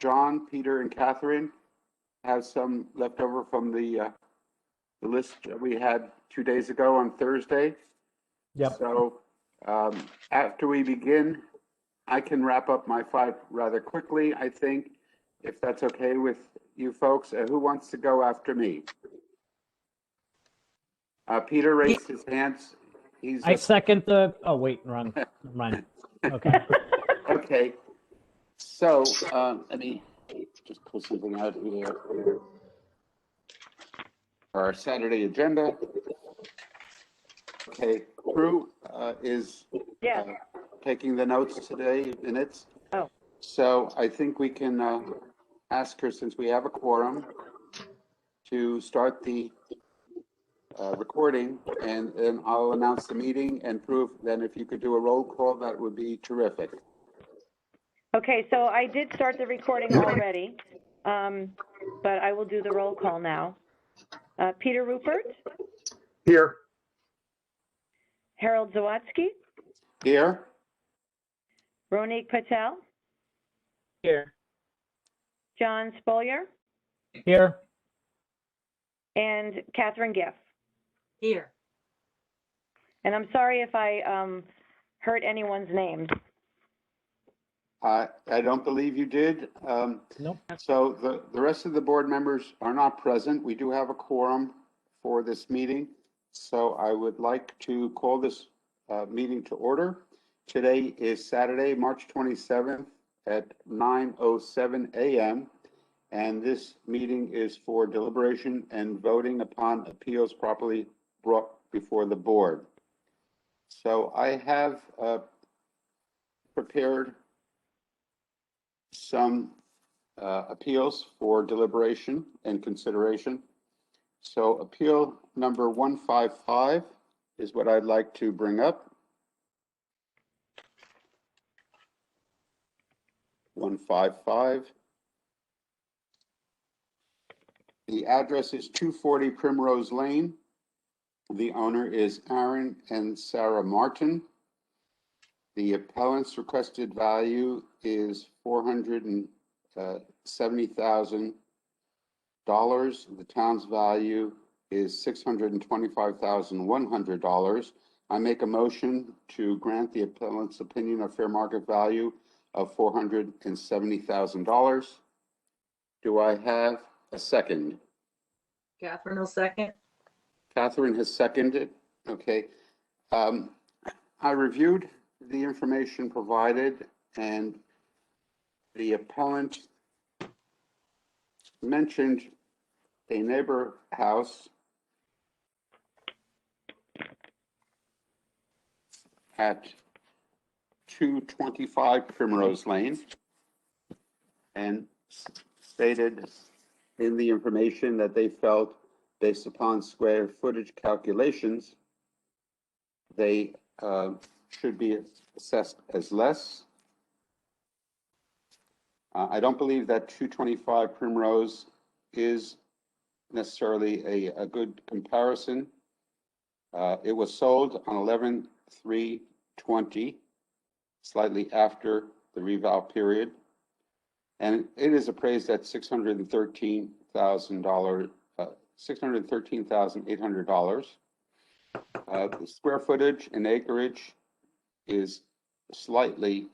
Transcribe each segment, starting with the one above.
John, Peter, and Catherine have some left over from the list we had 2 days ago on Thursday. Yep. So after we begin, I can wrap up my 5 rather quickly, I think, if that's okay with you folks. Who wants to go after me? Peter raised his hands. I second the, oh, wait, wrong. Never mind. Okay. Okay. So let me just pull something out here. Our Saturday agenda. Okay, Prue is taking the notes today, minutes. Oh. So I think we can ask her, since we have a quorum, to start the recording, and then I'll announce the meeting. And Prue, then if you could do a roll call, that would be terrific. Okay, so I did start the recording already, but I will do the roll call now. Peter Rupert, Here. Harold Zawadzki, Here? Ronique Patel, Here. John Spolier, Here. and Catherine Giff. Here. And I'm sorry if I hurt anyone's names. I don't believe you did. Nope. So the rest of the board members are not present. We do have a quorum for this meeting. So I would like to call this meeting to order. Today is Saturday, March 27th at 9:07 a.m. And this meeting is for deliberation and voting upon appeals properly brought before the board. So I have prepared some appeals for deliberation and consideration. So appeal number 155 is what I'd like to bring up. 155. The address is 240 Primrose Lane. The owner is Aaron and Sarah Martin. The appellant's requested value is $470,000. The town's value is $625,100. I make a motion to grant the appellant's opinion of fair market value of $470,000. Do I have a second? Catherine will second. Catherine has seconded. Okay. I reviewed the information provided, and the appellant mentioned a neighbor house at 225 Primrose Lane, and stated in the information that they felt, based upon square footage calculations, they should be assessed as less. I don't believe that 225 Primrose is necessarily a good comparison. It was sold on 11/3/20, slightly after the reval period, and it is appraised at $613,800. The square footage and acreage is slightly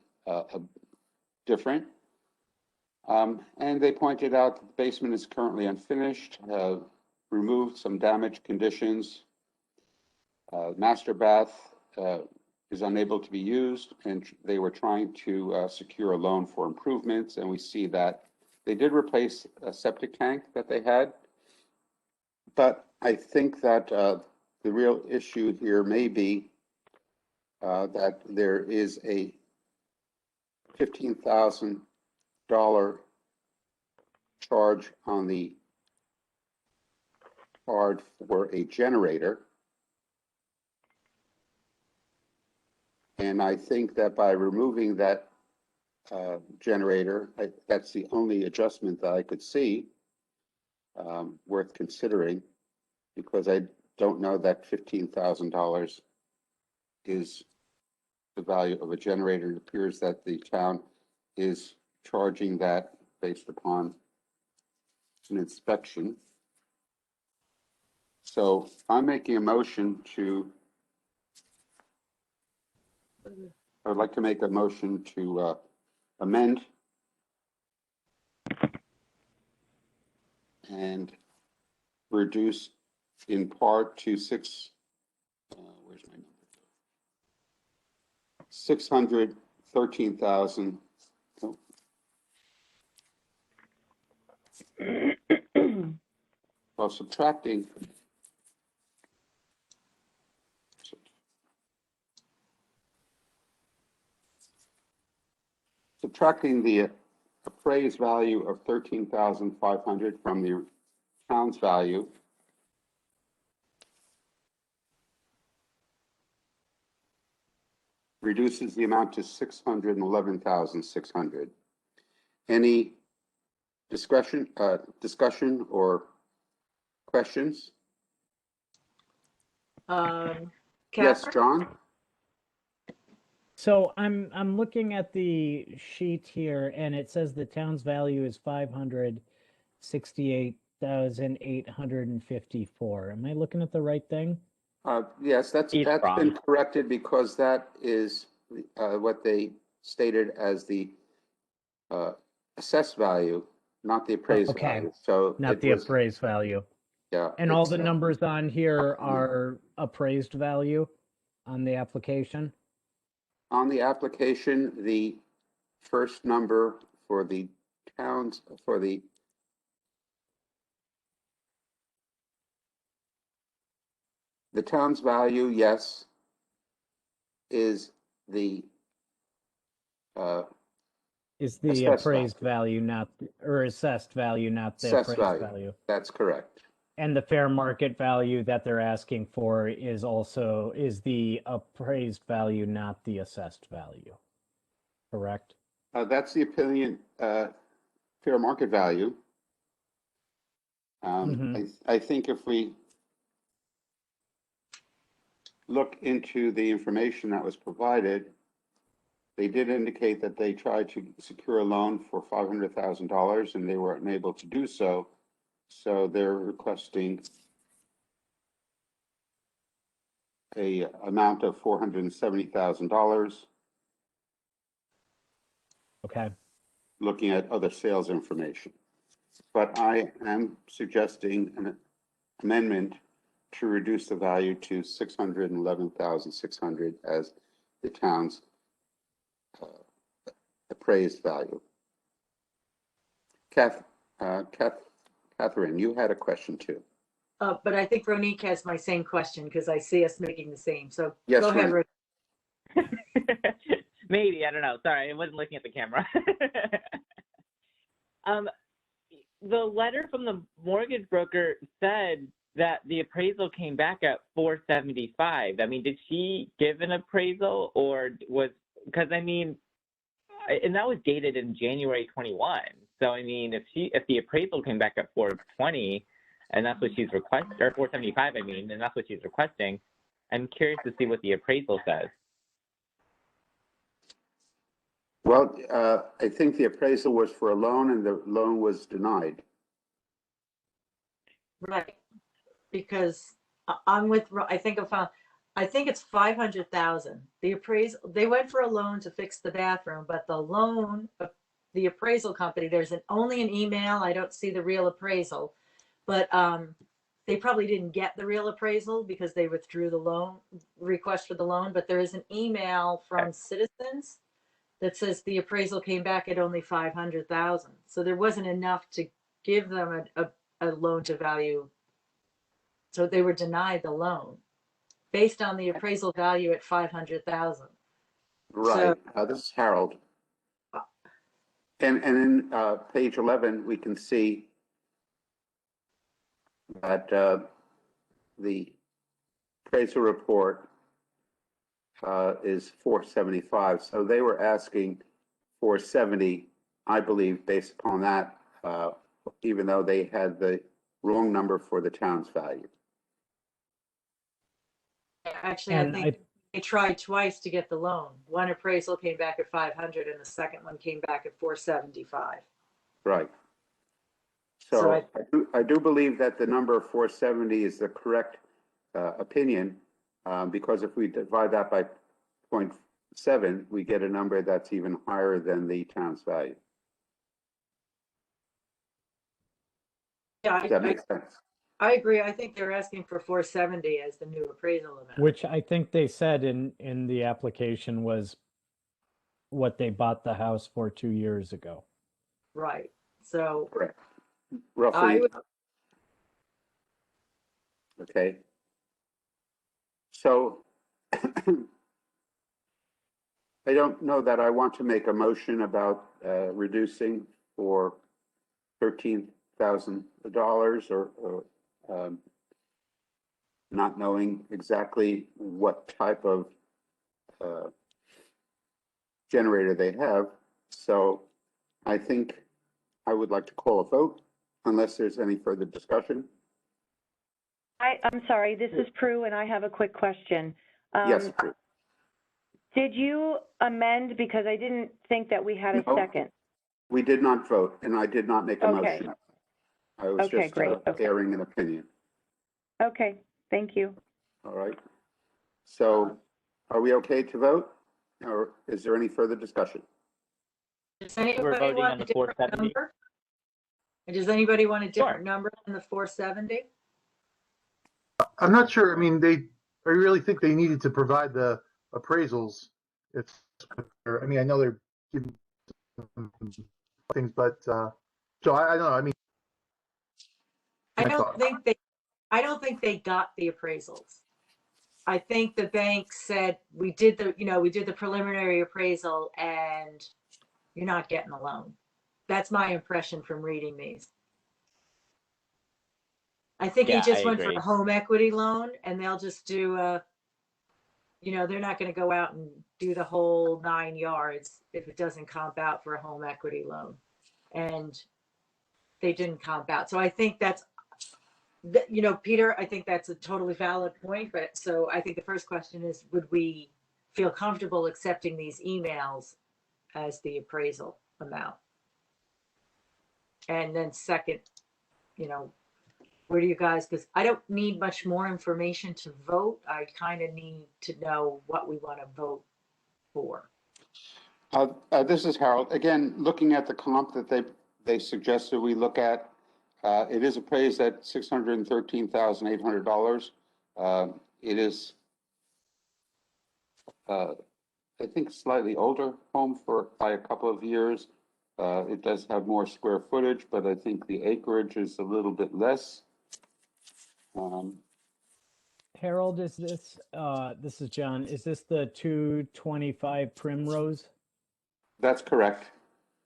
different. And they pointed out that the basement is currently unfinished, removed some damaged conditions. Master bath is unable to be used, and they were trying to secure a loan for improvements. And we see that they did replace a septic tank that they had. But I think that the real issue here may be that there is a $15,000 charge on the card for a generator. And I think that by removing that generator, that's the only adjustment that I could see worth considering, because I don't know that $15,000 is the value of a generator. It appears that the town is charging that based upon an inspection. So I'm making a motion I would like to make a motion to amend and reduce in part to where's my number? 613,000. While subtracting the appraised value of 13,500 from the town's value, reduces the amount to 611,600. Any discussion or questions? Yes, Catherine? John? So I'm looking at the sheet here, and it says the town's value is 568,854. Am I looking at the right thing? Yes, that's He's been wrong. corrected because that is what they stated as the assessed value, not the appraised Okay. value. So Not it the was, appraised value. yeah. And all it's, the numbers on here are appraised value on the application? on the application, the first number for the towns, for the town's value, yes, is the Is the assessed appraised value not, or assessed value, not the assessed appraised value. value? That's correct. And the fair market value that they're asking for is the appraised value, not the assessed value. Correct? That's the opinion, fair market value. I think if we look into the information that was provided, they did indicate that they tried to secure a loan for $500,000 and they were unable to do so. So they're requesting a amount of $470,000, Okay. looking at other sales information. But I am suggesting an amendment to reduce the value to 611,600 as the town's appraised value. Catherine, you had a question too. But I think Ronique has my same question because I see us making the same. So Yes, go ahead, Ronique. Ronique. Maybe, I don't know. Sorry, I wasn't looking at the camera. The letter from the mortgage broker said that the appraisal came back at 475. I mean, did she give an appraisal or because I mean, and that was dated in January 21. So I mean, if the appraisal came back at 420 and that's what she's requesting, or 475, I mean, and that's what she's requesting, I'm curious to see what the appraisal says. Well, I think the appraisal was for a loan and the loan was denied. Right. Because I'm with, I think it's 500,000. The appraisal, they went for a loan to fix the bathroom, but the loan, the appraisal company, there's only an email. I don't see the real appraisal, but they probably didn't get the real appraisal because they withdrew the loan request for the loan. But there is an email from Citizens that says the appraisal came back at only 500,000. So there wasn't enough to give them a loan to value. So they were denied the loan based on the appraisal value at 500,000. Right. This is Harold. And in page 11, we can see that the appraisal report is 475. So they were asking 470, I believe, based upon that, even though they had the wrong number for the town's value. Actually, And I think they tried twice to get the loan. One appraisal came back at 500 and the second one came back at 475. Right. So So I do believe that the number 470 is the correct opinion, because if we divide that by 0.7, we get a number that's even higher than the town's value. Yeah, Does that make sense? I agree. I think they're asking for 470 as the new appraisal amount. Which I think they said in the application was what they bought the house for 2 years ago. Right. So Correct. I Roughly, would, okay. So I don't know that I want to make a motion about reducing for $13,000 or not knowing exactly what type of generator they have. So I think I would like to call a vote unless there's any further discussion. I'm sorry, this is Prue, and I have a quick question. Yes, Prue. Did you amend, because I didn't think that we had a No. second? We did not vote, and I did not make a Okay. motion. I was Okay, just great. Okay. airing an opinion. Okay, thank you. All right. So are we okay to vote, or is there any further discussion? does anybody voting want on a the different 470? number? And does anybody want a Sure. different number than the 470? I'm not sure. I mean, I really think they needed to provide the appraisals. I mean, I know they're giving things, but, so I don't know. I mean, I my don't thought. think they got the appraisals. I think the bank said, we did the preliminary appraisal and you're not getting a loan. That's my impression from reading these. I think he Yeah, just I went for agree. a home equity loan and they'll just do they're not going to go out and do the whole 9 yards if it doesn't comp out for a home equity loan. And they didn't comp out. So I think Peter, I think that's a totally valid point. But so I think the first question is, would we feel comfortable accepting these emails as the appraisal amount? And then second, where do you guys, because I don't need much more information to vote. I kind of need to know what we want to vote for. This is Harold. Again, looking at the comp that they suggested we look at, it is appraised at $613,800. It is, I think, slightly older home by a couple of years. It does have more square footage, but I think the acreage is a little bit less. Harold, is this is John, is this the 225 Primrose? That's correct.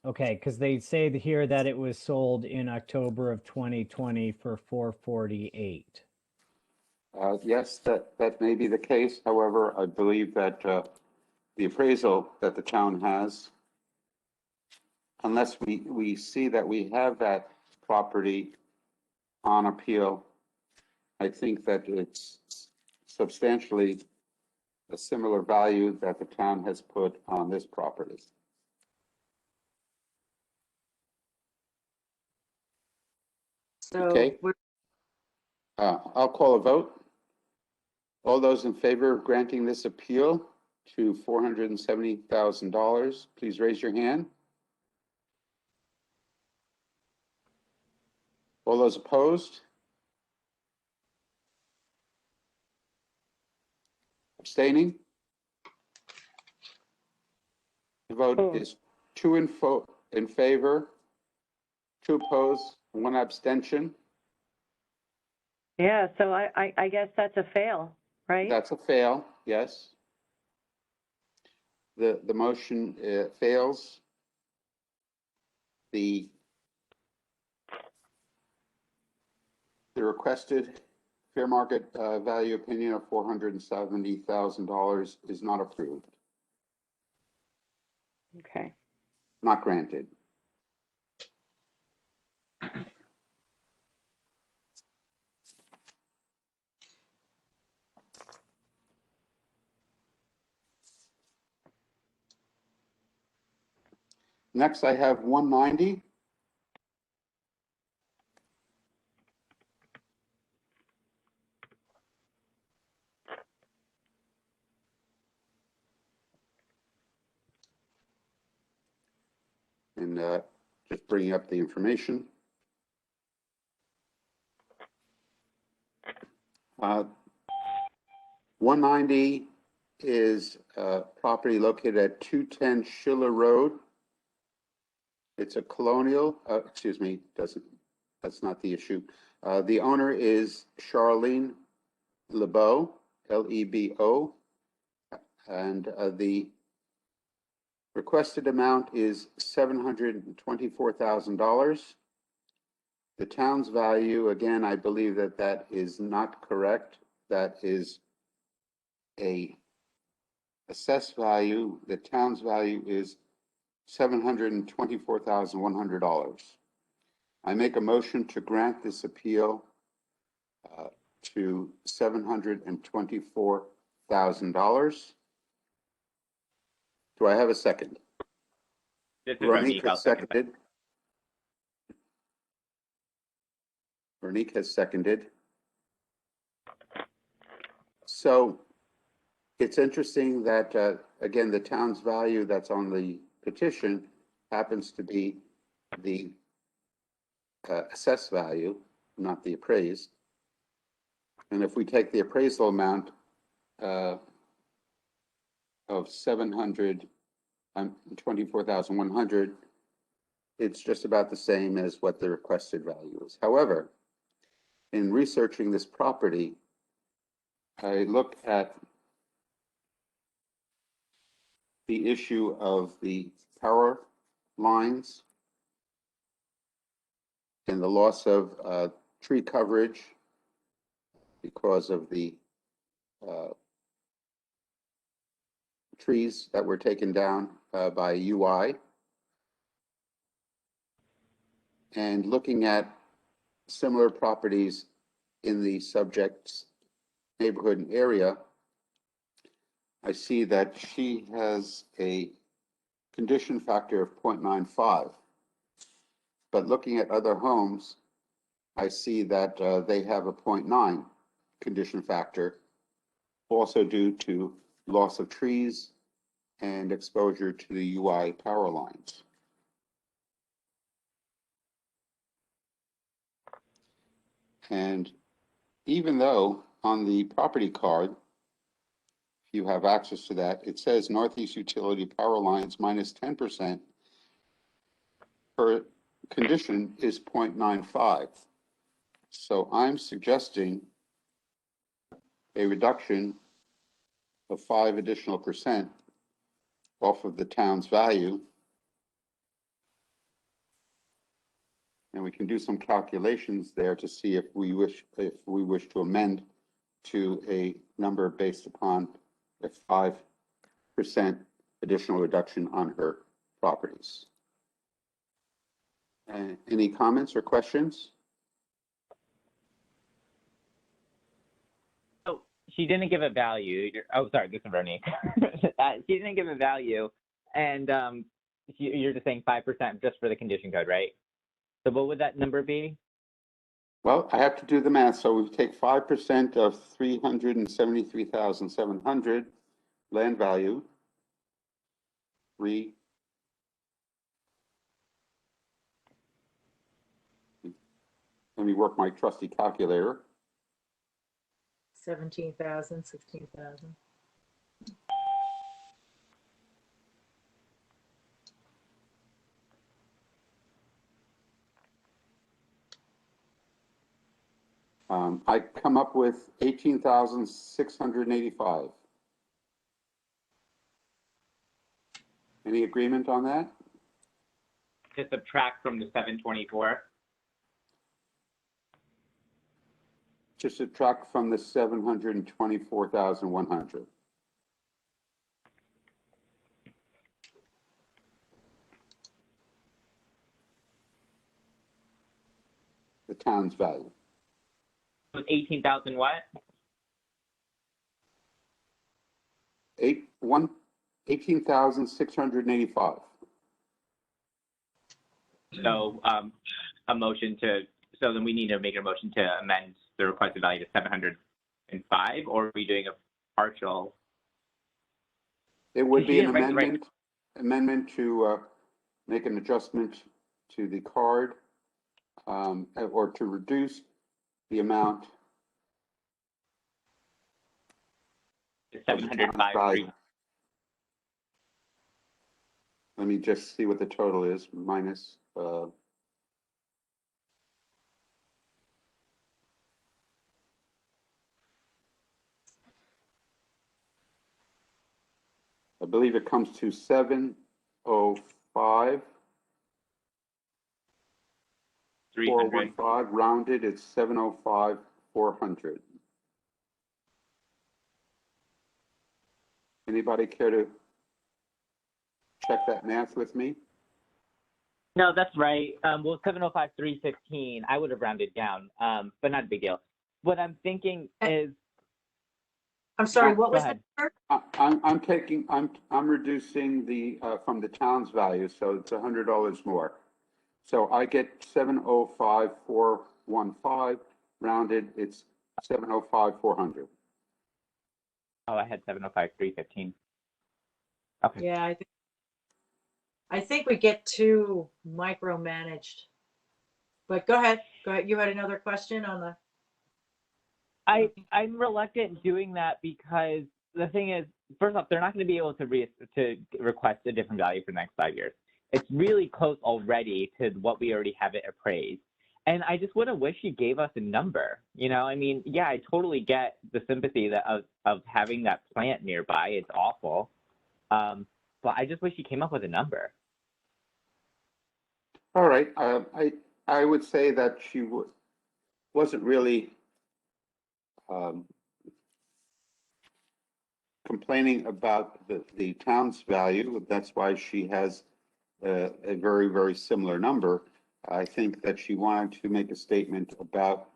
Okay, because they say here that it was sold in October of 2020 for 448. Yes, that may be the case. However, I believe that the appraisal that the town has, unless we see that we have that property on appeal, I think that it's substantially a similar value that the town has put on this property. So Okay. I'll call a vote. All those in favor of granting this appeal to $470,000, please raise your hand. All those opposed? Abstaining? The vote is 2 in favor, 2 opposed, 1 abstention. Yeah, so I guess that's a fail, right? That's a fail, yes. The motion fails. The requested fair market value opinion of $470,000 is not approved, Okay. not granted. Next, I have 190 and just bringing up the information. 190 is property located at 210 Schiller Road. It's a colonial, excuse me, that's not the issue. The owner is Charlene LeBeau, L-E-B-O, and the requested amount is $724,000. The town's value, again, I believe that that is not correct. That is a assessed value. The town's value is $724,100. I make a motion to grant this appeal to $724,000. Do I have a second? This is Veronique Veronique. I'll has second that. seconded. Veronique has seconded. So it's interesting that, again, the town's value that's on the petition happens to be the assessed value, not the appraised. And if we take the appraisal amount of $724,100, it's just about the same as what the requested value is. However, in researching this property, I look at the issue of the power lines and the loss of tree coverage because of the trees that were taken down by UI. And looking at similar properties in the subject's neighborhood and area, I see that she has a condition factor of 0.95. But looking at other homes, I see that they have a 0.9 condition factor, also due to loss of trees and exposure to the UI power lines. And even though on the property card, if you have access to that, it says Northeast Utility power lines minus 10%, her condition is 0.95. So I'm suggesting a reduction of 5 additional percent off of the town's value. And we can do some calculations there to see if we wish to amend to a number based upon a 5% additional reduction on her properties. Any comments or questions? Oh, she didn't give a value. Oh, sorry, this is Veronique. She didn't give a value, and you're just saying 5% just for the condition code, right? So what would that number be? Well, I have to do the math. So we take 5% of 373,700 land value. Let me work my trusty calculator. 17,000, 16,000. I come up with 18,685. Any agreement on that? To subtract from the 724. To subtract from the 724,100. The town's value. 18,000 what? 18,685. So a motion to, so then we need to make a motion to amend the requested value to 705, or are we doing a partial? It would She be an didn't write the right- amendment to make an adjustment to the card, or to reduce the amount. 705. Let me just see what the total is, minus, I believe it comes to 705. 300. 415, rounded, it's 705, 400. Anybody care to check that math with me? No, that's right. Well, 705, 315. I would have rounded down, but not a big deal. What I'm thinking is, I'm sorry, what Go was the ahead. number? I'm reducing the, from the town's value, so it's $100 more. So I get 705, 415, rounded, it's 705, 400. oh, I had 705, 315. Okay. Yeah, I think we get too micromanaged. But go ahead. Go ahead. You had another question on the. I'm reluctant doing that because the thing is, first off, they're not going to be able to request a different value for the next 5 years. It's really close already to what we already have it appraised. And I just would have wished she gave us a number. You know, I mean, yeah, I totally get the sympathy that of having that plant nearby. It's awful. But I just wish she came up with a number. All right, I would say that she wasn't really complaining about the town's value. That's why she has a very, very similar number. I think that she wanted to make a statement about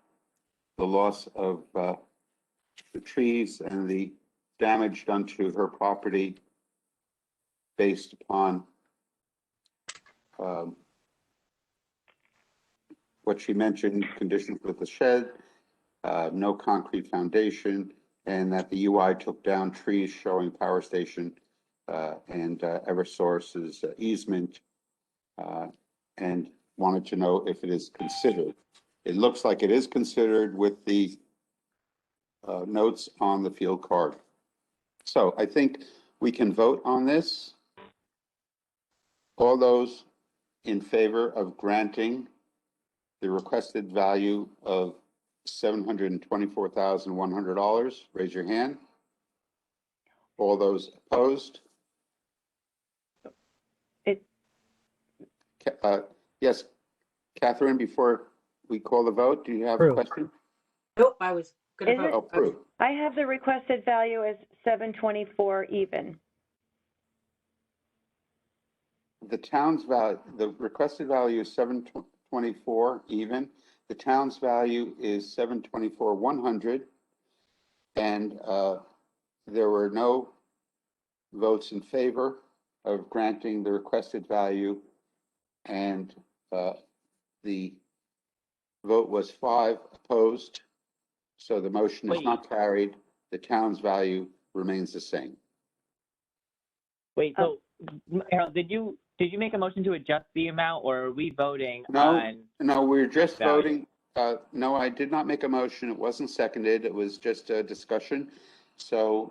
the loss of the trees and the damage done to her property based upon what she mentioned, conditions with the shed, no concrete foundation, and that the UI took down trees showing power station and Eversource's easement, and wanted to know if it is considered. It looks like it is considered with the notes on the field card. So I think we can vote on this. All those in favor of granting the requested value of $724,100, raise your hand. All those opposed? Yes, Catherine, before we call the vote, do you have a Approve. question? Nope, I was going Is to it- vote. Approve. I have the requested value as 724 even. The town's value, the requested value is 724 even. The town's value is 724, 100. And there were no votes in favor of granting the requested value. And the vote was 5 opposed. So the motion is not carried. The town's value remains the same. Wait, so Harold, did you make a motion to adjust the amount, or are we voting No. on? No, we're just Value. voting. No, I did not make a motion. It wasn't seconded. It was just a discussion. So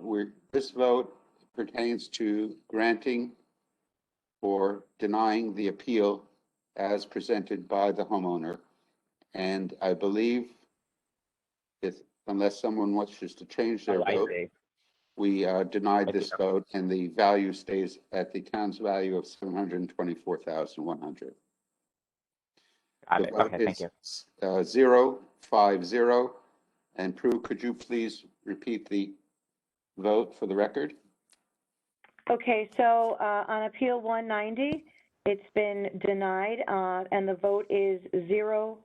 this vote pertains to granting or denying the appeal as presented by the homeowner. And I believe unless someone wishes to change their Oh, I vote, see. we denied I see. this vote and the value stays at the town's value of 724,100. Got The it. vote Okay, thank you. is 0-5-0. And Prue, could you please repeat the vote for the record? Okay, so on Appeal 190, it's been denied, and the vote is 0-5-0,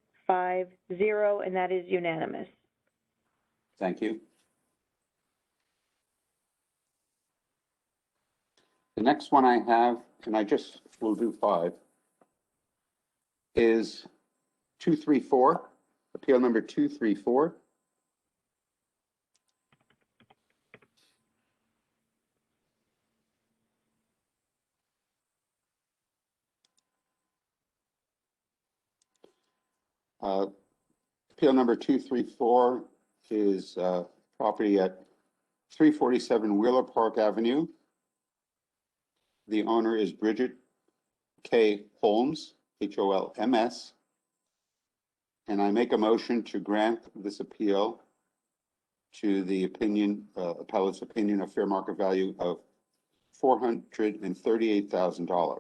and that is unanimous. Thank you. The next one I have, and I just will do 5, is 234, appeal number 234. Appeal number 234 is property at 347 Wheeler Park Avenue. The owner is Bridget K. Holmes, Holms. And I make a motion to grant this appeal to the appellate's opinion of fair market value of $438,000.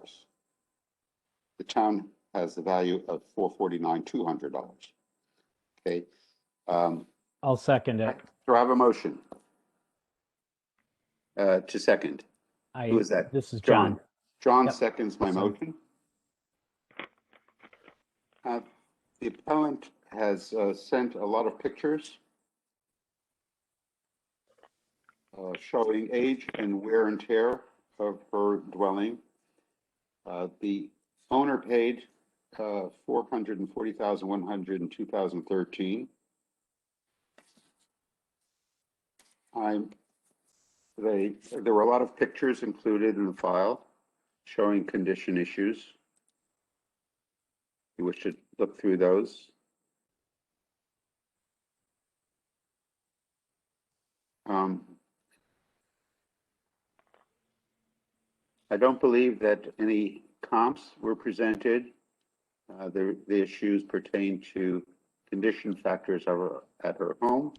The town has the value of $449,200. Okay. I'll second it. Do I have a motion? To second. Who is that? This is John. John Yep. seconds my motion. The appellant has sent a lot of pictures showing age and wear and tear of her dwelling. The owner paid $440,100 in 2013. There were a lot of pictures included in the file showing condition issues. You wish to look through those. I don't believe that any comps were presented. The issues pertain to condition factors at her home.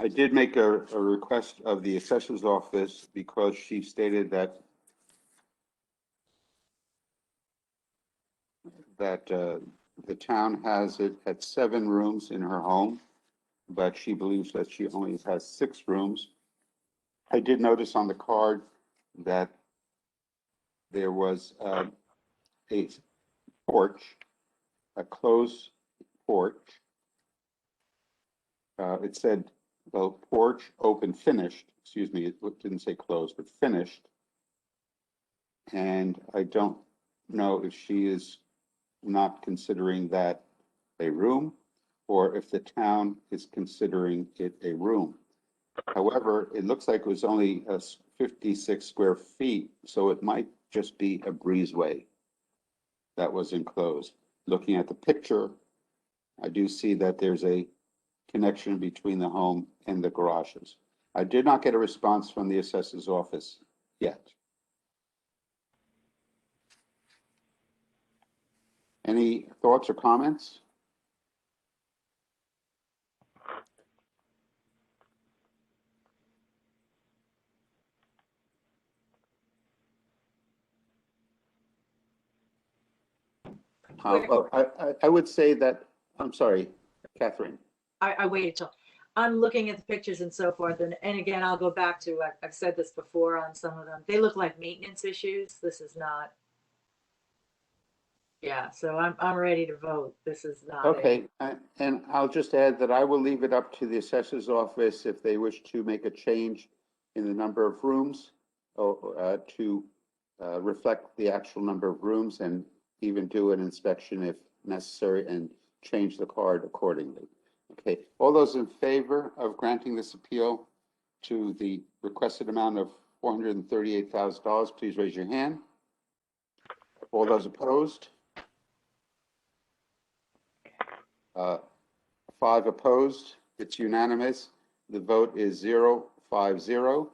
I did make a request of the assessor's office because she stated that the town has it at 7 rooms in her home, but she believes that she only has 6 rooms. I did notice on the card that there was a porch, a closed porch. It said, well, porch open finished, excuse me, it didn't say closed, but finished. And I don't know if she is not considering that a room or if the town is considering it a room. However, it looks like it was only 56 square feet, so it might just be a breezeway that was enclosed. Looking at the picture, I do see that there's a connection between the home and the garages. I did not get a response from the assessor's office yet. Any thoughts or comments? I would say that, I'm sorry, Catherine. I waited till, I'm looking at the pictures and so forth, and again, I'll go back to, I've said this before on some of them, they look like maintenance issues, this is not. Yeah, so I'm ready to vote, this is not. Okay, and I'll just add that I will leave it up to the assessor's office if they wish to make a change in the number of rooms or to reflect the actual number of rooms and even do an inspection if necessary and change the card accordingly. Okay, all those in favor of granting this appeal to the requested amount of $438,000, please raise your hand. All those opposed? 5 opposed. It's unanimous. The vote is 0-5-0.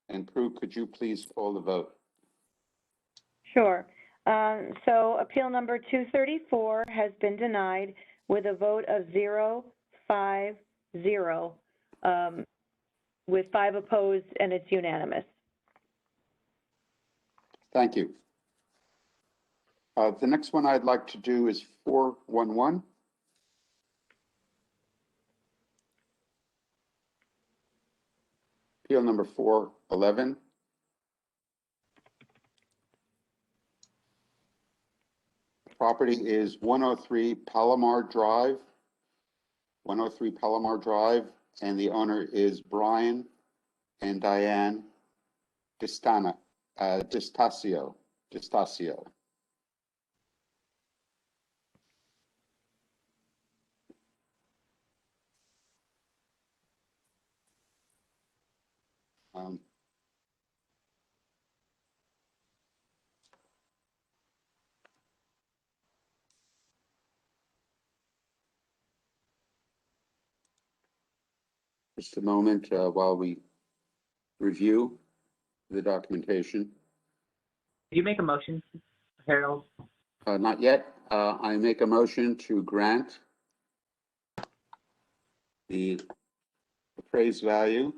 And Prue, could you please call the vote? Sure. So appeal number 234 has been denied with a vote of 0-5-0, with 5 opposed, and it's unanimous. Thank you. The next one I'd like to do is 411. Appeal number 411. Property is 103 Palomar Drive. 103 Palomar Drive, and the owner is Brian and Diane Distasio. Just a moment while we review the documentation. Do you make a motion, Harold? Not yet. I make a motion to grant the appraised value,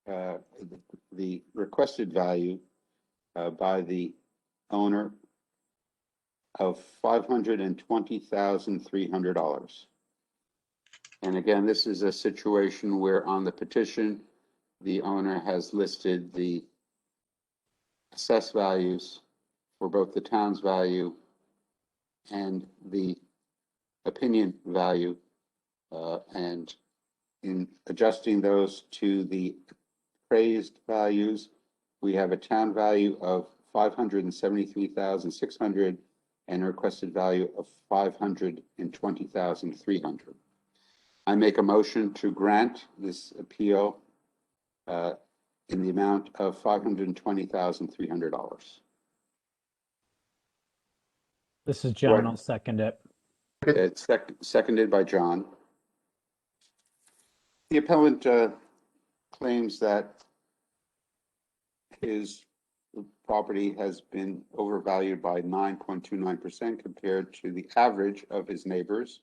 the requested value by the owner of $520,300. And again, this is a situation where on the petition, the owner has listed the assessed values for both the town's value and the opinion value. And in adjusting those to the appraised values, we have a town value of $573,600 and a requested value of $520,300. I make a motion to grant this appeal in the amount of $520,300. This is John. Right. I'll second it. It's seconded by John. The appellant claims that his property has been overvalued by 9.29% compared to the average of his neighbors.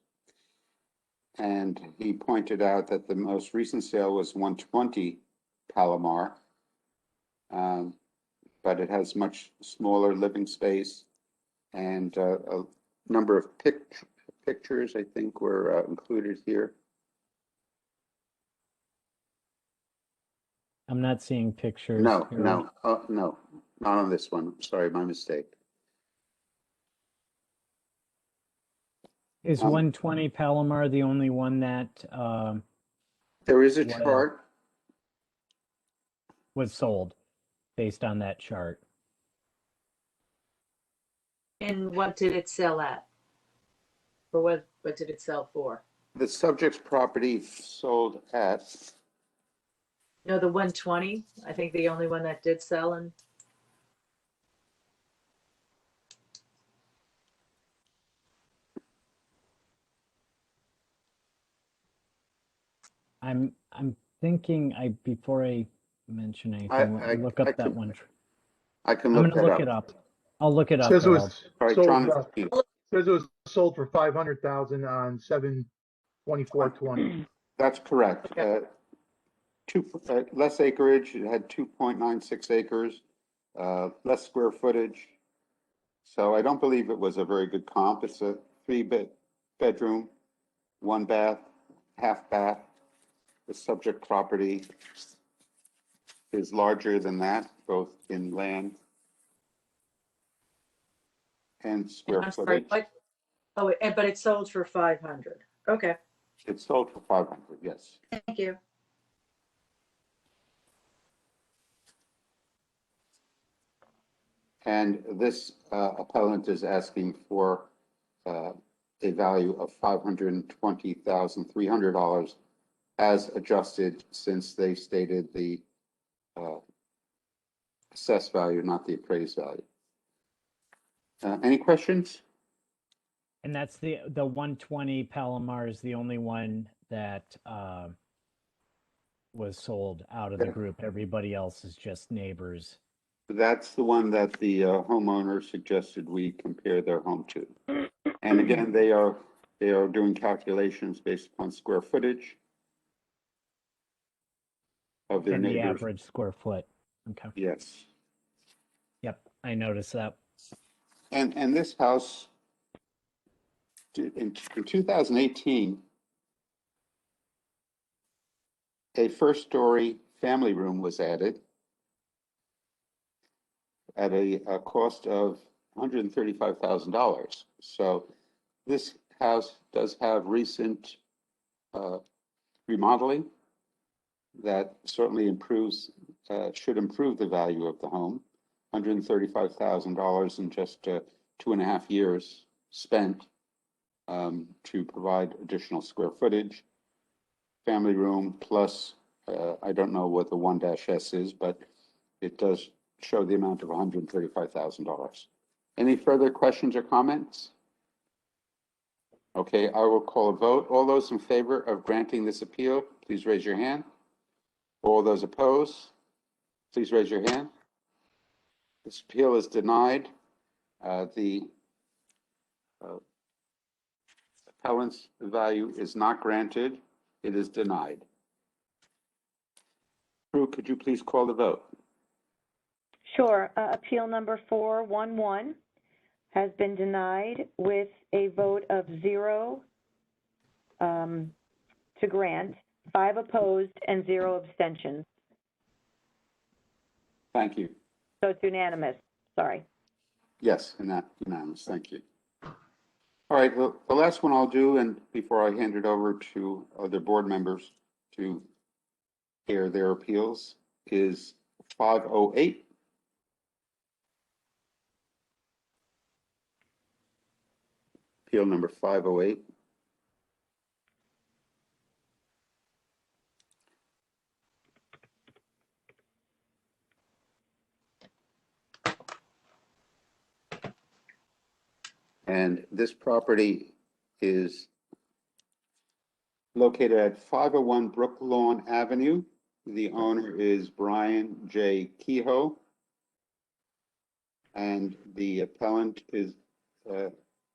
And he pointed out that the most recent sale was 120 Palomar, but it has much smaller living space, and a number of pictures, I think, were included here. I'm not seeing pictures. No, Harold. no, no, not on this one. Sorry, my mistake. Is 120 Palomar the only one that There is a What? chart. was sold based on that chart? And what did it sell at? Or what did it sell for? The subject's property sold at, No, the 120, I think the only one that did sell. And I'm thinking before I mention anything, let me look up that one. I can I'm look gonna that look it up. up. I'll look it up. Says it Harold. was All right, sold, John, says it was sold for 500,000 on 7/24/20. that's correct. Less acreage, it had 2.96 acres, less square footage. So I don't believe it was a very good comp. It's a bedroom, 1 bath, half bath. The subject property is larger than that, both in land and square I'm sorry, footage. what? Oh, but it sold for 500. Okay, It's sold for 500, yes. thank you. And this appellant is asking for a value of $520,300 as adjusted, since they stated the assessed value, not the appraised value. Any questions? And that's the 120 Palomar is the only one that was sold out of the Yeah. group. Everybody else is just neighbors. That's the one that the homeowner suggested we compare their home to. And again, they are doing calculations based upon square footage of their And the neighbors. average square foot. Okay. Yes. Yep, I noticed that. And this house, in 2018, a first-story family room was added at a cost of $135,000. So this house does have recent remodeling that certainly should improve the value of the home. $135,000 in just 2.5 years spent to provide additional square footage, family room, plus I don't know what the 1-S is, but it does show the amount of $135,000. Any further questions or comments? Okay, I will call a vote. All those in favor of granting this appeal, please raise your hand. All those opposed, please raise your hand. This appeal is denied. The appellant's value is not granted. It is denied. Drew, could you please call the vote? Sure. Appeal number 411 has been denied with a vote of 0 to grant, 5 opposed, and 0 abstentions. Thank you. So it's unanimous. Sorry. Yes, unanimous. Thank you. All right, the last one I'll do, and before I hand it over to other board members to hear their appeals, is 508. Appeal number 508. And this property is located at 501 Brooklawn Avenue. The owner is Brian J. Kehoe. And the appellant is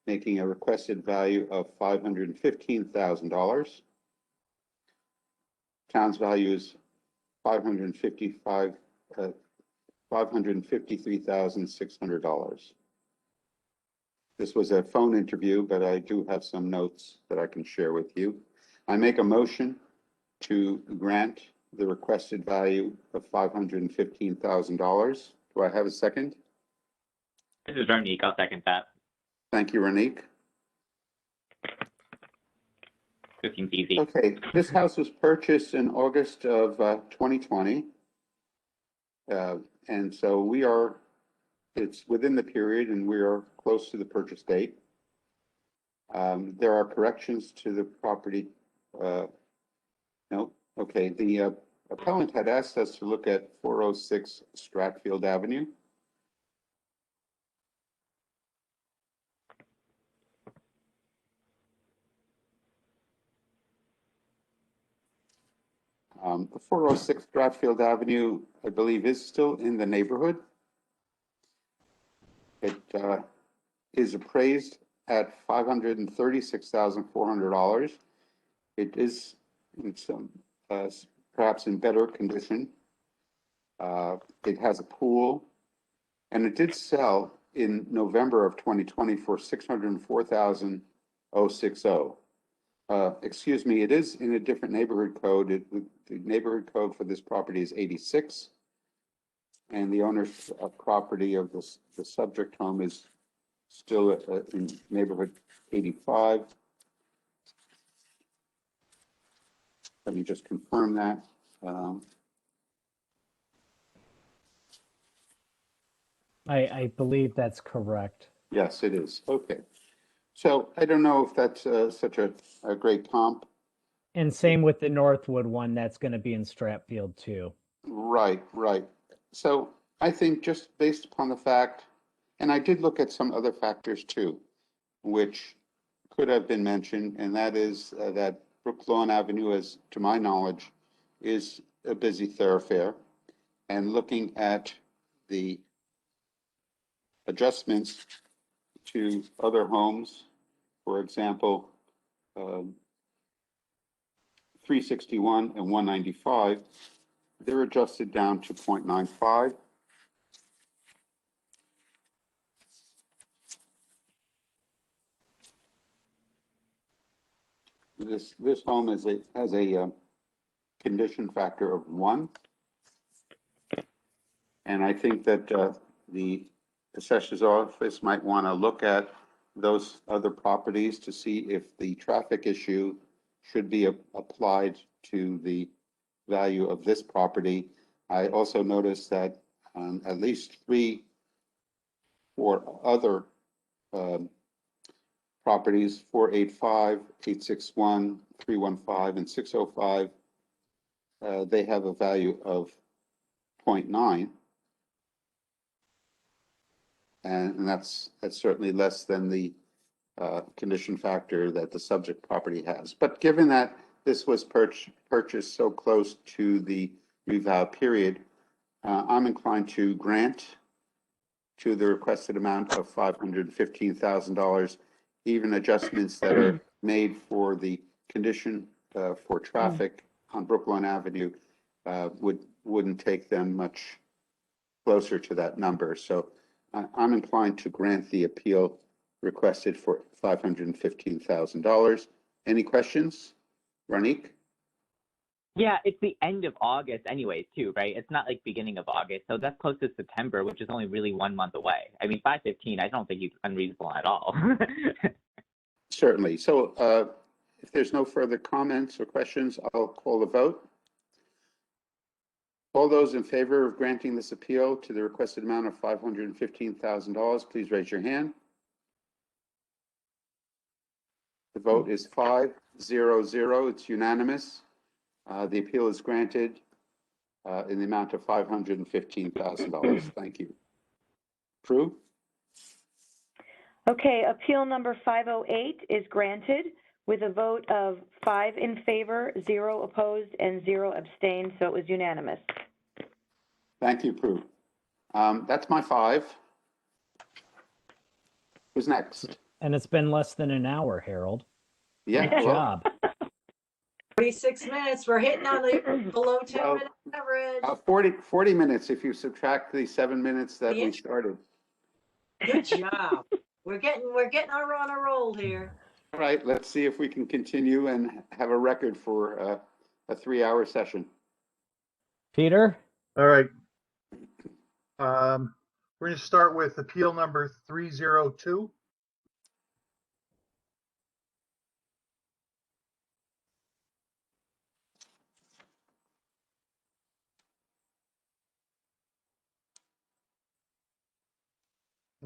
making a requested value of $515,000. Town's value is $553,600. This was a phone interview, but I do have some notes that I can share with you. I make a motion to grant the requested value of $515,000. Do I have a second? This is Ronique. I'll second that. Thank you, Ronique. This seems easy. Okay, this house was purchased in August of 2020. And so it's within the period and we are close to the purchase date. There are corrections to the property. No, okay, the appellant had asked us to look at 406 Stratfield Avenue. The 406 Stratfield Avenue, I believe, is still in the neighborhood. It is appraised at $536,400. It is in some, perhaps in better condition. It has a pool, and it did sell in November of 2020 for $604,060. Excuse me, it is in a different neighborhood code. The neighborhood code for this property is 86. And the owner's property of the subject home is still in neighborhood 85. Let me just confirm that. I believe that's correct. Yes, it is. Okay. So I don't know if that's such a great comp. And same with the Northwood one, that's going to be in Stratfield too. Right, right. So I think just based upon the fact, and I did look at some other factors too, which could have been mentioned, and that is that Brooklawn Avenue, as to my knowledge, is a busy thoroughfare. And looking at the adjustments to other homes, for example, 361 and 195, they're adjusted down to 0.95. This home has a condition factor of 1. And I think that the assessor's office might want to look at those other properties to see if the traffic issue should be applied to the value of this property. I also noticed that at least 3 or other properties, 485, 861, 315, and 605, they have a value of 0.9. And that's certainly less than the condition factor that the subject property has. But given that this was purchased so close to the revow period, I'm inclined to grant to the requested amount of $515,000, even adjustments that are made for the condition for traffic on Brookline Avenue wouldn't take them much closer to that number. So I'm inclined to grant the appeal requested for $515,000. Any questions? Ronique? Yeah, it's the end of August anyways, too, right? It's not like beginning of August. So that's close to September, which is only really 1 month away. I mean, 515, I don't think it's unreasonable at all. Certainly. So if there's no further comments or questions, I'll call the vote. All those in favor of granting this appeal to the requested amount of $515,000, please raise your hand. The vote is 5-0-0. It's unanimous. The appeal is granted in the amount of $515,000. Thank you. Prue? Okay, appeal number 508 is granted with a vote of 5 in favor, 0 opposed, and 0 abstained, so it was unanimous. Thank you, Prue. That's my 5. Who's next? And it's been less than an hour, Harold. Yeah, Good well, job. 46 minutes. We're hitting on the below 10 Well, minute average. 40 minutes if you subtract the 7 minutes that we started. Good job. We're getting on a roll here. All right, let's see if we can continue and have a record for a 3-hour session. Peter? All right. We're going to start with appeal number 302.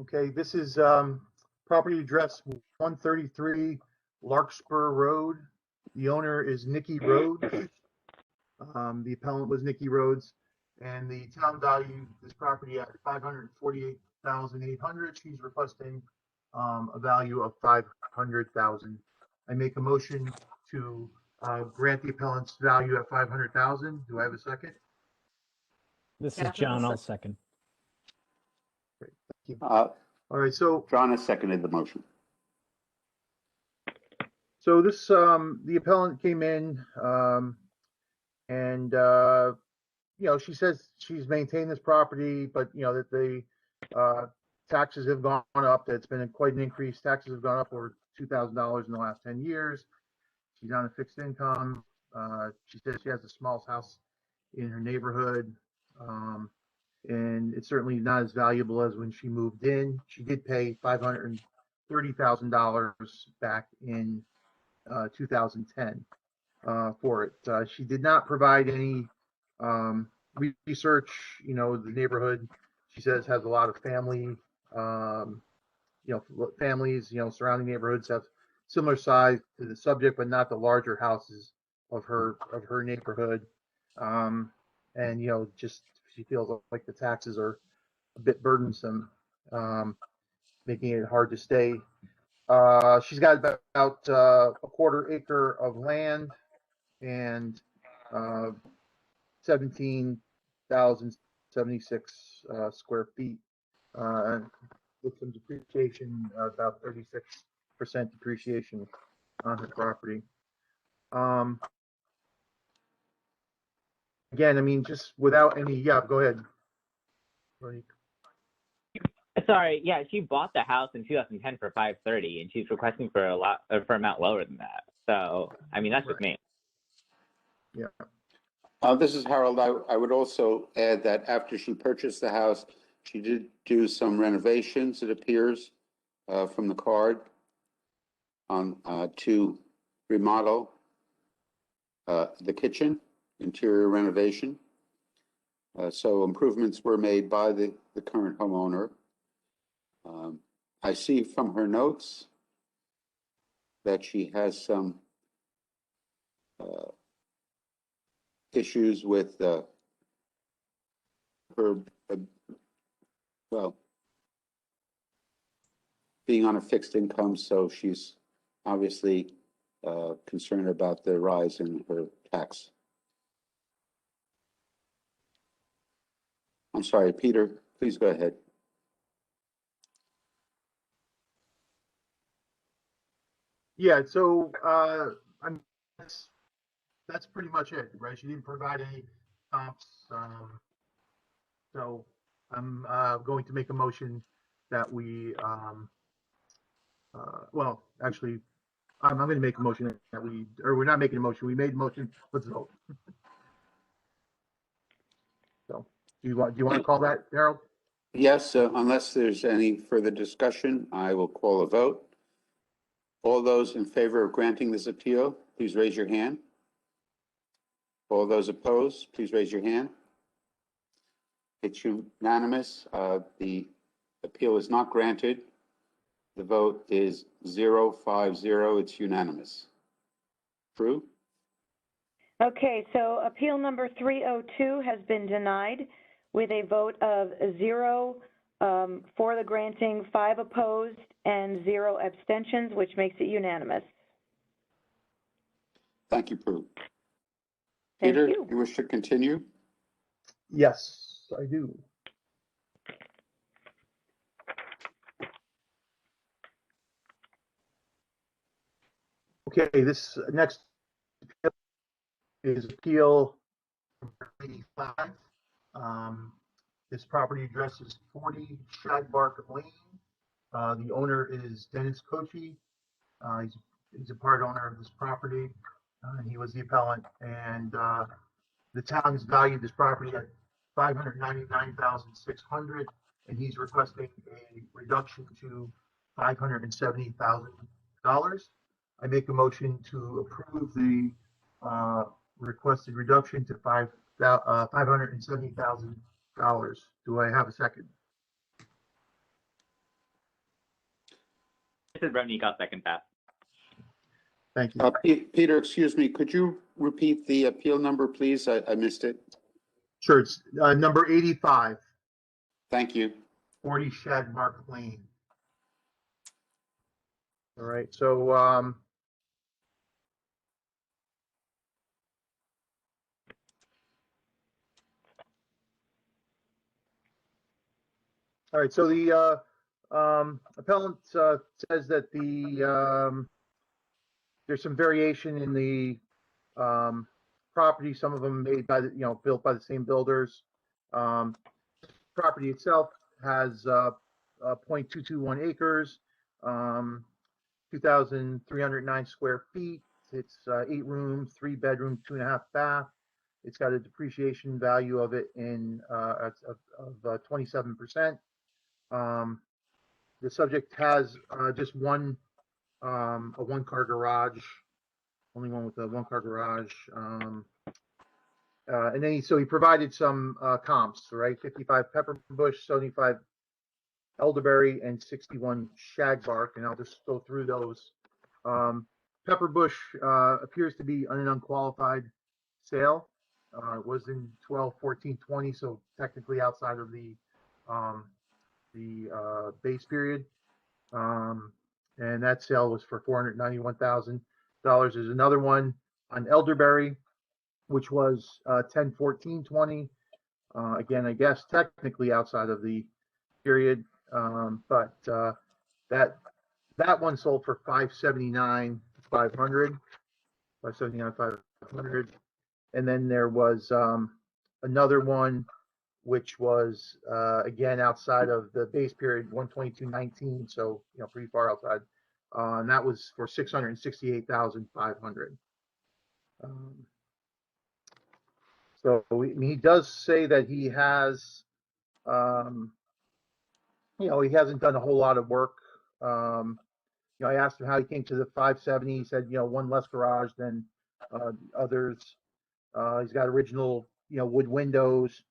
Okay, this is property address 133 Larkspur Road. The owner is Nikki Rhodes. The appellant was Nikki Rhodes, and the town valued this property at $548,800. She's requesting a value of $500,000. I make a motion to grant the appellant's value at $500,000. Do I have a second? This is Catherine, John. I'll I'll second. Great, thank you. Uh, All right, so John has seconded the motion. this the appellant came in and she says she's maintained this property, but that the taxes have gone up. That's been quite an increase. Taxes have gone up over $2,000 in the last 10 years. She's on a fixed income. She says she has the smallest house in her neighborhood. And it's certainly not as valuable as when she moved in. She did pay $530,000 back in 2010 for it. She did not provide any research. The neighborhood, she says, has a lot of families, surrounding neighborhoods have similar size to the subject, but not the larger houses of her neighborhood. And just she feels like the taxes are a bit burdensome, making it hard to stay. She's got about a quarter acre of land and 17,076 square feet, with some depreciation, about 36% depreciation on her property. Again, I mean, just without any, yeah, go ahead. Sorry, yeah, she bought the house in 2010 for $530, and she's requesting for an amount lower than that. So, I mean, that's just me. Yeah. This is Harold. I would also add that after she purchased the house, she did do some renovations, it appears, from the card to remodel the kitchen, interior renovation. So improvements were made by the current homeowner. I see from her notes that she has some issues with her, well, being on a fixed income, so she's obviously concerned about the rise in her tax. I'm sorry, Peter, please go ahead. Yeah, so, I'm, that's pretty much it, right? She didn't provide any comps. So I'm, going to make a motion that we, well, actually, I'm going to make a motion that we're not making a motion. We made a motion. Let's vote. So do you want to call that, Harold? Yes, unless there's any further discussion, I will call a vote. All those in favor of granting this appeal, please raise your hand. All those opposed, please raise your hand. It's unanimous. The appeal is not granted. The vote is 0-5-0. It's unanimous. True? Okay, so appeal number 302 has been denied with a vote of 0 for the granting, 5 opposed, and 0 abstentions, which makes it unanimous. Thank you, Prue. Thank Peter, you. you wish to continue? Yes, I do. Okay, this next is appeal number 85. This property address is 40 Shagbark Lane. The owner is Dennis Kochi. He's a part owner of this property. He was the appellant, and the town has valued this property at $599,600, and he's requesting a reduction to $570,000. I make a motion to approve the requested reduction to $570,000. Do I have a second? This is Rodney, I'll second that. Thank you. Peter, excuse me, could you repeat the appeal number, please? I missed it. Sure, it's number 85, Thank you. 40 Shagbark Lane. All right, so all right, so the appellant says that there's some variation in the property. Some of them made by built by the same builders. Property itself has 0.221 acres, 2,309 square feet. It's 8 rooms, 3 bedrooms, 2.5 bath. It's got a depreciation value of it of 27%. The subject has just a one-car garage, only one with a one-car garage. And then he provided some comps, right? 55 Pepperbush, 75 Elderberry, and 61 Shagbark, and I'll just go through those. Pepperbush appears to be an unqualified sale. It was in 12/14/20, so technically outside of the base period. And that sale was for $491,000. There's another one on Elderberry, which was 10/14/20. Again, I guess technically outside of the period, but that one sold for $579,500. $579,500. And then there was another one which was again outside of the base period, 1/22/19, so pretty far outside. And that was for $668,500. So he does say that he has, he hasn't done a whole lot of work. I asked him how he came to the 570. He said, one less garage than others. He's got original, wood windows.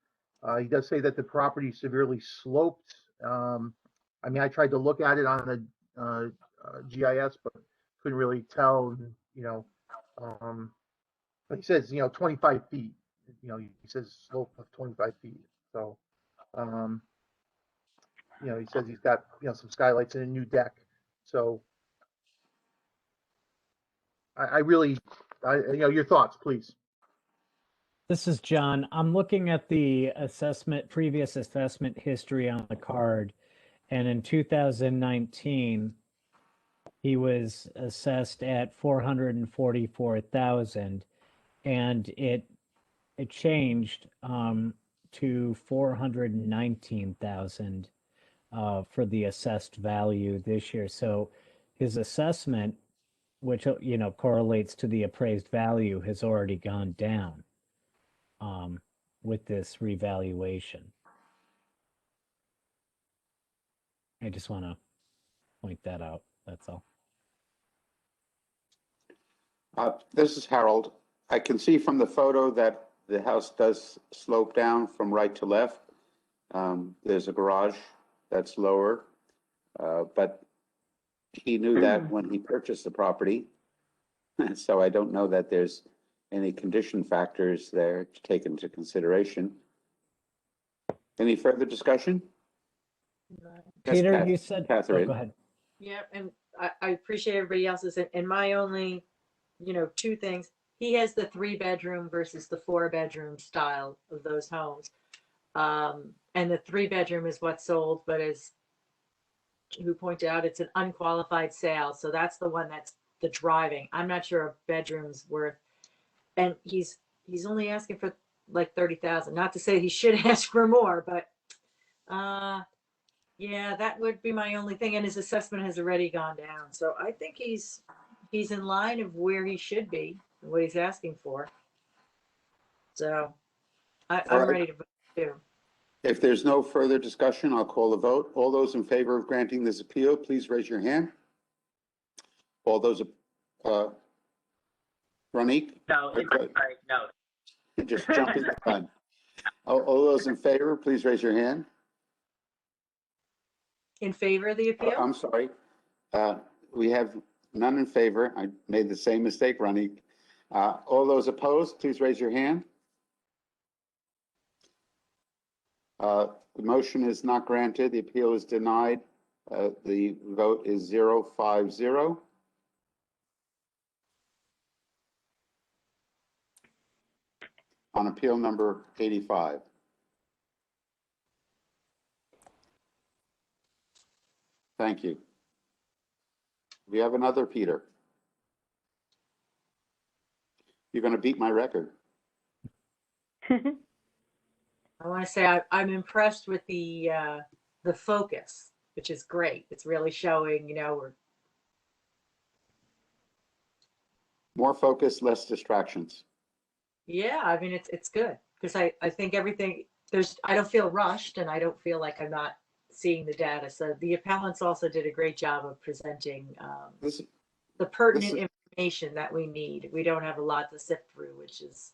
He does say that the property is severely sloped. I tried to look at it on the GIS, but couldn't really tell. But he says, 25 feet. He says slope of 25 feet. So, he says he's got, some skylights and a new deck. So I really, your thoughts, please. This is John. I'm looking at the previous assessment history on the card. And in 2019, he was assessed at 444,000, and it changed to 419,000 for the assessed value this year. So his assessment, which correlates to the appraised value, has already gone down with this revaluation. I just want to point that out. That's all. This is Harold. I can see from the photo that the house does slope down from right to left. There's a garage that's lower, but he knew that when he purchased the property. So I don't know that there's any condition factors there to take into consideration. Any further discussion? Yes, Peter, you said, oh, Catherine. go ahead. Yeah, and I appreciate everybody else's, and my only, two things. He has the 3-bedroom versus the 4-bedroom style of those homes. And the 3-bedroom is what sold, but as who pointed out, it's an unqualified sale. So that's the one that's the driving. I'm not sure a bedroom's worth, and he's only asking for like 30,000. Not to say he should ask for more, but yeah, that would be my only thing. And his assessment has already gone down. So I think he's in line of where he should be and what he's asking for. So All I'm right. ready to vote too. If there's no further discussion, I'll call the vote. All those in favor of granting this appeal, please raise your hand. All those, Ronique? No, sorry, no. Just jumping the gun. All those in favor, please raise your hand. In favor of the appeal? I'm sorry. We have none in favor. I made the same mistake, Ronique. All those opposed, please raise your hand. The motion is not granted. The appeal is denied. The vote is 0-5-0. On appeal number 85. Thank you. We have another Peter. You're going to beat my record. I want to say I'm impressed with the focus, which is great. It's really showing, we're More focus, less distractions. yeah. I mean, it's good because I think everything I don't feel rushed and I don't feel like I'm not seeing the data. So the appellants also did a great job of presenting the pertinent information that we need. We don't have a lot to sift through, which is.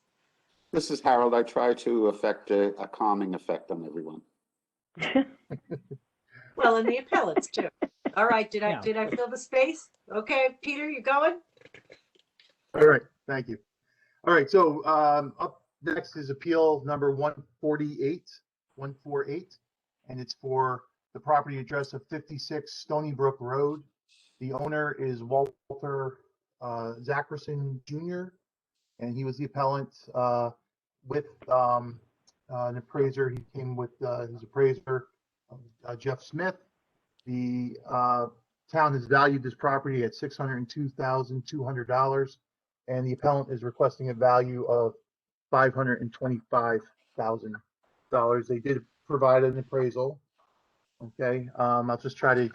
This is Harold. I try to affect a calming effect on everyone. Well, and the appellants too. All right, did I fill the space? Okay, Peter, you going? All right, thank you. All right, so up next is appeal number 148, and it's for the property address of 56 Stony Brook Road. The owner is Walter Zackerson Jr., and he was the appellant with an appraiser. He came with his appraiser, Jeff Smith. The town has valued this property at $602,200, and the appellant is requesting a value of $525,000. They did provide an appraisal. Okay, I'll just try to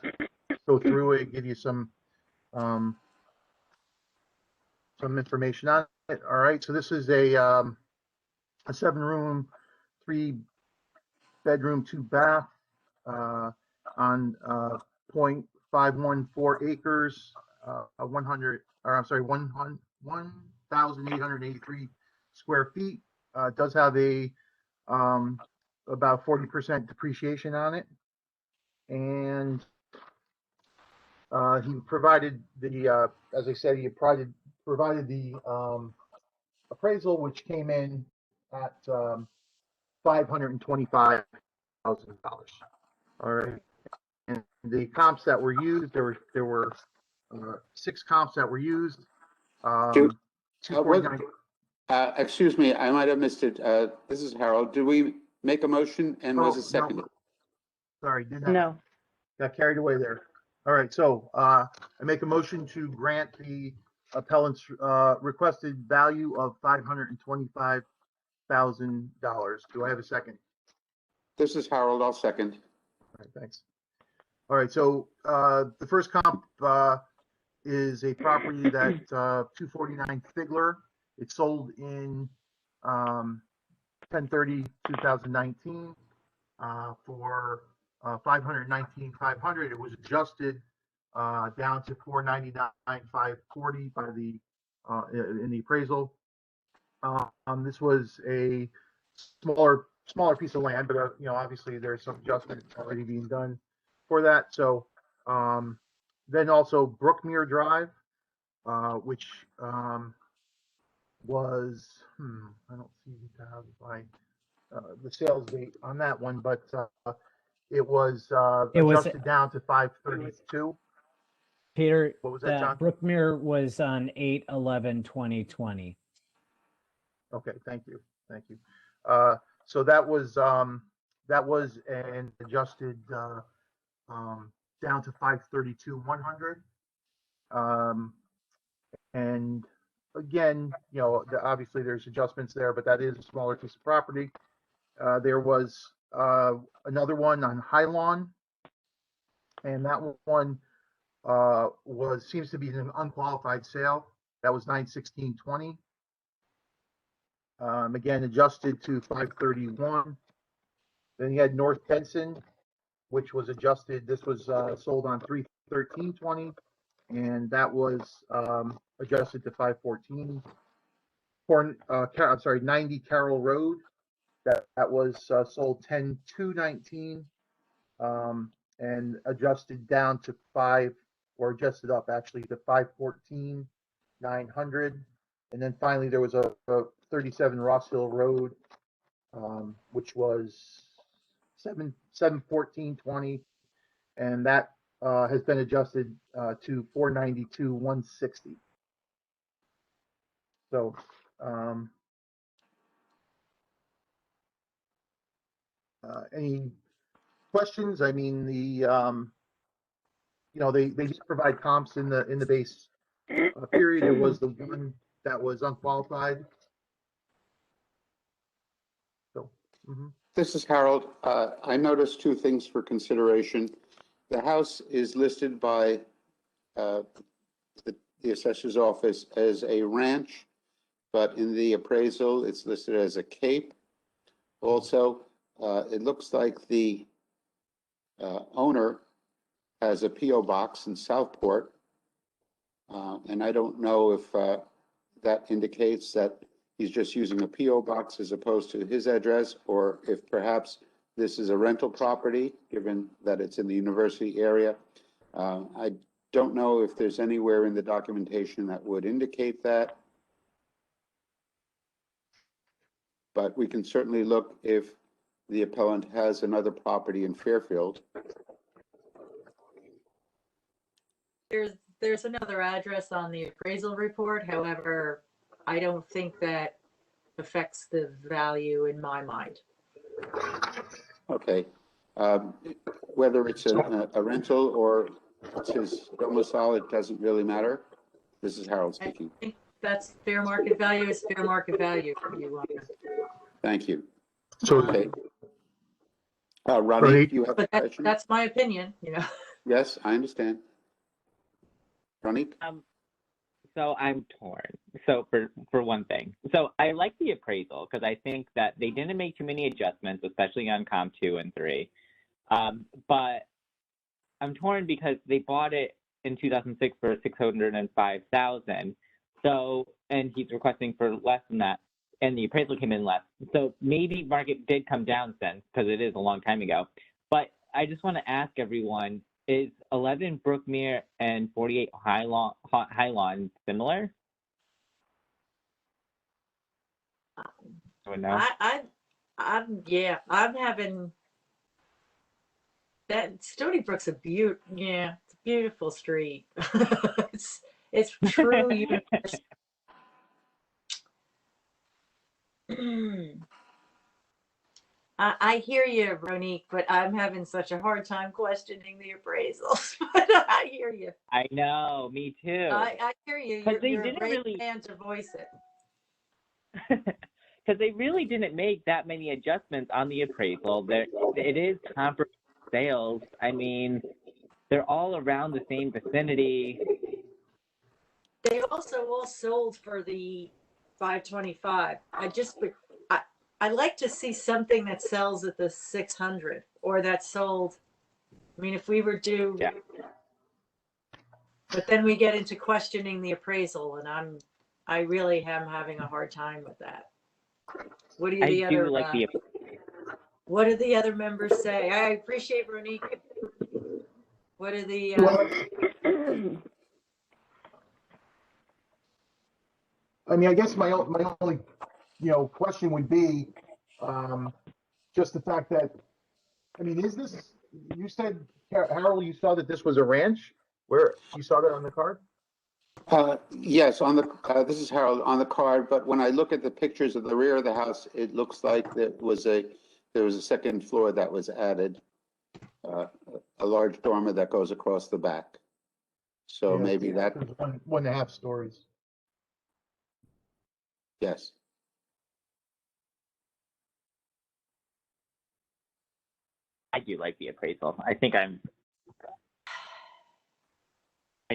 go through it, give you some information on it. All right, so this is a 7-room, 3-bedroom, 2-bath on 0.514 acres, 1,883 square feet. Does have a about 40% depreciation on it, and he provided the as I said, he provided the appraisal, which came in at $525,000. All right, and the comps that were used, there were 6 comps that were used. Two- 249. Excuse me, I might have missed it. This is Harold. Did we make a motion and was Oh, it seconded? Sorry, did not. No. Got carried away there. All right, so I make a motion to grant the appellant's requested value of $525,000. Do I have a second? This is Harold. I'll second. All right, thanks. All right, so the first comp is a property that 249 Figler. It sold in 10/30/2019 for $519,500. It was adjusted down to $499,540 by the in the appraisal. This was a smaller piece of land, but obviously there's some adjustment already being done for that. So then also Brookmere Drive, which was I don't see the sales date on that one, but it was adjusted down to 532. Peter, What was that, John? Brookmere was on 8/11/2020. Okay, thank you. So that was an adjusted down to 532,100. And again, obviously there's adjustments there, but that is a smaller piece of property. There was another one on High Lawn, and that one seems to be an unqualified sale. That was 9/16/20. Again, adjusted to 531. Then you had North Benson, which was adjusted. This was sold on 3/13/20, and that was adjusted to 514. I'm sorry, 90 Carroll Road. That was sold 10/2/19, and adjusted down to adjusted up actually to 514,900. And then finally there was a 37 Ross Hill Road, which was 7/14/20, and that has been adjusted to 492,160. So any questions? I mean, they just provide comps in the base period. It was the one that was unqualified. So. This is Harold. I noticed 2 things for consideration. The house is listed by the assessor's office as a ranch, but in the appraisal, it's listed as a cape. Also, it looks like the owner has a P.O. box in Southport, and I don't know if that indicates that he's just using a P.O. box as opposed to his address, or if perhaps this is a rental property, given that it's in the university area. I don't know if there's anywhere in the documentation that would indicate that. But we can certainly look if the appellant has another property in Fairfield. There's another address on the appraisal report. However, I don't think that affects the value in my mind. Okay. Whether it's a rental or it's his domicile, it doesn't really matter. This is Harold speaking. I think that's fair market value is fair market value. Thank you. So Okay. Ronnie, do you have a But question? that's my opinion, Yes, I understand. Ronnie? So I'm torn. So for one thing, so I like the appraisal because I think that they didn't make too many adjustments, especially on comp 2 and 3. But I'm torn because they bought it in 2006 for $605,000. So, and he's requesting for less than that, and the appraisal came in less. So maybe market did come down since, because it is a long time ago. But I just want to ask everyone: is 11 Brookmere and 48 High Lawn similar? I'm having That Stony Brook's yeah, it's a beautiful street. It's true university. I hear you, Ronique, but I'm having such a hard time questioning the appraisals. But I hear you. I know, me too. I hear you. 'Cause they You're a didn't brave really- man to voice it. Because they really didn't make that many adjustments on the appraisal. It is comparable sales. I mean, they're all around the same vicinity. They also all sold for the 525. I like to see something that sells at the 600 or that sold. I mean, if we were due, Yeah. but then we get into questioning the appraisal, and I really am having a hard time with that. What do I the do other like the what do the other members say? I appreciate Ronique. What do the I mean, I guess my only, question would be, just the fact that, I mean, is this, you said, Harold, you saw that this was a ranch? Where, you saw that on the card? Yes, on the, this is Harold, on the card, but when I look at the pictures of the rear of the house, it looks like there was a second floor that was added. A large dormer that goes across the back. So Yeah, maybe that, It was 1.5 stories. yes. I do like the appraisal. I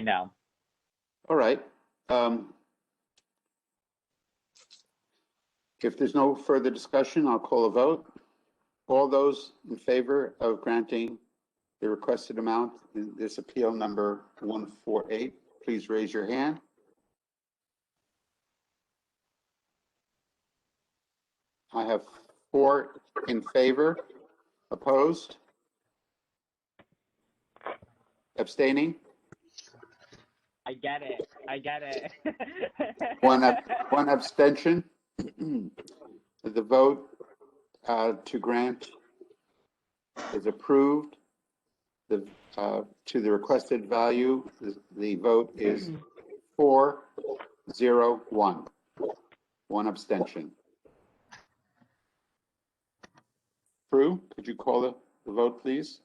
know. All right. If there's no further discussion, I'll call a vote. All those in favor of granting the requested amount in this appeal number 148, please raise your hand. I have 4 in favor, opposed, abstaining, I get it. one abstention. The vote to grant is approved. To the requested value, the vote is 4-0-1. One abstention. Prue, could you call the vote, please?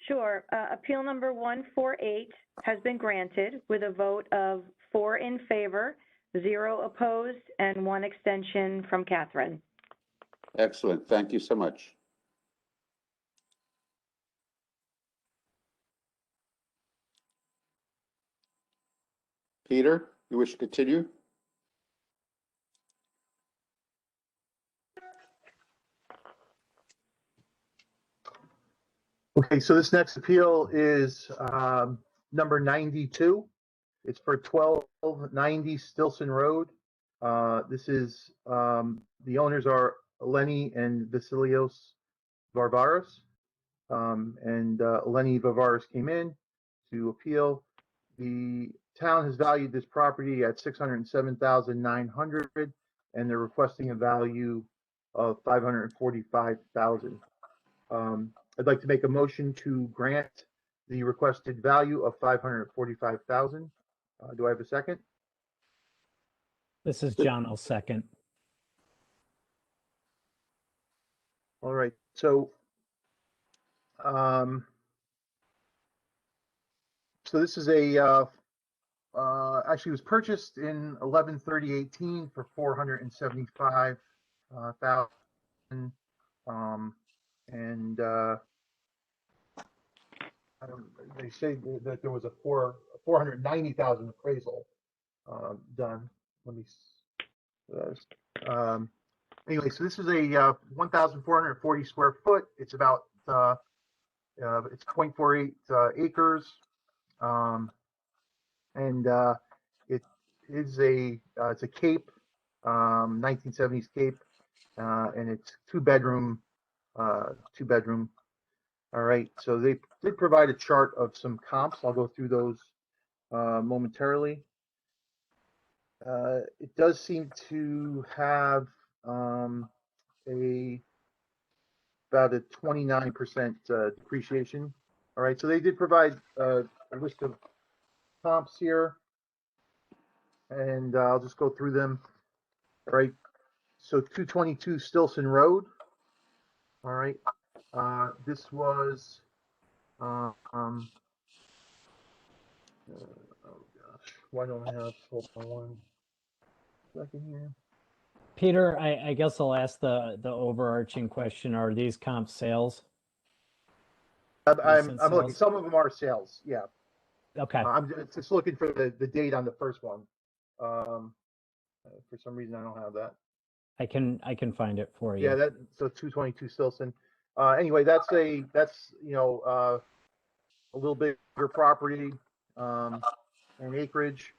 Sure. Appeal number 148 has been granted with a vote of 4 in favor, 0 opposed, and 1 extension from Catherine. Excellent. Thank you so much. Peter, you wish to continue? Okay, so this next appeal is number 92. It's for 1290 Stilson Road. This is, the owners are Eleni and Vasilios Varvaros. And Eleni Varvaros came in to appeal. The town has valued this property at $607,900, and they're requesting a value of $545,000. I'd like to make a motion to grant the requested value of $545,000. Do I have a second? This is John. I'll second. All right. So, this is actually was purchased in 11/30/18 for $475,000. And they say that there was a $490,000 appraisal done. Let me. Anyway, so this is a 1,440 square foot. It's about it's 0.48 acres, and it is it's a Cape, 1970s Cape, and it's two bedroom. All right, so they did provide a chart of some comps. I'll go through those momentarily. It does seem to have a about a 29% depreciation. All right, so they did provide a list of comps here, and I'll just go through them. All right, so 222 Stilson Road. All right, this was, oh gosh, why don't I have, hold on one second here. Peter, I guess I'll ask the overarching question: are these comp sales? I'm Recent looking, sales? some of them are sales, yeah. Okay, I'm just looking for the date on the first one. For some reason, I don't have that. I can find it for you. Yeah, that, so 222 Stilson. Anyway, that's you know, a little bigger property, and acreage.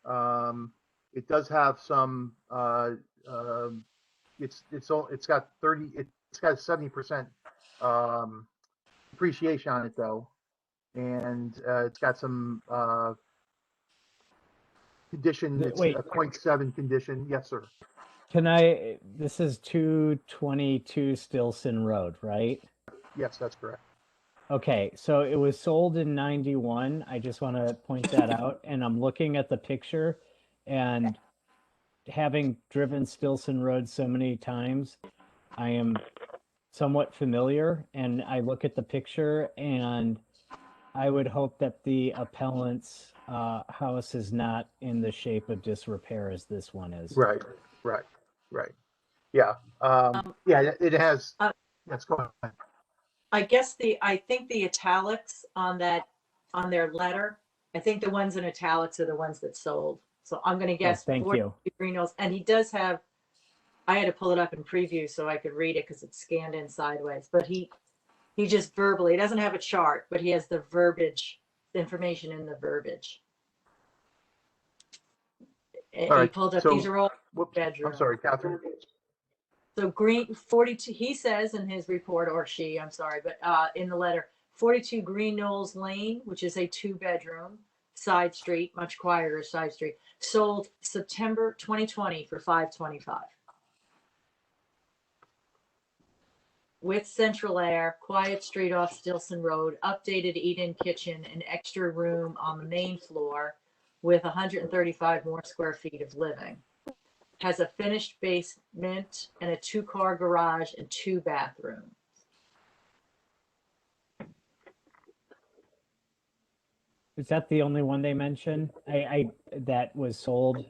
It does have some, it's got 70% depreciation on it though. And it's got some condition, it's Wait. a 0.7 condition. Yes, sir. This is 222 Stilson Road, right? Yes, that's correct. Okay, so it was sold in 91. I just want to point that out. And I'm looking at the picture, and having driven Stilson Road so many times, I am somewhat familiar. And I look at the picture, and I would hope that the appellant's house is not in the shape of disrepair as this one is. Right. Yeah. Yeah, it has, let's go ahead. I think the italics on their letter, I think the ones in italics are the ones that sold. So I'm going to guess. Thank you. Green Knolls, and he does have, I had to pull it up in preview so I could read it because it's scanned in sideways, but he just verbally, he doesn't have a chart, but he has the verbiage, the information in the verbiage. And All he right, pulled up, so- these are all Whoops, bedrooms. I'm sorry, Catherine. So Green 42, he says in his report, or she, I'm sorry, but in the letter, 42 Green Knolls Lane, which is a 2-bedroom side street, much quieter side street, sold September 2020 for $525. With central air, quiet street off Stilson Road, updated eat-in kitchen, and extra room on the main floor with 135 more square feet of living. Has a finished basement and a 2-car garage and 2 bathrooms. Is that the only one they mentioned? I that was sold.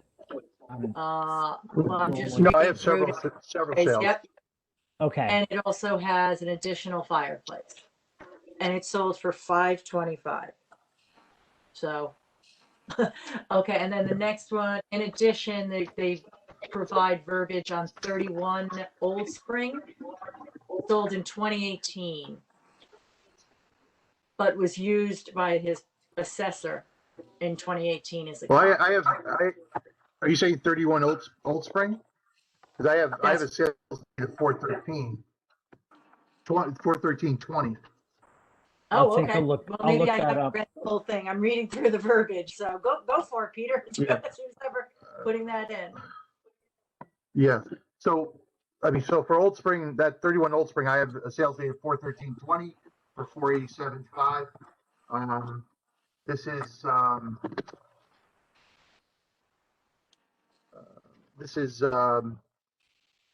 Well, I'm just No, I reading have through several it. sales. Yep. Okay. And it also has an additional fireplace. And it sold for $525. So, okay. And then the next one, in addition, they provide verbiage on 31 Old Spring, sold in 2018, but was used by his assessor in 2018 as a Well, comp. are you saying 31 Old Spring? Because I have a Yes. sales at 413. 413.20. I'll Oh, take okay. a look. Well, I'll maybe look I that haven't up. read the whole thing. I'm reading through the verbiage. So go for it, Peter. Yeah. Who's ever putting that in? Yeah. So, I mean, so for Old Spring, that 31 Old Spring, I have a sales date of 413.20 for 487.5. This is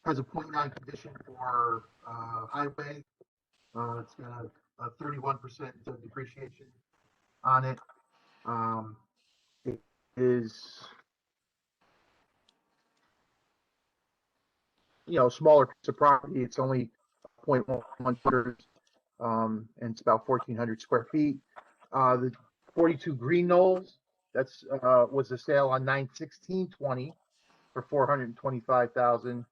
has a 0.9 condition for highway. It's got a 31% depreciation on it. It is, you know, smaller piece of property. It's only 0.1 acres, and it's about 1,400 square feet. The 42 Green Knolls, that's was a sale on 9/16/20 for 425,000.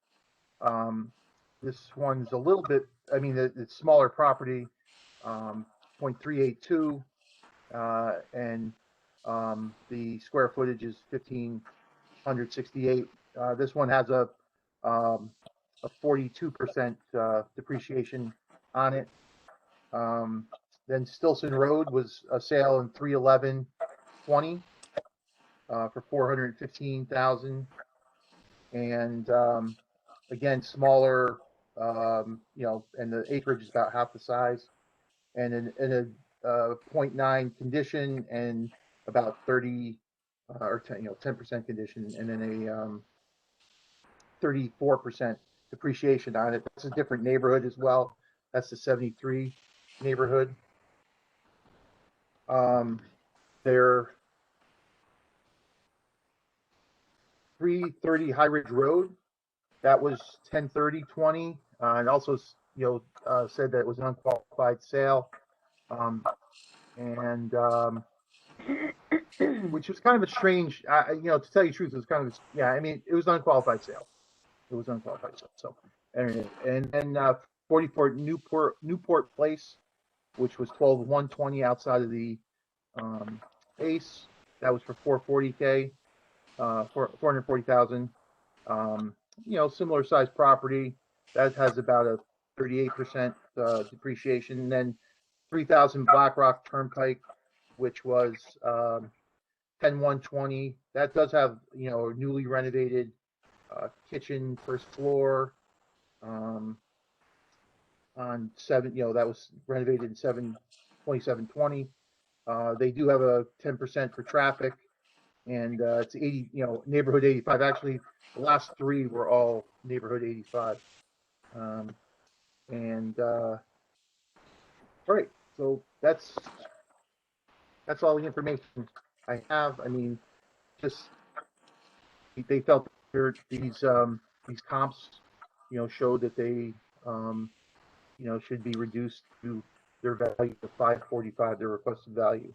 This one's a little bit, I mean, it's smaller property, 0.382, and the square footage is 1,568. This one has a 42% depreciation on it. Then Stilson Road was a sale in 3/11/20 for 415,000, and again, smaller you know, and the acreage is about half the size, and in a 0.9 condition and about 30 or 10, you know, 10% condition, and then a 34% depreciation on it. That's a different neighborhood as well. That's the 73 neighborhood. They're 330 High Ridge Road. That was 10/30/20, and also, you know, said that it was an unqualified sale, and which was kind of a strange, you know, to tell you the truth, it was kind of, yeah, I mean, it was an unqualified sale. It was an unqualified sale. So, and then 44 Newport Place, which was 12/1/20 outside of the ACE. That was for 440K, 440,000. You know, similar size property. That has about a 38% depreciation. And then 3,000 Black Rock Turnpike, which was 10/1/20. That does have, you know, a newly renovated kitchen, first floor. On 7, you know, that was renovated in 7/27/20. They do have a 10% for traffic, and it's 80, you know, neighborhood 85. Actually, the last 3 were all neighborhood 85. And right, so that's all the information I have. I mean, just they felt these comps, you know, showed that they you know, should be reduced to their value to 545, their requested value.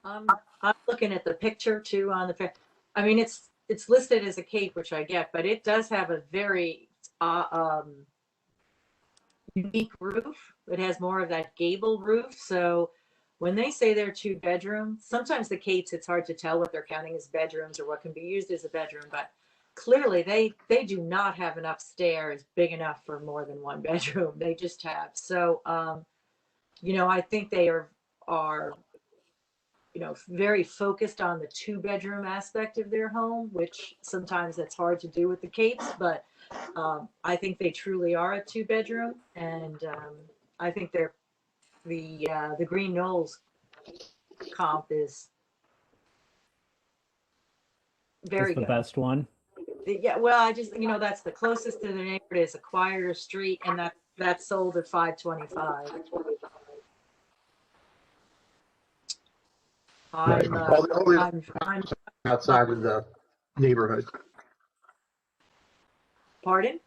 I'm looking at the picture too on the, I mean, it's listed as a cape, which I get, but it does have a very unique roof. It has more of that gable roof. So when they say they're 2-bedroom, sometimes the capes, it's hard to tell what they're counting as bedrooms or what can be used as a bedroom, but clearly they do not have an upstairs big enough for more than 1 bedroom. They just have. So, you know, I think they are, you know, very focused on the 2-bedroom aspect of their home, which sometimes that's hard to do with the capes, but I think they truly are a 2-bedroom, and I think they're the Green Knolls comp is very Is the good. best one. Yeah, well, I just, you know, that's the closest to the neighborhood is Acquire Street, and that sold at 525. Right. I'm Outside of the neighborhood. Pardon?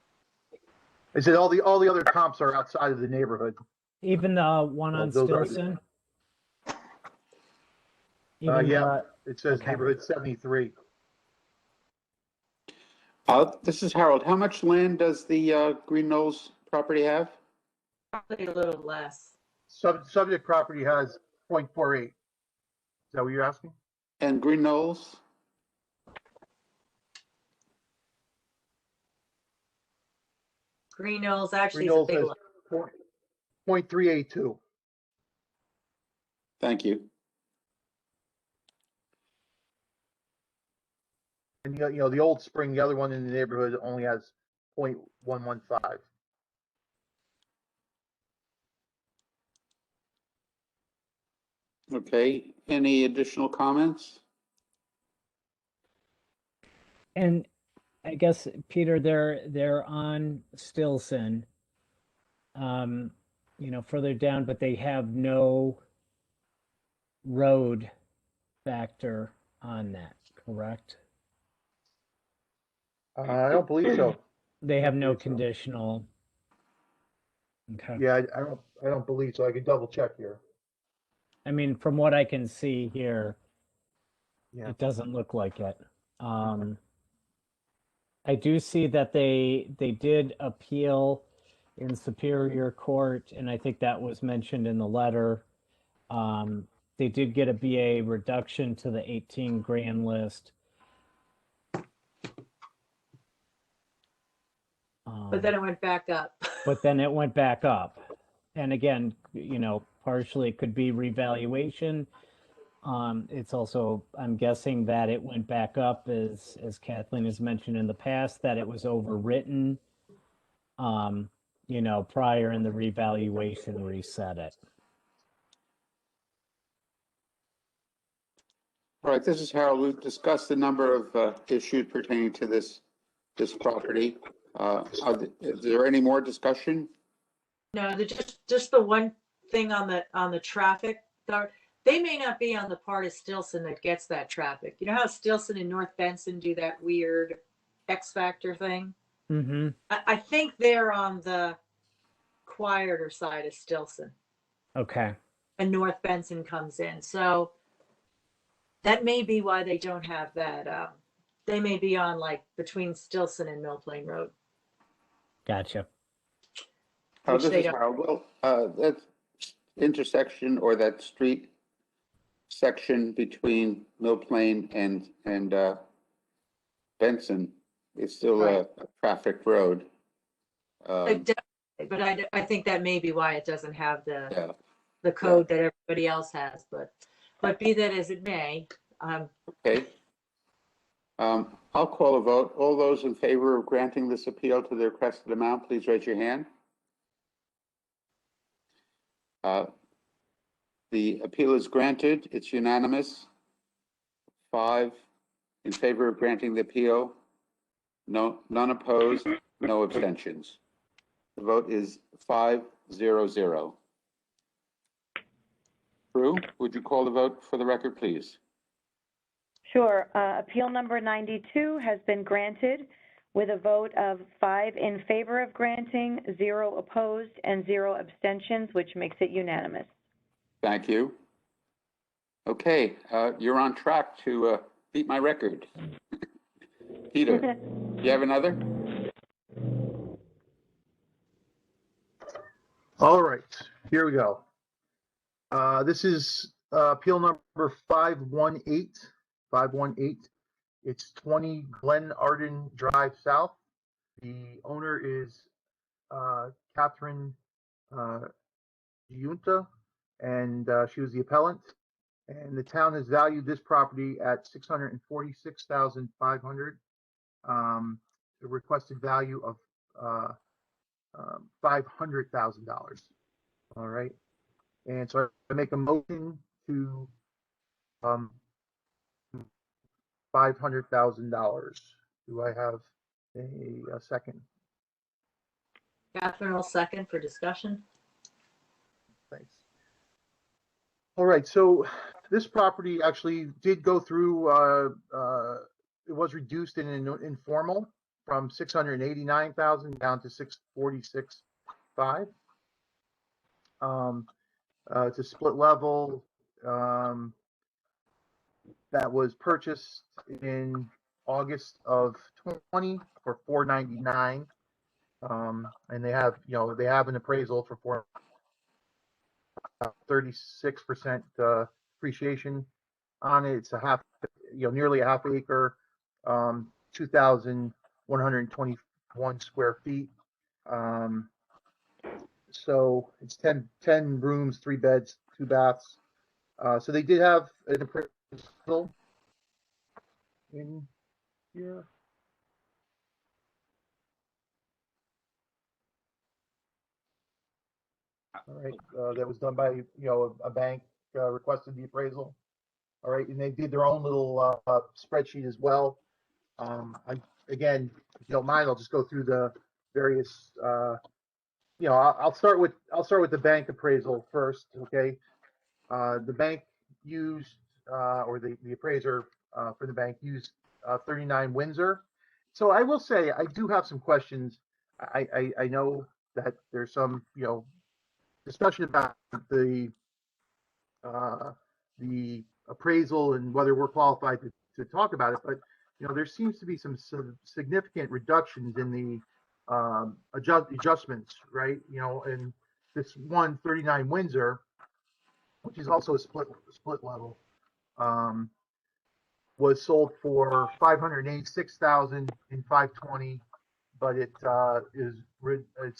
I said all the other comps are outside of the neighborhood. Even the one on Those are- Stilson? Even yeah, it says okay. neighborhood 73. This is Harold. How much land does the Green Knolls property have? Probably a little less. Subject property has 0.48. Is that what you're asking? And Green Knolls? Green Knolls actually Green is a big Knolls has lot. 0.382. Thank you. And you know, the Old Spring, the other one in the neighborhood, only has 0.115. Okay. Any additional comments? And I guess, Peter, they're on Stilson, you know, further down, but they have no road factor on that, correct? I don't believe so. They have no believe so. conditional. Okay. Yeah, I don't believe so. I can double check here. I mean, from what I can see here, Yeah. it doesn't look like it. I do see that they did appeal in Superior Court, and I think that was mentioned in the letter. They did get a BA reduction to the 18 grand list. But then it went back up. But then it went back up. And again, you know, partially it could be revaluation. It's also, I'm guessing that it went back up as Kathleen has mentioned in the past, that it was overwritten, prior in the revaluation reset it. All right, this is Harold. We've discussed a number of issues pertaining to this property. Is there any more discussion? No, just the one thing on the traffic, they may not be on the part of Stilson that gets that traffic. You know how Stilson and North Benson do that weird X factor thing? Mm-hmm. I think they're on the quieter side of Stilson, Okay. and North Benson comes in. So that may be why they don't have that. They may be on like between Stilson and Mill Plain Road. Gotcha. Which This they is don't. Harold. Well, that intersection or that street section between Mill Plain and Benson is still a traffic road. But I think that may be why it doesn't have Yeah. the code that everybody else has. But be that as it may, Okay. I'll call a vote. All those in favor of granting this appeal to the requested amount, please raise your hand. The appeal is granted. It's unanimous. 5 in favor of granting the appeal. None opposed, no abstentions. The vote is 5-0-0. Prue, would you call the vote for the record, please? Sure. Appeal number 92 has been granted with a vote of 5 in favor of granting, 0 opposed, and 0 abstentions, which makes it unanimous. Thank you. Okay, you're on track to beat my record. Peter, do you have another? All right, here we go. This is appeal number 518. It's 20 Glen Arden Drive South. The owner is Catherine Giunta, and she was the appellant. And the town has valued this property at $646,500. The requested value of $500,000. All right. And so I make a motion to $500,000. Do I have a second? Catherine will second for discussion. Thanks. All right, so this property actually did go through, it was reduced in an informal from 689,000 down to 646,500. It's a split level that was purchased in August of 20 for $499. And they have, they have an appraisal for 36% appreciation on it. It's a half, nearly a half acre, 2,121 square feet. So it's 10 rooms, 3 beds, 2 baths. So they did have an appraisal in here. All right, that was done by, a bank requested the appraisal. All right, and they did their own little spreadsheet as well. Again, if you don't mind, I'll just go through the various. I'll start with the bank appraisal first. Okay, the bank used, or the appraiser for the bank used 39 Windsor. So I will say I do have some questions. I know that there's some discussion about the appraisal and whether we're qualified to talk about it, but there seems to be some significant reductions in the adjustments, right? And this 139 Windsor, which is also a split level, was sold for $586,520, but it's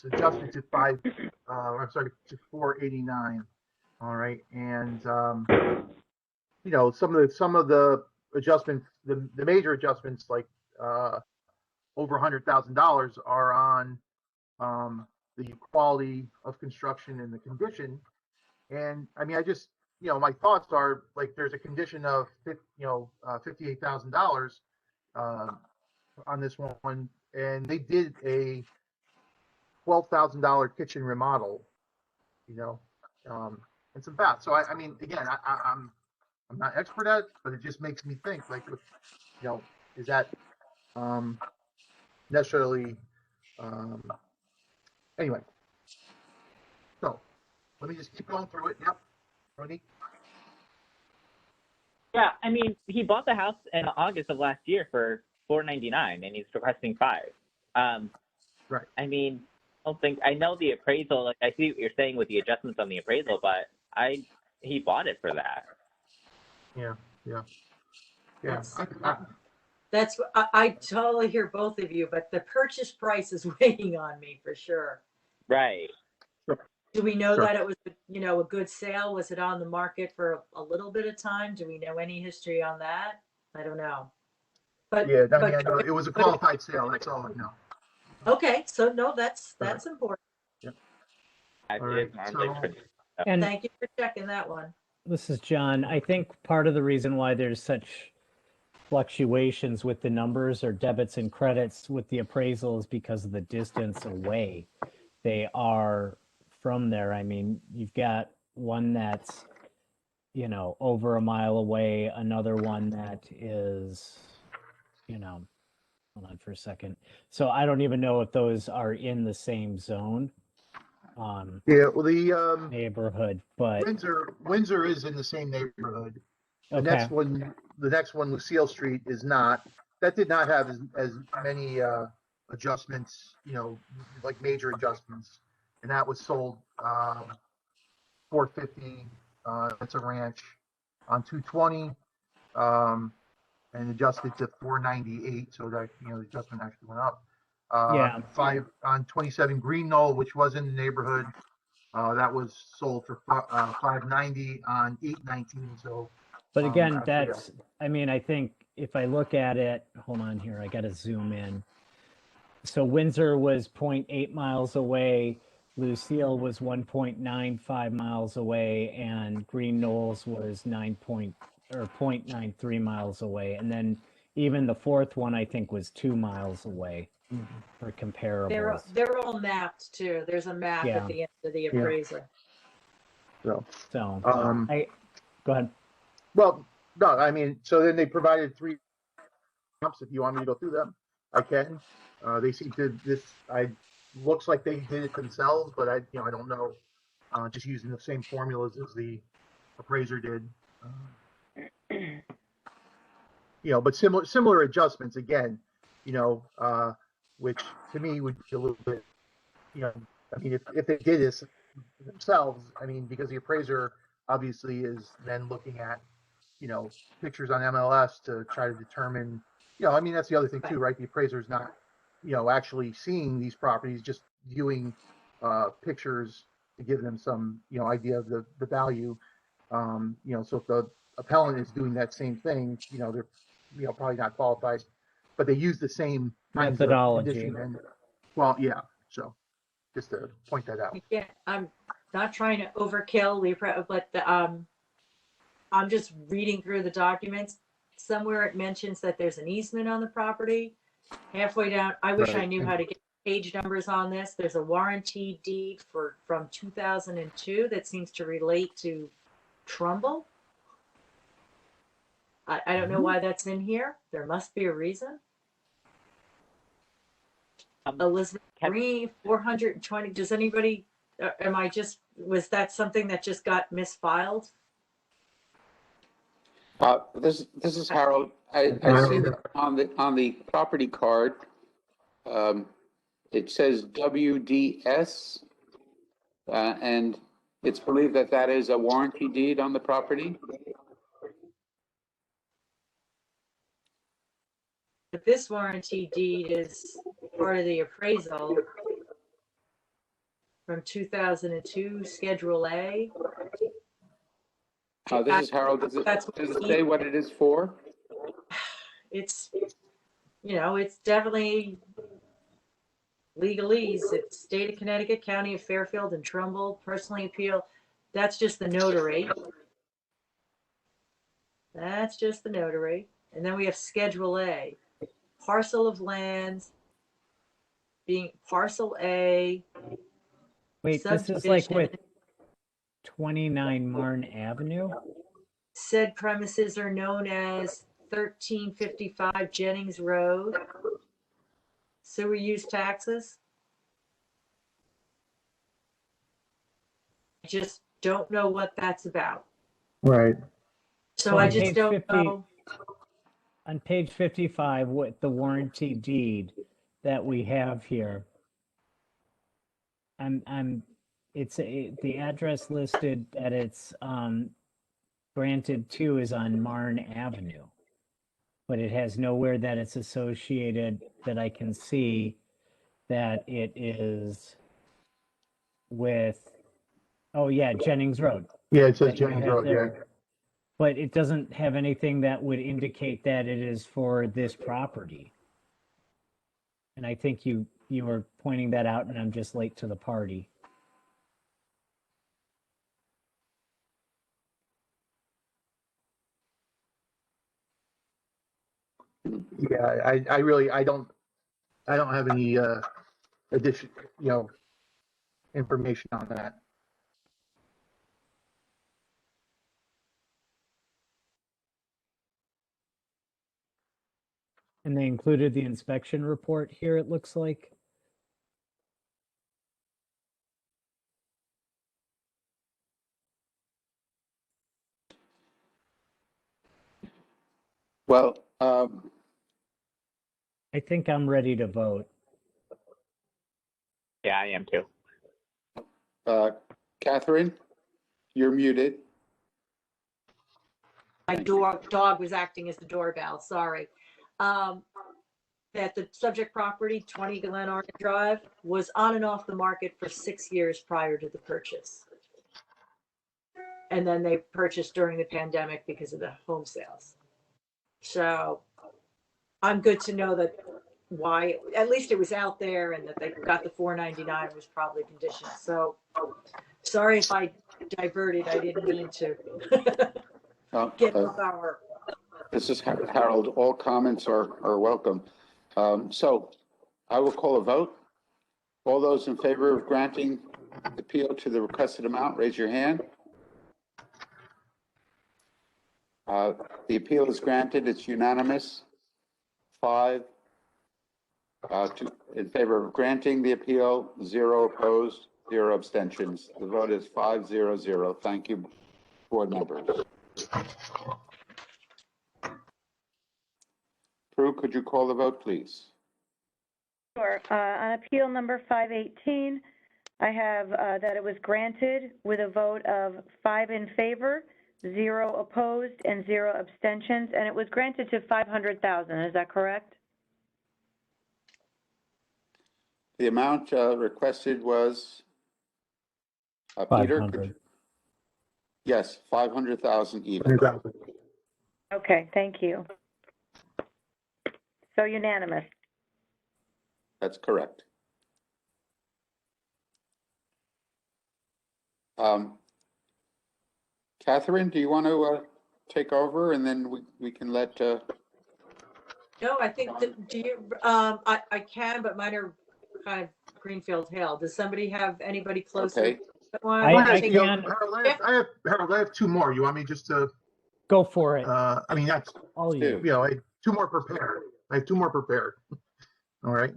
adjusted to to $489. All right, and you know, some of the adjustments, the major adjustments, like over $100,000, are on the quality of construction and the condition. And I mean, I just, you know, my thoughts are like, there's a condition of $58,000 on this one, and they did a $12,000 kitchen remodel, you know, and some baths. So I mean, again, I'm not expert at it, but it just makes me think, like, you know, is that necessarily anyway? So let me just keep going through it. Yep, Ronnie. Yeah, I mean, he bought the house in August of last year for $499, and he's requesting $5. Right. I mean, I know the appraisal. Like, I see what you're saying with the adjustments on the appraisal, but he bought it for that. Yeah. That's I totally hear both of you, but the purchase price is weighing on me for sure. Right. Do we know Sure. that it was, you know, a good sale? Was it on the market for a little bit of time? Do we know any history on that? I don't know. But Yeah, I mean, I know it was a qualified sale. That's all I know. okay, so no, that's important. It All right, is normally so- pretty. And Thank you for checking that one. this is John. I think part of the reason why there's such fluctuations with the numbers or debits and credits with the appraisal is because of the distance away they are from there. I mean, you've got one that's, you know, over a mile away, another one that is, you know, hold on for a second. So I don't even know if those are in the same zone, Yeah, well, the neighborhood, but Windsor is in the same neighborhood. The okay. next one, Lucille Street, is not. That did not have as many adjustments, you know, like major adjustments, and that was sold $450. It's a ranch on 220, and adjusted to $498. So that, you know, the adjustment actually went up. Yeah. 5 on 27 Green Knoll, which was in the neighborhood, that was sold for $590 on 819. So. But again, actually, that's, I mean, I think if I look at it, hold on here, I got to zoom in. So Windsor was 0.8 miles away, Lucille was 1.95 miles away, and Green Knolls was 0.93 miles away. And then even the fourth one, I think, was 2 miles away for comparables. They're all mapped too. There's a map Yeah. at the end of the appraisal. So, So go ahead. well, no, I mean, so then they provided 3 maps. If you want me to go through them, I can. They seem to looks like they did it themselves, but I don't know. Just using the same formulas as the appraiser did. You know, but similar adjustments again. You know, which to me would be a little bit. You know, I mean, if they did this themselves, I mean, because the appraiser obviously is then looking at, you know, pictures on MLS to try to determine, you know, I mean, that's the other thing too, right? The appraiser is not, you know, actually seeing these properties, just viewing pictures to give them some, you know, idea of the value. You know, so if the appellant is doing that same thing, you know, they're, you know, probably not qualified, but they use the same kinds of Methodology. condition and, well, yeah, so just to point that out. Yeah, I'm not trying to overkill, but I'm just reading through the documents. Somewhere it mentions that there's an easement on the property. Halfway down, I wish I Right. knew how to get page numbers on this. There's a warranty deed from 2002 that seems to relate to Trumbull. I don't know why that's in here. There must be a reason. Elizabeth Green, 420. Does anybody, was that something that just got misfiled? This is Harold. I see that on the property card, it says WDS, and it's believed that that is a warranty deed on the property. If this warranty deed is part of the appraisal from 2002, Schedule A. This is Harold. That's what Does it we say need. what it is for? It's, it's definitely legalese. It's State of Connecticut, County of Fairfield and Trumbull, personally appeal. That's just the notary. That's just the notary. And then we have Schedule A, parcel of lands being parcel A. Wait, this is like subdivision. with 29 Marne Avenue? Said premises are known as 1355 Jennings Road. Sewer use taxes. I just don't know what that's about. Right. So So I on just page don't 50 know. On page 55, with the warranty deed that we have here, the address listed that it's granted to is on Marne Avenue, but it has nowhere that it's associated that I can see that it is with, oh yeah, Jennings Road. Yeah, it says that you Jennings have Road, yeah. there. But it doesn't have anything that would indicate that it is for this property. And I think you were pointing that out, and I'm just late to the party. Yeah, I don't have any addition, information on that. And they included the inspection report here, it looks like. Well, I think I'm ready to vote. Yeah, I am too. Catherine, you're muted. My dog was acting as the doorbell, sorry. That the subject property, 20 Glenarm Drive, was on and off the market for 6 years prior to the purchase. And then they purchased during the pandemic because of the home sales. So I'm good to know that why, at least it was out there and that they got the $4.99 was probably conditioned. So sorry if I diverted, I didn't mean to get off our. This is Harold. All comments are welcome. So I will call a vote. All those in favor of granting the appeal to the requested amount, raise your hand. The appeal is granted. It's unanimous. 5 in favor of granting the appeal, 0 opposed, 0 abstentions. The vote is 5-0-0. Thank you, board members. Prue, could you call the vote, please? Sure. On appeal number 518, I have that it was granted with a vote of 5 in favor, 0 opposed, and 0 abstentions, and it was granted to $500,000. Is that correct? The amount requested was, Peter? 500. Yes, 500,000 even. 100,000. Okay, thank you. So unanimous. That's correct. Catherine, do you want to take over, and then we can let? No, I think that, do you, I can, but mine are kind of Greenfield Hill. Does somebody have anybody closer? Okay. I You know, can. Harold, I have 2 more. You want me just to, Go for it. I mean, that's, All you. I have 2 more prepared. All right.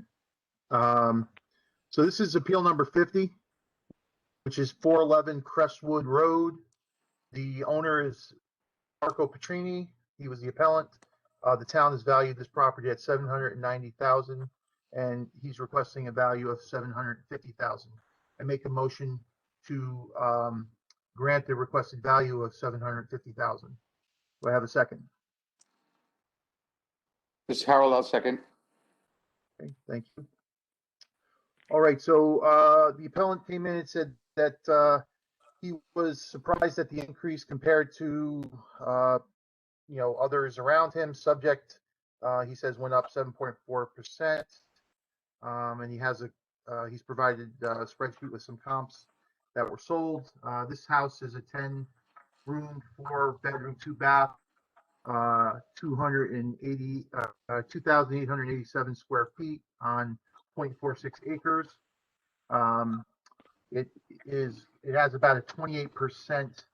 So this is appeal number 50, which is 411 Crestwood Road. The owner is Marco Petrini. He was the appellant. The town has valued this property at $790,000, and he's requesting a value of $750,000. I make a motion to grant the requested value of $750,000. Do I have a second? This is Harold, I'll second. Okay, thank you. All right, so the appellant came in and said that he was surprised at the increase compared to, others around him. Subject, he says, went up 7.4%. And he's provided a spreadsheet with some comps that were sold. This house is a 10-room, 4-bedroom, 2-bath, 2,887 square feet on 0.46 acres. It has about a 28%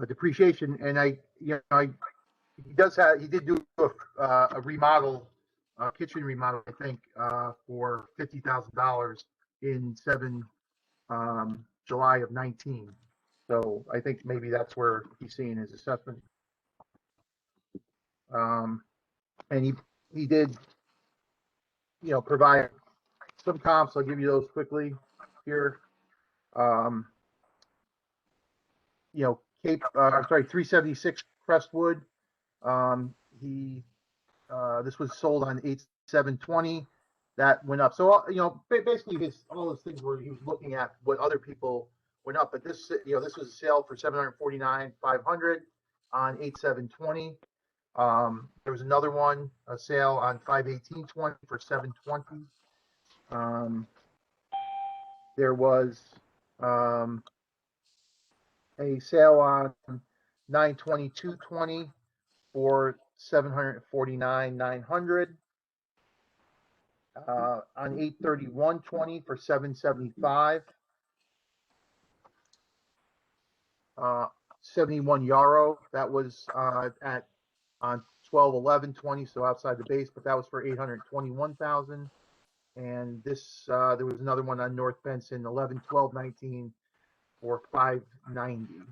depreciation, and he did do a remodel, kitchen remodel, I think, for $50,000 in July of 19. So I think maybe that's where he's seeing his assessment. And he did, provide some comps. I'll give you those quickly here. 376 Crestwood. This was sold on 8/7/20. That went up. So, basically all those things where he was looking at what other people went up. But this was a sale for $749,500 on 8/7/20. There was another one, a sale on 5/18/20 for $720. There was a sale on 9/22/20 for $749,900. On 8/31/20 for $775. 71 Yarrow, that was on 12/11/20, so outside the base, but that was for $821,000. And this there was another one on North Benson, 11/12/19 for $590.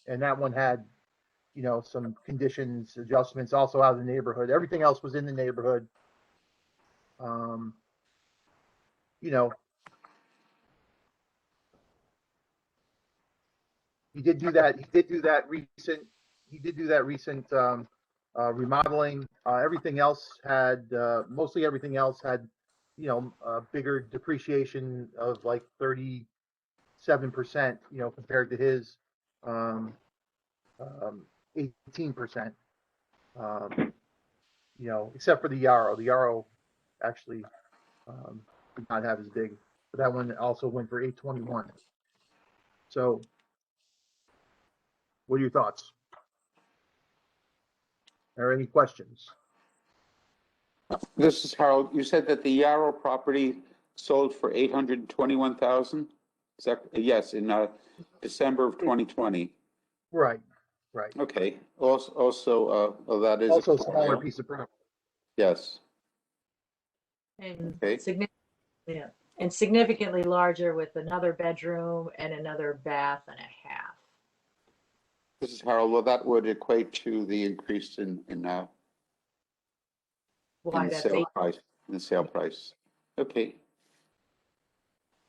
And that one had, some conditions, adjustments, also out of the neighborhood. Everything else was in the neighborhood. He did do that recent remodeling. Mostly everything else had, a bigger depreciation of like 37%, compared to his 18%. Except for the Yarrow. The Yarrow actually did not have as big, but that one also went for $821. So, what are your thoughts? Are there any questions? This is Harold. You said that the Yarrow property sold for $821,000? Is that, yes, in December of 2020. Right. Okay. Also, that is Also a smaller piece of property. Yes. And Okay. significantly larger with another bedroom and another bath and a half. This is Harold. Well, that would equate to the increase in Why, the that's sale price. In the sale price. Okay.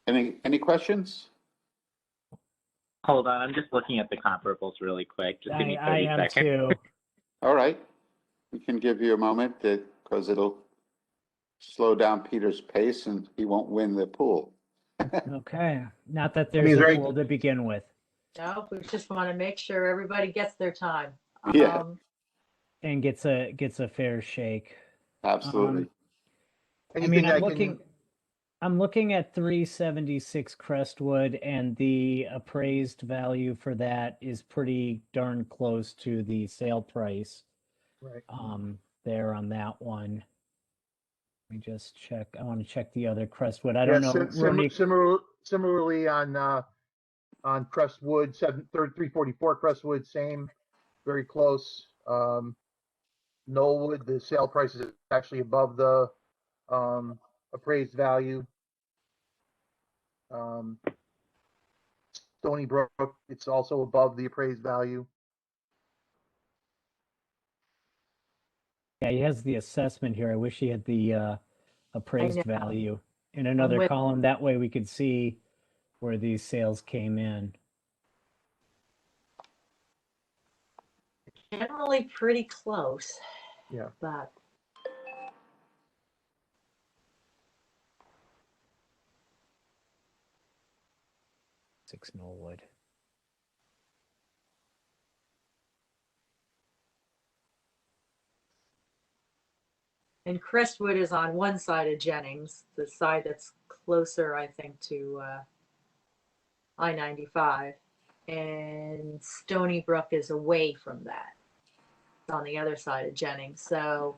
Any questions? Hold on, I'm just looking at the comparables really quick. Just give me 30 I am seconds. too. All right. We can give you a moment because it'll slow down Peter's pace and he won't win the pool. Okay. Not that mean, there's a right- pool to begin with. No, we just want to make sure everybody gets their time. Yeah. And gets a fair shake. Absolutely. Anything I'm looking at 376 Crestwood, and the appraised value for that is pretty darn close to the sale price. Right. There on that one. Let me just check. I want to check the other Crestwood. I don't know. Ronique, Similarly on Crestwood, 344 Crestwood, same, very close. Knollwood, the sale price is actually above the appraised value. Stony Brook, it's also above the appraised value. yeah, he has the assessment here. I wish he had the appraised know. value in another with- column. That way we could see where these sales came in. Generally pretty close. Yeah. But 6 Knollwood. And Crestwood is on one side of Jennings, the side that's closer, I think, to I-95. And Stony Brook is away from that. It's on the other side of Jennings. So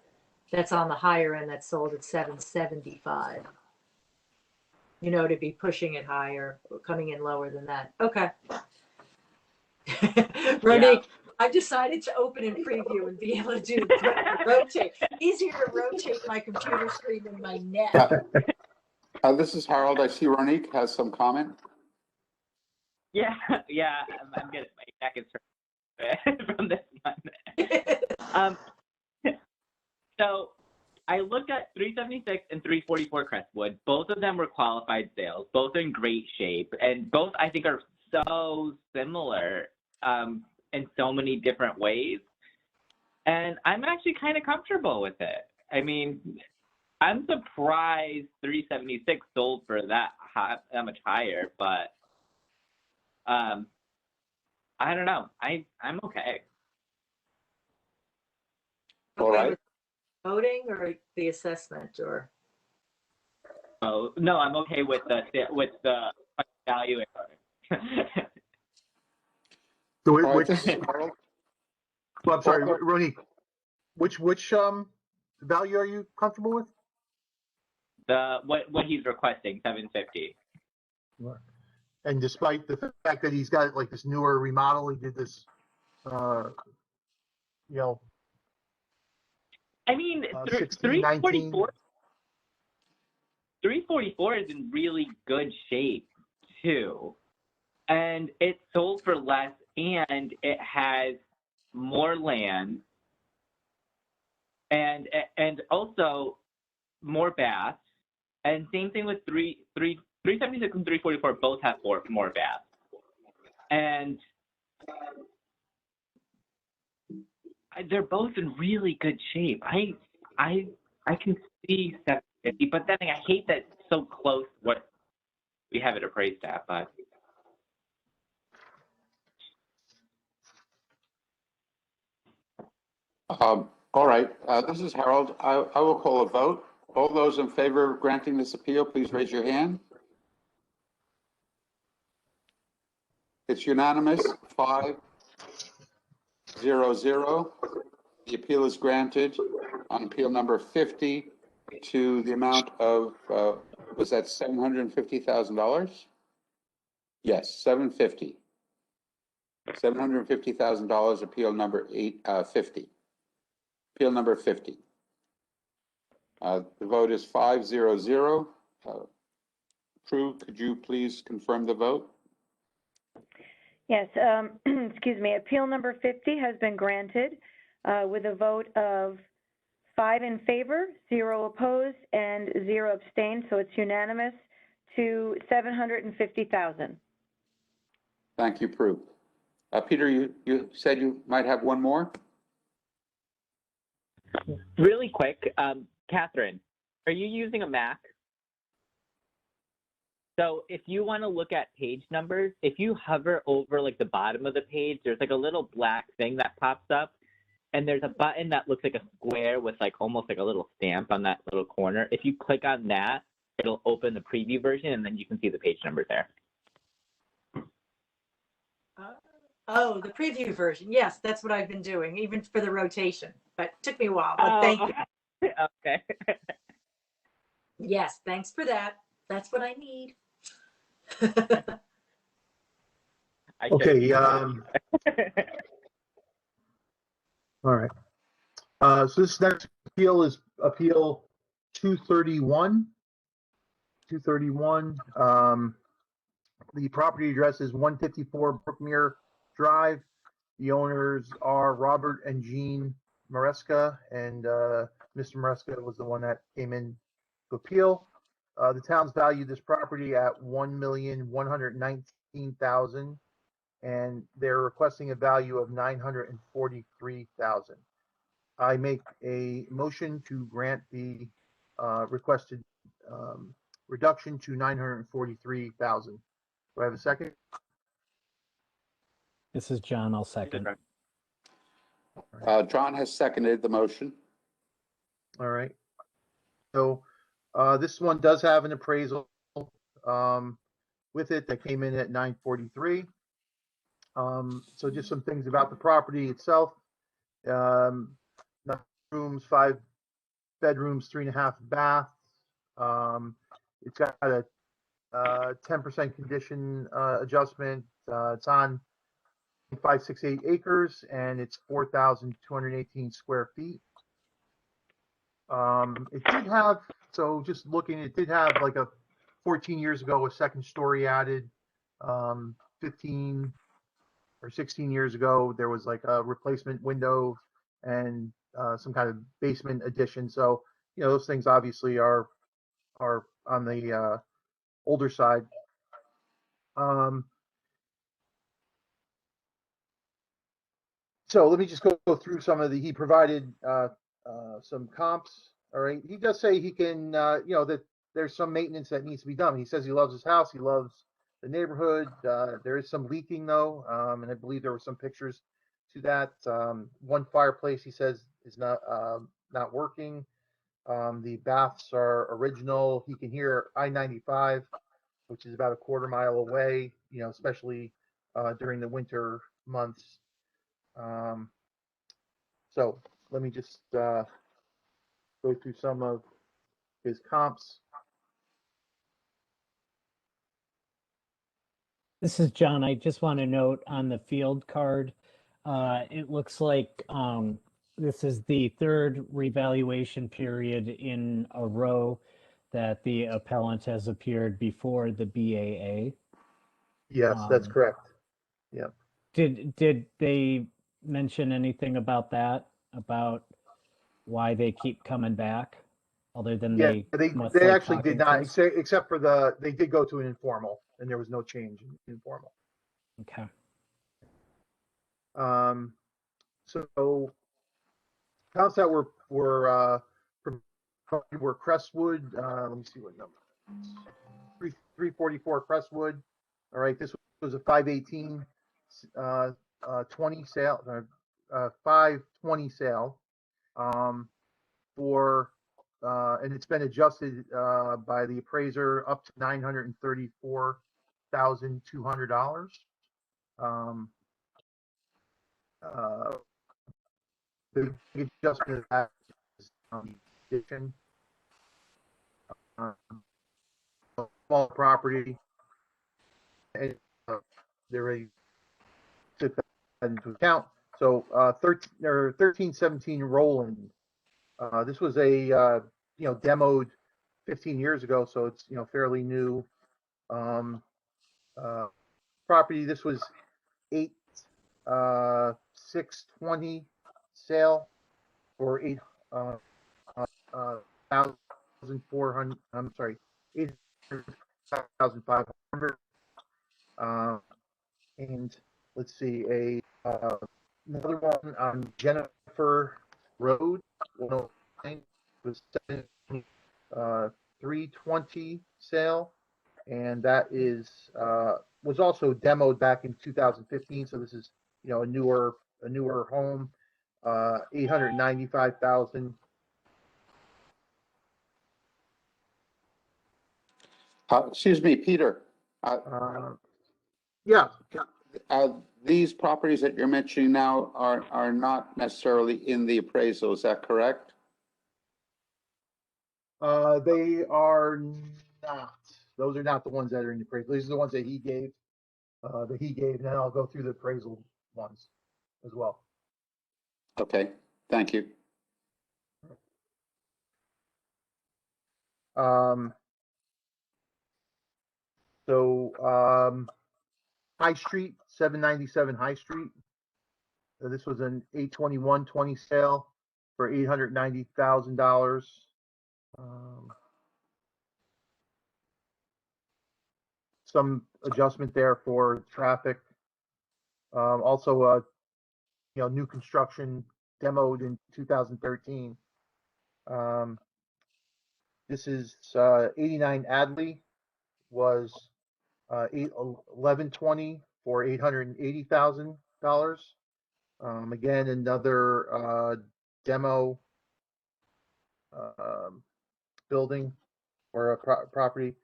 that's on the higher end, that's sold at 775. You know, to be pushing it higher, coming in lower than that. Okay. Ronique, I've decided to open in preview and be able to do rotate. Easier to rotate my computer screen than my neck. This is Harold. I see Ronique has some comment. Yeah, I'm good. My neck is hurt from this one. So I looked at 376 and 344 Crestwood. Both of them were qualified sales. Both in great shape, and both I think are so similar in so many different ways. And I'm actually kind of comfortable with it. I mean, I'm surprised 376 sold for that much higher, but I don't know. I'm okay. All right. Voting or the assessment or? Oh no, I'm okay with the value. So All right, which, this is Harold. well, I'm sorry, Well, Ronique, which value are you comfortable with? What he's requesting, 750. And despite the fact that he's got like this newer remodel, he did this, you know, I mean, 16, 19. 344 is in really good shape too, and it sold for less, and it has more land, and also more baths, and same thing with 376 and 344 both have more baths, and they're both in really good shape. I can see 750, but then I hate that it's so close what we have it appraised at. But all right, this is Harold. I will call a vote. All those in favor of granting this appeal, please raise your hand. It's unanimous, 5-0-0. The appeal is granted on appeal number 50 to the amount of, was that $750,000? Yes, $750,000, appeal number 50. Appeal number 50. The vote is 5-0-0. Prue, could you please confirm the vote? Yes, excuse me. Appeal number 50 has been granted with a vote of 5 in favor, 0 opposed, and 0 abstained. So it's unanimous to $750,000. Thank you, Prue. Peter, you said you might have one more? really quick, Catherine, are you using a Mac? So if you want to look at page numbers, if you hover over like the bottom of the page, there's like a little black thing that pops up, and there's a button that looks like a square with like almost like a little stamp on that little corner. If you click on that, it'll open the preview version, and then you can see the page numbers there. Oh, the preview version. Yes, that's what I've been doing, even for the rotation. But it took me a while, but thank you. Okay. Yes, thanks for that. That's what I need. Okay, all right. So this next appeal is appeal 231. 231. The property address is 154 Brookmere Drive. The owners are Robert and Jean Maresca, and Mr. Maresca was the one that came in to appeal. The town's valued this property at $1,119,000, and they're requesting a value of $943,000. I make a motion to grant the requested reduction to $943,000. Do I have a second? This is John. I'll second. John has seconded the motion. All right. So this one does have an appraisal with it that came in at 943. So just some things about the property itself. 9 rooms, 5 bedrooms, 3.5 baths. It's got a 10% condition adjustment. It's on 568 acres and it's 4,218 square feet. It did have, so just looking, it did have like a 14 years ago, a second story added. 15 or 16 years ago, there was like a replacement window and some kind of basement addition. So, you know, those things obviously are on the older side. So let me just go through some of he provided some comps. All right. He does say he can, you know, that there's some maintenance that needs to be done. He says he loves his house. He loves the neighborhood. There is some leaking though. And I believe there were some pictures to that. One fireplace he says is not working. The baths are original. He can hear I-95, which is about a quarter mile away, you know, especially during the winter months. So let me just go through some of his comps. This is John. I just want to note on the field card, it looks like this is the third revaluation period in a row that the appellant has appeared before the BAA. Yes, that's correct. Did they mention anything about that? About why they keep coming back? Other than Yeah, they they actually did talking not, to us? except for they did go to an informal, and there was no change in informal. Okay. So counts that were Crestwood. Let me see what number. 344 Crestwood. All right, this was a 518 20 sale, 520 sale. For and it's been adjusted by the appraiser up to $934,200. The big adjustment of that is addition, small property, and they're ready to take that into account. So 1317 Roland. This was a you know, demoed 15 years ago, so it's, you know, fairly new property. This was 620 sale for 8,400. I'm sorry, 8,500. And let's see, another one on Jennifer Road, 109, was 320 sale, and that is was also demoed back in 2015. So this is, you know, a newer home, 895,000. Excuse me, Peter. Yeah. These properties that you're mentioning now are not necessarily in the appraisal. Is that correct? They are not. Those are not the ones that are in the appraisal. These are the ones that he gave. And then I'll go through the appraisal ones as well. Okay, thank you. High Street, 797 High Street. This was an 8/21/20 sale for $890,000. Some adjustment there for traffic. Also, you know, new construction demoed in 2013. This is 89 Adley, was 1120 for $880,000. Again, another demo building or a property.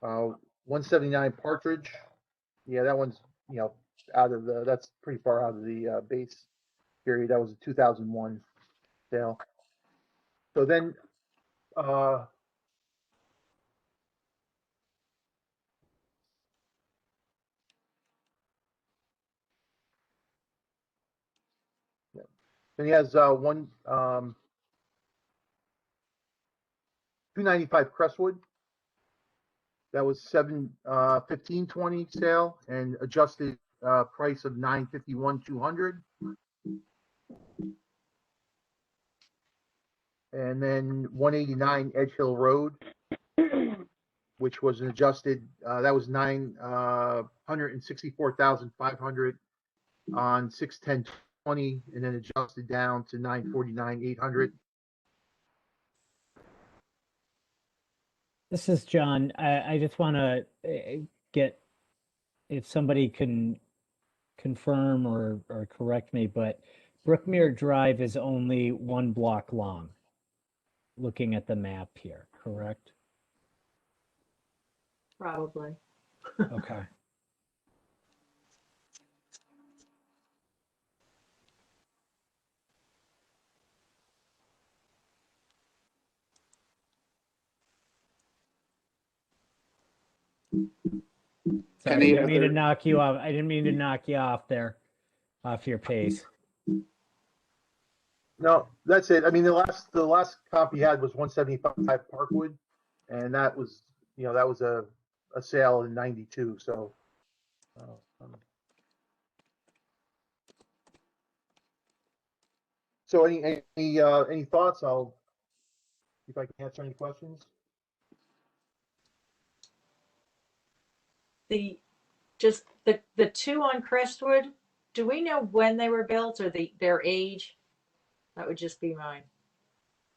179 Partridge. Yeah, that one's, that's pretty far out of the base period. That was a 2001 sale. So then, then he has 295 Crestwood. That was 1520 sale and adjusted price of 951,200. And then 189 Edge Hill Road, which was an adjusted, that was 964,500 on 6/10/20, and then adjusted down to 949,800. This is John. I just want to get, if somebody can confirm or correct me, but Brookmere Drive is only 1 block long, looking at the map here, correct? Probably. Okay. Sorry, I Any didn't mean to other- knock you off. I didn't mean to knock you off there, off your pace. No, that's it. I mean, the last comp he had was 175 Parkwood, and that was, that was a sale in 92. So, so any thoughts? I'll see if I can answer any questions. The two on Crestwood, do we know when they were built or their age? That would just be mine.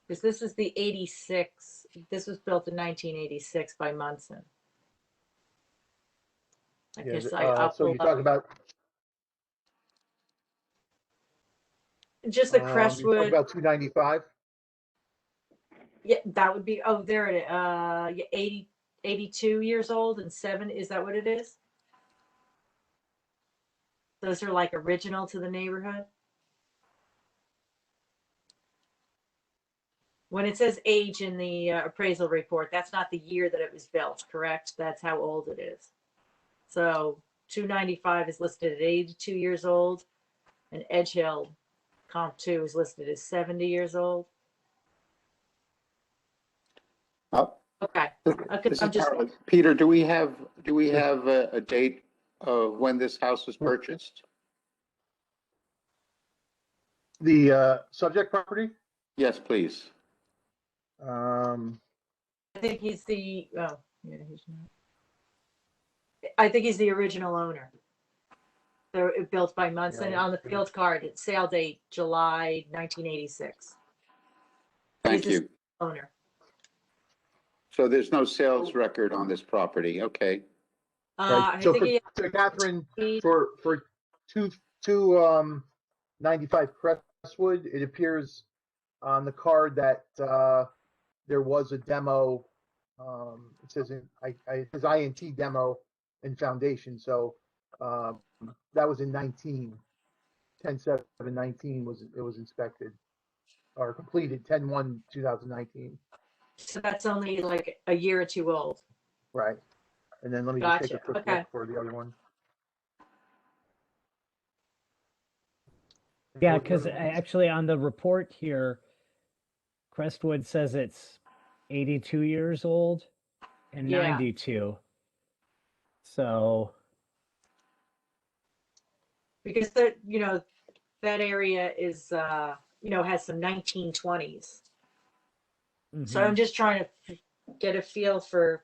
Because this is the 86. This was built in 1986 by Munson. I Yeah, guess I'll so pull you're talking up. about Just the you're talking Crestwood. about 295. Yeah, that would be, oh, there it is. Yeah, 82 years old and 7. Is that what it is? Those are like original to the neighborhood. When it says age in the appraisal report, that's not the year that it was built, correct? That's how old it is. So 295 is listed at 82 years old, and Edge Hill Comp 2 is listed as 70 years old. Oh, Okay. Okay, this I'm is just, Harold. Peter, do we have a date of when this house was purchased? The subject property. Yes, please. I think he's the, oh, yeah, he's not. I think he's the original owner. So it built by Munson. Yeah. On the field card, it's sale date July 1986. Thank He's the you. owner. So there's no sales record on this property. Okay. Right. I So think for Catherine, he, for 295 Crestwood, it appears on the card that there was a demo. It says it says INT demo and foundation. So that was in 10/7/19 was inspected or completed 10/1/2019. so that's only like a year or two old. Right. And then let me just take a Gotcha. quick Okay. look for the other one. Yeah, because actually on the report here, Crestwood says it's 82 years old and Yeah. 92. So, Because that, that area is, has some 1920s. So I'm just trying to get a feel for.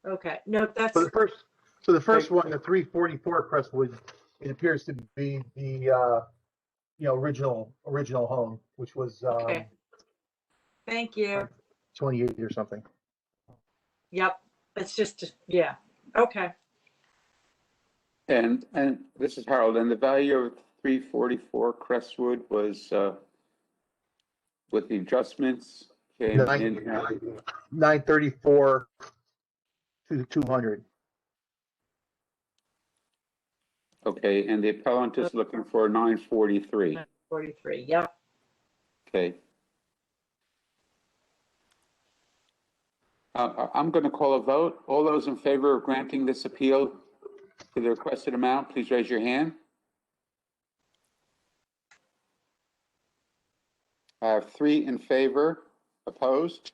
Okay, no, that's, So the first one, the 344 Crestwood, it appears to be the, original home, which was, Okay. Thank you. 28 or something. Yep. It's just, yeah. Okay. And this is Harold, and the value of 344 Crestwood was, with the adjustments, came in at 934 to 200. okay, and the appellant is looking for 943. 43. Yep. Okay. I'm going to call a vote. All those in favor of granting this appeal to the requested amount, please raise your hand. I have 3 in favor, opposed.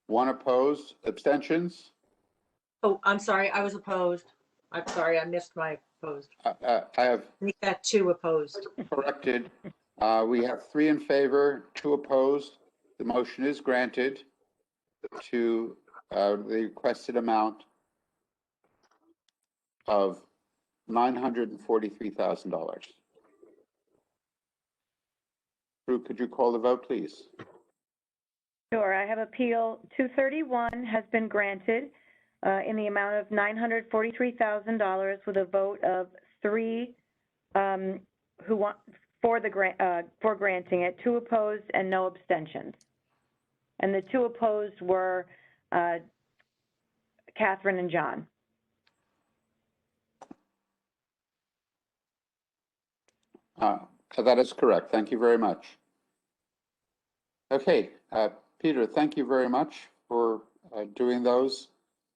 One opposed, abstentions. Oh, I'm sorry. I was opposed. I'm sorry. I missed my opposed. I have We got 2 opposed. corrected. We have 3 in favor, 2 opposed. The motion is granted to the requested amount of $943,000. Drew, could you call the vote, please? Sure, I have Appeal 231 has been granted in the amount of $943,000 with a vote of 3 who want for granting it, 2 opposed and no abstentions. And the 2 opposed were Catherine and John. That is correct. Thank you very much. Okay, Peter, thank you very much for doing those.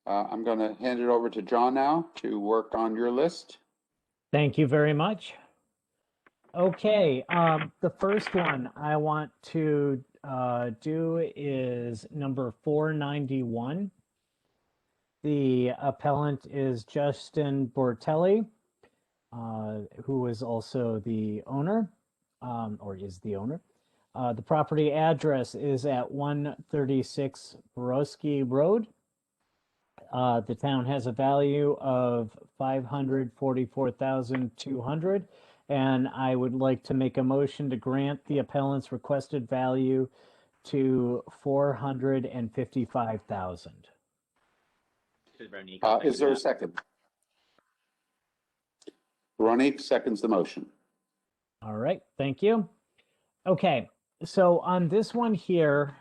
I'm going to hand it over to John now to work on your list. Thank you very much. Okay, the first one I want to do is number 491. The appellant is Justin Bortelli, who is also the owner, or is the owner. The property address is at 136 Borowski Road. The town has a value of $544,200, and I would like to make a motion to grant the appellant's requested value to $455,000. Is there a second? Ronnie seconds the motion. All right, thank you. Okay, so on this one here,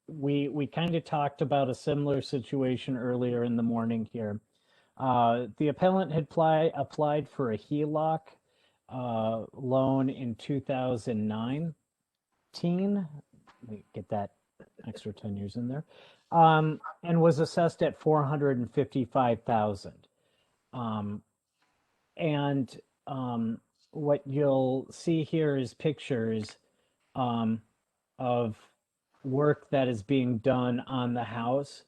we kind of talked about a similar situation earlier in the morning here. The appellant had applied for a HELOC loan in 2019. Let me get that extra 10 years in there. And was assessed at $455,000. What you'll see here is pictures of work that is being done on the house.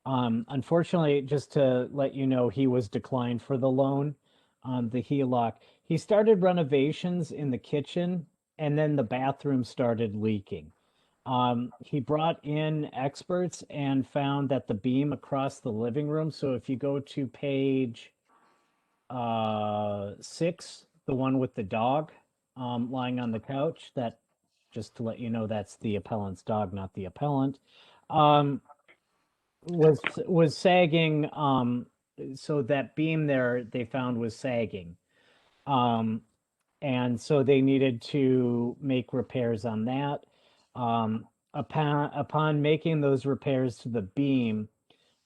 Unfortunately, just to let you know, he was declined for the loan on the HELOC. He started renovations in the kitchen, and then the bathroom started leaking. He brought in experts and found that the beam across the living room, so if you go to page 6, the one with the dog lying on the couch, that, just to let you know, that's the appellant's dog, not the appellant, was sagging. So that beam there they found was sagging. And so they needed to make repairs on that. Upon making those repairs to the beam,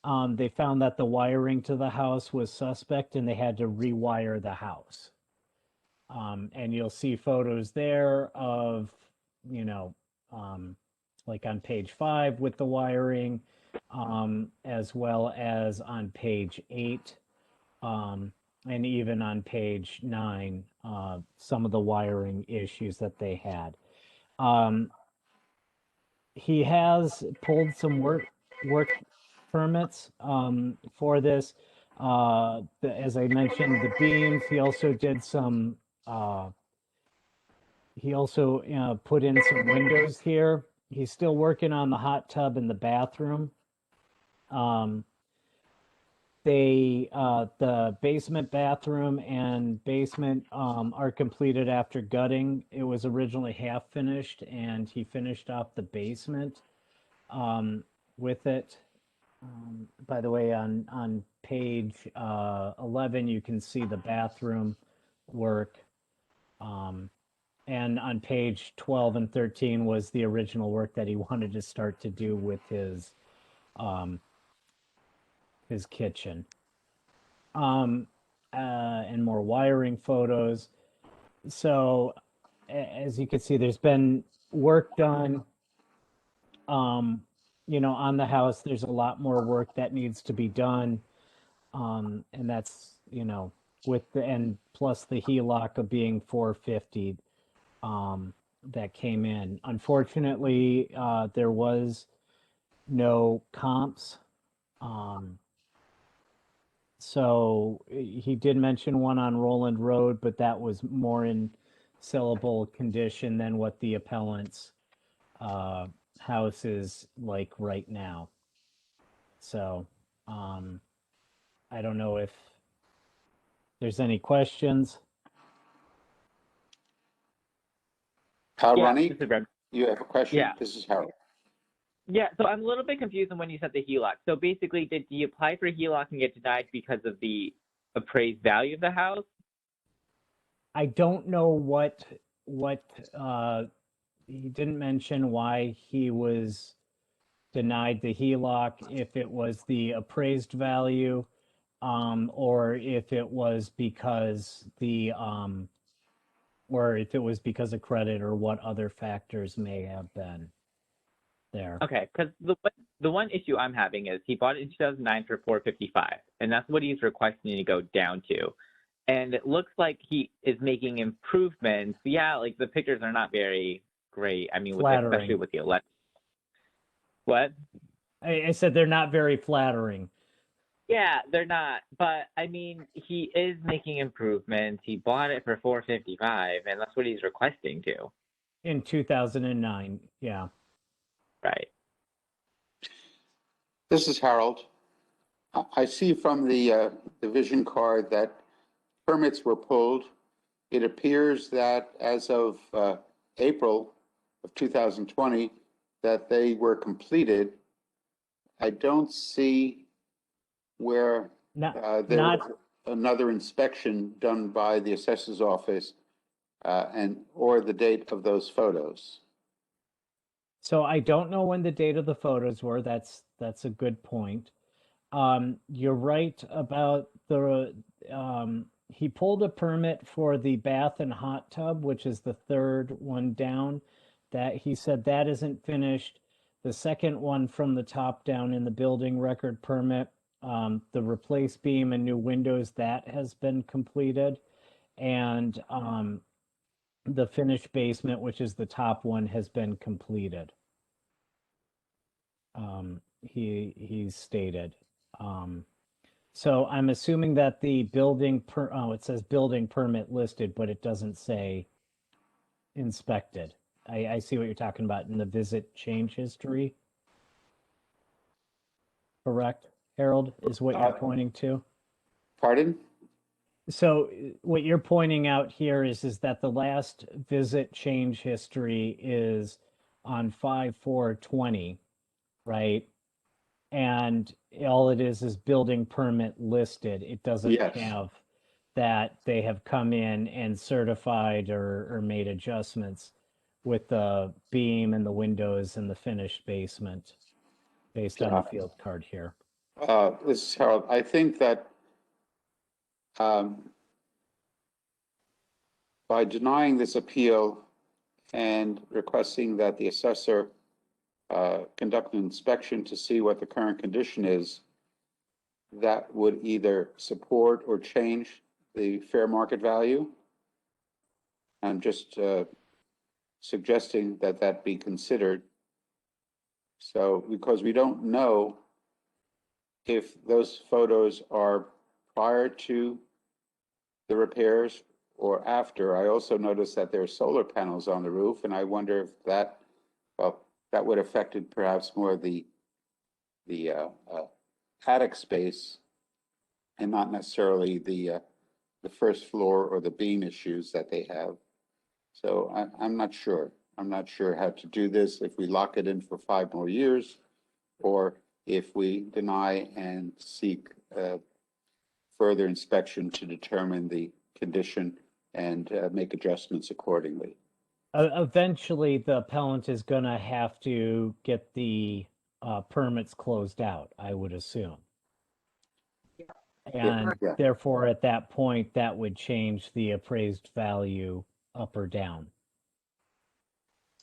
they found that the wiring to the house was suspect and they had to rewire the house. And you'll see photos there of, like on page 5 with the wiring, as well as on page 8, and even on page 9, some of the wiring issues that they had. He has pulled some work permits for this. As I mentioned, the beams. He also did some. He also put in some windows here. He's still working on the hot tub in the bathroom. the basement bathroom and basement are completed after gutting. It was originally half finished, and he finished off the basement with it. By the way, on page 11, you can see the bathroom work. And on page 12 and 13 was the original work that he wanted to start to do with his kitchen. And more wiring photos. So as you can see, there's been work done, you know, on the house. There's a lot more work that needs to be done. And that's, you know, with the, and plus the HELOC of being 450, that came in. Unfortunately, there was no comps. So he did mention one on Roland Road, but that was more in sellable condition than what the appellant's house is like right now. So I don't know if there's any questions. Ronnie, this is Brett. you have a question? Yeah. This is Harold. Yeah, so I'm a little bit confused on when you said the HELOC. So basically, did he apply for HELOC and get denied because of the appraised value of the house? I don't know what he didn't mention why he was denied the HELOC, if it was the appraised value, or if it was because or if it was because of credit, or what other factors may have been there. Okay, because the one issue I'm having is he bought it in 2009 for 455, and that's what he's requesting to go down to. And it looks like he is making improvements. Yeah, like the pictures are not very great. I mean, especially with the electric. What? I said they're not very flattering. Yeah, they're not. But I mean, he is making improvements. He bought it for 455, and that's what he's requesting to. In 2009, yeah. Right. This is Harold. I see from the vision card that permits were pulled. It appears that as of April of 2020, that they were completed. I don't see where there was another inspection done by the assessor's office or the date of those photos. So I don't know when the date of the photos were. That's a good point. You're right about the he pulled a permit for the bath and hot tub, which is the third one down, that he said that isn't finished. The second one from the top down in the building record permit, the replace beam and new windows, that has been completed. And the finished basement, which is the top one, has been completed. He stated. So I'm assuming that the building it says building permit listed, but it doesn't say inspected. I see what you're talking about in the visit change history. Correct, Harold, is what you're pointing to? Pardon? So what you're pointing out here is that the last visit change history is on 5/4/20, right? And all it is building permit listed. It doesn't have that they have come in and certified or made adjustments with the beam and the windows and the finished basement based on the field card here. This is Harold. I think that by denying this appeal and requesting that the assessor conduct an inspection to see what the current condition is, that would either support or change the fair market value. I'm just suggesting that that be considered. So, because we don't know if those photos are prior to the repairs or after. I also noticed that there are solar panels on the roof, and I wonder if that, well, that would have affected perhaps more the attic space and not necessarily the first floor or the beam issues that they have. So I'm not sure. I'm not sure how to do this, if we lock it in for 5 more years, or if we deny and seek further inspection to determine the condition and make adjustments accordingly. Eventually, the appellant is going to have to get the permits closed out, I would assume. And Yeah. therefore, at that point, that would change the appraised value up or down,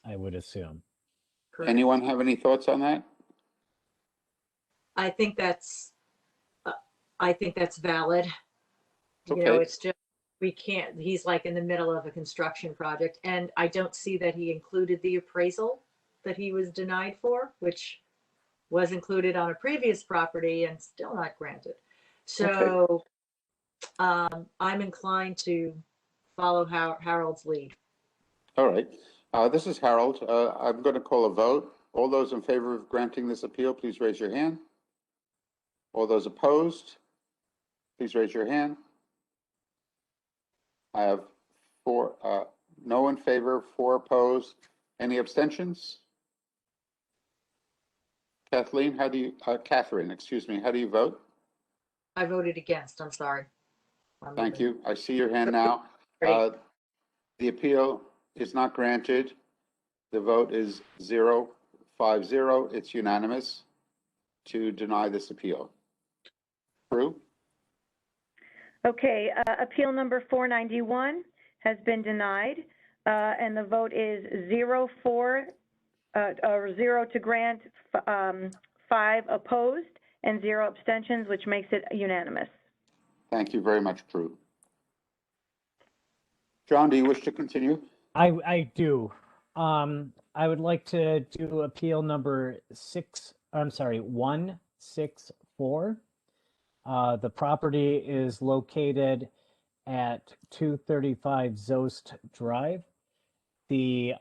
I would assume. Correct. Anyone have any thoughts on that? I think that's valid. You know, Okay. it's just, we can't, he's like in the middle of a construction project, and I don't see that he included the appraisal that he was denied for, which was included on a previous property and still not granted. So I'm inclined to follow Harold's lead. All right. This is Harold. I'm going to call a vote. All those in favor of granting this appeal, please raise your hand. All those opposed, please raise your hand. I have 4, no in favor, 4 opposed. Any abstentions? Catherine, excuse me, how do you vote? I voted against, I'm sorry. Thank you. I see your hand now. The appeal is not granted. The vote is 0-5-0. It's unanimous to deny this appeal. Prue? Okay, appeal number 491 has been denied, and the vote is 0 to grant, 5 opposed, and 0 abstentions, which makes it unanimous. Thank you very much, Prue. John, do you wish to continue? I do. I would like to do appeal number 164. The property is located at 235 Zost Drive. The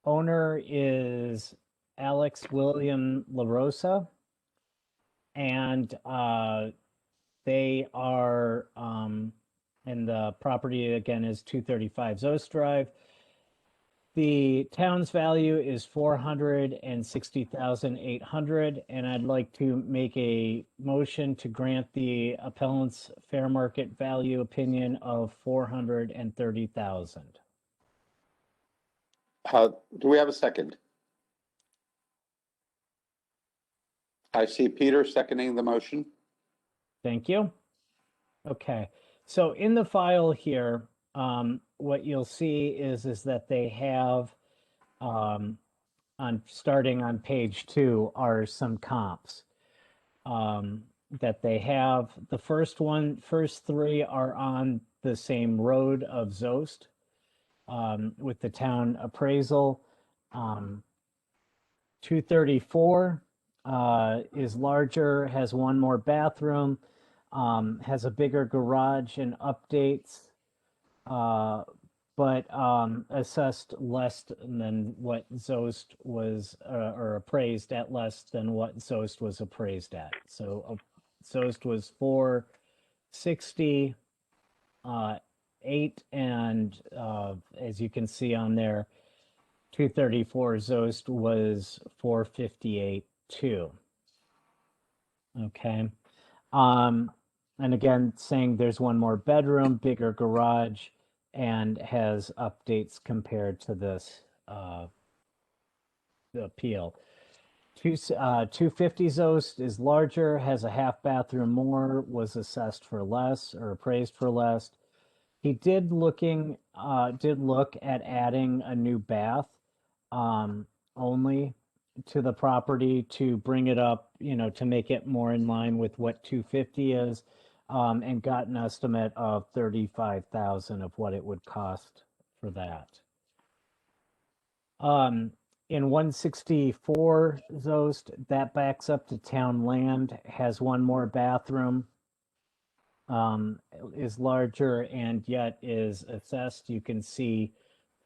owner is Alex William LaRosa, and they are, and the property again is 235 Zost Drive. The town's value is 460,800, and I'd like to make a motion to grant the appellant's fair market value opinion of 430,000. Do we have a second? I see Peter seconding the motion. Thank you. Okay, so in the file here, what you'll see is that they have, starting on page 2, are some comps that they have. The first 3 are on the same road of Zost with the town appraisal. 234 is larger, has 1 more bathroom, has a bigger garage and updates, but assessed less than what Zost was, or appraised at less than what Zost was appraised at. So Zost was 460, 8, and as you can see on there, 234 Zost was 458 2. Okay. And again, saying there's 1 more bedroom, bigger garage, and has updates compared to this the appeal. 250 Zost is larger, has a half bathroom more, was assessed for less or appraised for less. He did look at adding a new bath only to the property to bring it up, to make it more in line with what 250 is, and got an estimate of 35,000 of what it would cost for that. In 164 Zost, that backs up to town land, has 1 more bathroom, is larger, and yet is assessed, you can see,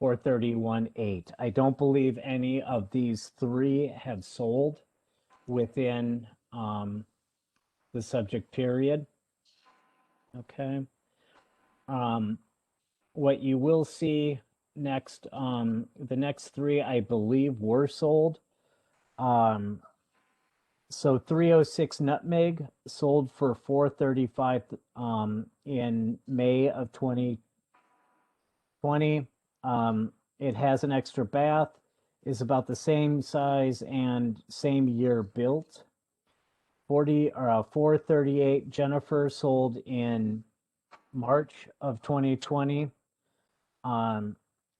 431.8. I don't believe any of these 3 have sold within the subject period. Okay. What you will see next, the next three, I believe, were sold. So 306 Nutmeg sold for $435 in May of 2020. It has an extra bath, is about the same size and same year built. 438 Jennifer sold in March of 2020.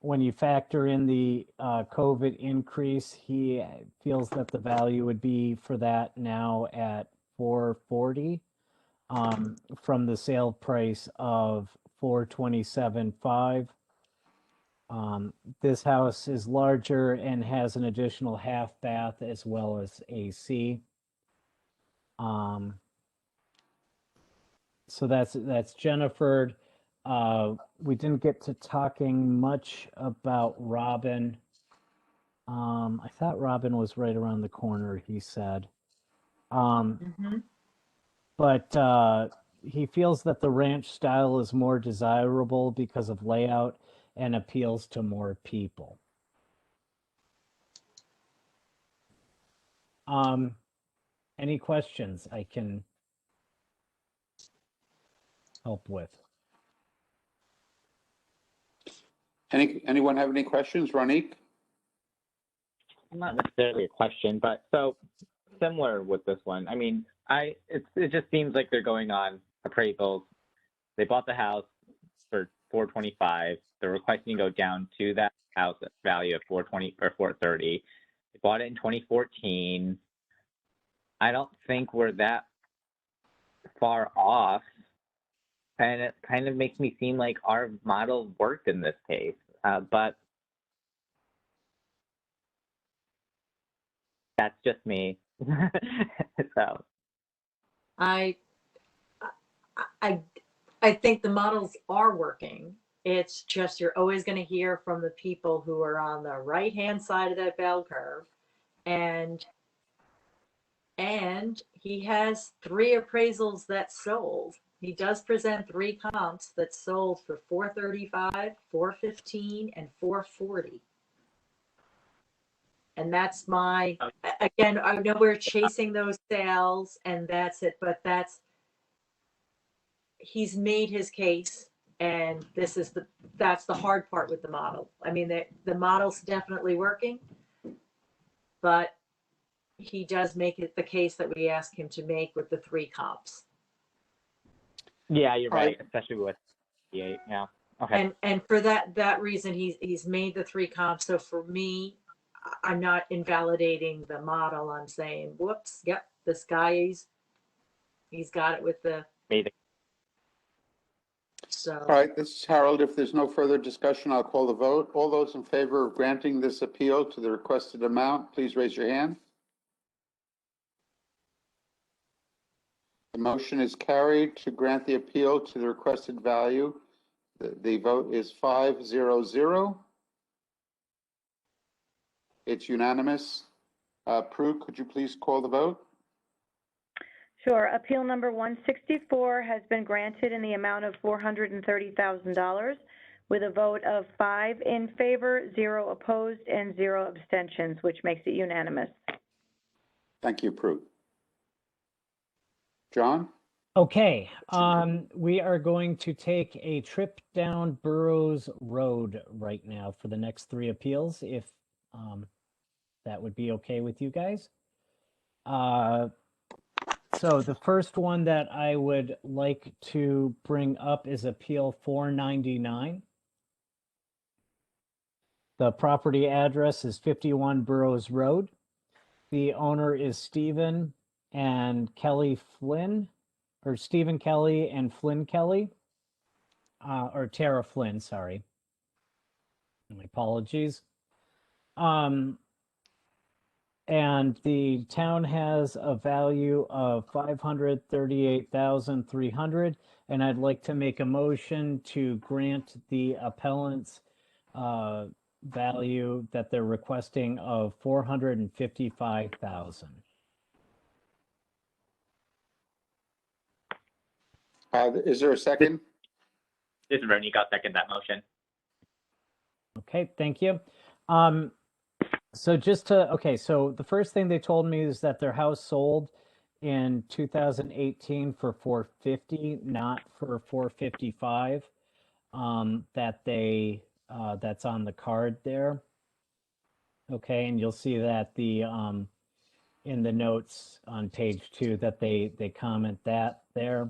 When you factor in the COVID increase, he feels that the value would be for that now at 440 from the sale price of 427.5. This house is larger and has an additional half bath as well as AC. So that's Jennifer. We didn't get to talking much about Robin. I thought Robin was right around the corner, he said. But he feels that the ranch style is more desirable because of layout and appeals to more people. Any questions I can help with? Anyone have any questions? Ronique? Not necessarily a question, but so similar with this one. I mean, it just seems like they're going on appraisals. They bought the house for $425. They're requesting to go down to that house value of $420 or $430. They bought it in 2014. I don't think we're that far off, and it kind of makes me seem like our model worked in this case. But that's just me. So I think the models are working. It's just you're always going to hear from the people who are on the right-hand side of that bell curve, and he has 3 appraisals that sold. He does present 3 comps that sold for $435, $415, and $440. And that's again, I know we're chasing those sales and that's it, but he's made his case, and that's the hard part with the model. I mean, the model's definitely working, but he does make it the case that we ask him to make with the 3 comps. yeah, you're right, especially with the 8. Yeah. Okay. And for that reason, he's made the 3 comps. So for me, I'm not invalidating the model. I'm saying, whoops, yep, this guy he's got it with the. So. All right, this is Harold. If there's no further discussion, I'll call the vote. All those in favor of granting this appeal to the requested amount, please raise your hand. The motion is carried to grant the appeal to the requested value. The vote is 5-0-0. It's unanimous. Prue, could you please call the vote? Sure. Appeal number 164 has been granted in the amount of $430,000 with a vote of 5 in favor, 0 opposed, and 0 abstentions, which makes it unanimous. Thank you, Prue. John? Okay, we are going to take a trip down Burroughs Road right now for the next 3 appeals, if that would be okay with you guys. So the first one that I would like to bring up is Appeal 499. The property address is 51 Burroughs Road. The owner is Stephen and Kelly Flynn, or Stephen Kelly and Flynn Kelly, or Tara Flynn, sorry. My apologies. And the town has a value of $538,300, and I'd like to make a motion to grant the appellant's value that they're requesting of $455,000. Is there a second? This is Veronique. I'll second that motion. Okay, thank you. So so the first thing they told me is that their house sold in 2018 for 450, not for 455. That's on the card there. Okay, and you'll see that in the notes on page 2 that they comment that there.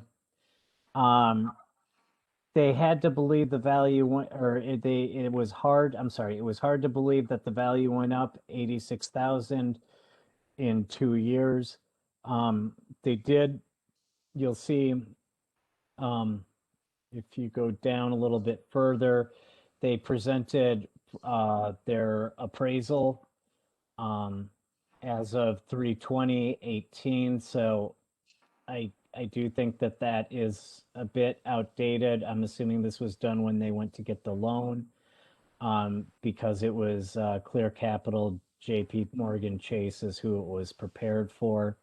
They had to believe the value went, it was hard to believe that the value went up 86,000 in 2 years. They did, you'll see, if you go down a little bit further, they presented their appraisal as of 3/20/18. So I do think that that is a bit outdated. I'm assuming this was done when they went to get the loan, because it was Clear Capital, JP Morgan Chase is who it was prepared for.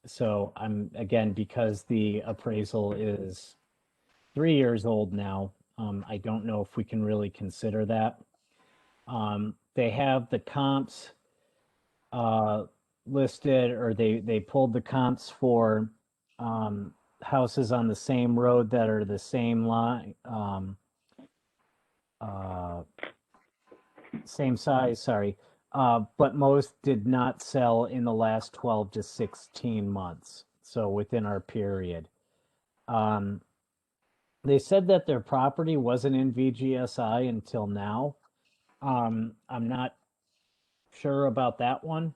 So again, because the appraisal is 3 years old now, I don't know if we can really consider that. They have the comps listed, or they pulled the comps for houses on the same road that are the same line, same size, sorry. But most did not sell in the last 12 to 16 months, so within our period. They said that their property wasn't in VGSI until now. I'm not sure about that one.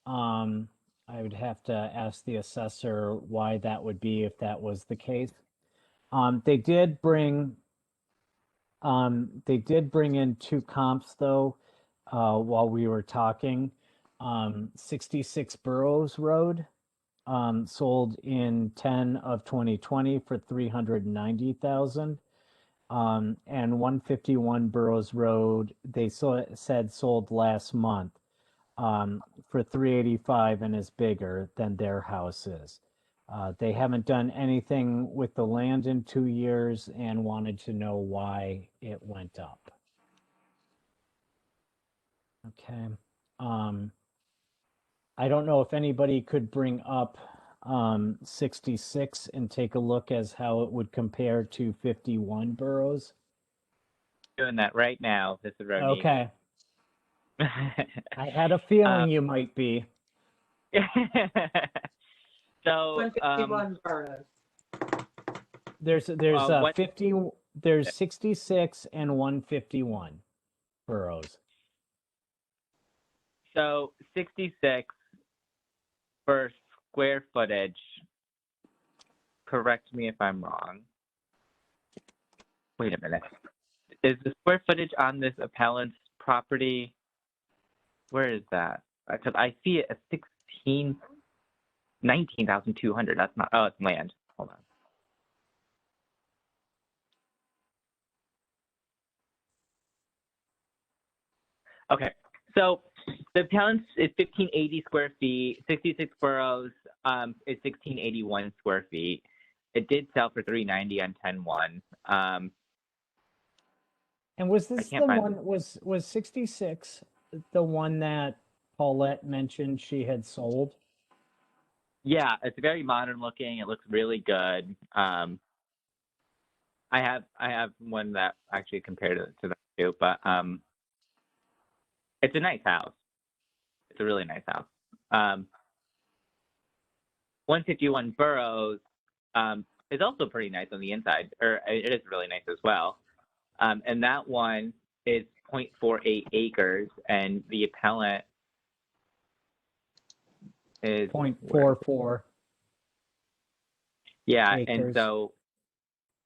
I would have to ask the assessor why that would be if that was the case. They did bring in 2 comps though, while we were talking. 66 Burroughs Road sold in 10 of 2020 for 390,000. And 151 Burroughs Road, they said sold last month for 385 and is bigger than their house is. They haven't done anything with the land in 2 years and wanted to know why it went up. Okay. I don't know if anybody could bring up 66 and take a look as how it would compare to 51 Burroughs. Doing that right now. This is Veronique. Okay. I had a feeling you might be. So 151 Burroughs. There's what- 50, there's 66 and 151 Burroughs. So 66 for square footage. Correct me if I'm wrong. Wait a minute. Is the square footage on this appellant's property? Where is that? Because I see it at 19,200. That's not. Oh, it's land. Hold on. Okay. So the appellant's is 1,580 square feet. 66 Burroughs is 1,681 square feet. It did sell for 390 on 10/1. And was this the can't find one, was 66 the one that Paulette mentioned she had sold? Yeah, it's very modern looking. It looks really good. I have one that actually compared to that too, but it's a nice house. It's a really nice house. 151 Burroughs is also pretty nice on the inside, or it is really nice as well. And that one is 0.48 acres, and the appellant is 0.44. Yeah, acres.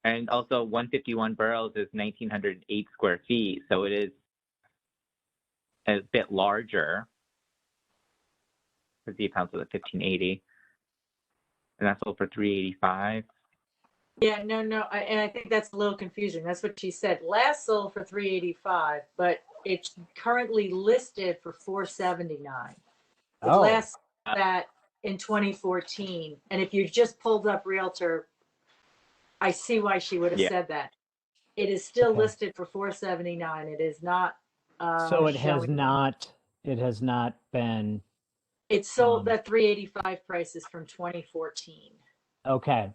and also 151 Burroughs is 1,908 square feet, so it is a bit larger. Because the appellant's at 1,580, and that's sold for 385. Yeah, no, and I think that's a little confusing. That's what she said. Last sold for 385, but it's currently listed for 479. It Oh. last that in 2014, and if you just pulled up Realtor I see why she would have Yeah. said that. It is still Okay. listed for 479. It is not, So it has showing. not, been, It's sold, um, that 385 price is from 2014. okay.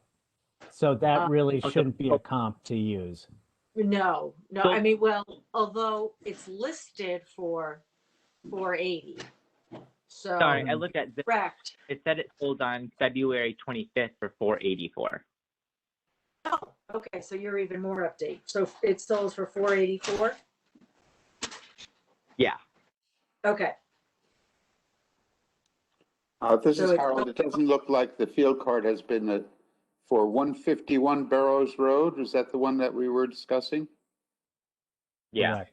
So that Uh, really Okay. shouldn't be a comp to use. No, So- I mean, well, although it's listed for 480. So, Sorry, I looked at this. correct. It said it sold on February 25th for 484. Oh, okay, so you're even more update. So it sold for 484? Yeah. Okay, This So is it's- Harold. It doesn't look like the field card has been for 151 Burrows Road. Is that the one that we were discussing? Yeah. Correct.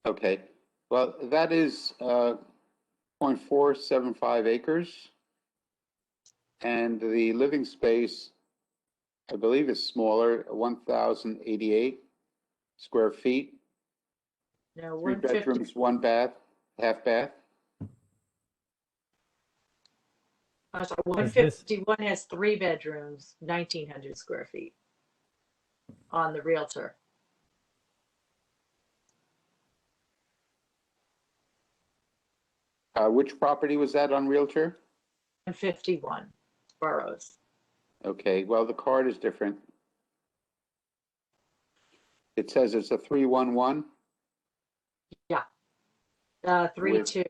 Okay, well, that is 0.475 acres. And the living space, I believe, is smaller, 1,088 square feet, no, 3 150. bedrooms, 1 bath, half bath. So Is this- 151 has 3 bedrooms, 1,900 square feet on the Realtor. Which property was that on Realtor? 151 boroughs. Okay, well, the card is different. It says it's a 311. 3-2.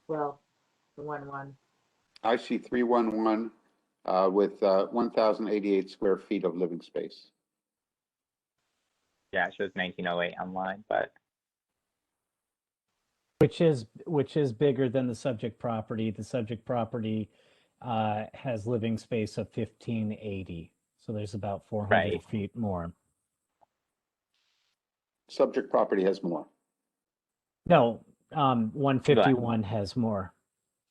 Well, the 1-1. I see 311 with 1,088 square feet of living space. Yeah, it shows 1908 online, but Which is bigger than the subject property. The subject property has living space of 1580. So there's about 400 Right. feet more. Subject property has more. No, 151 has more.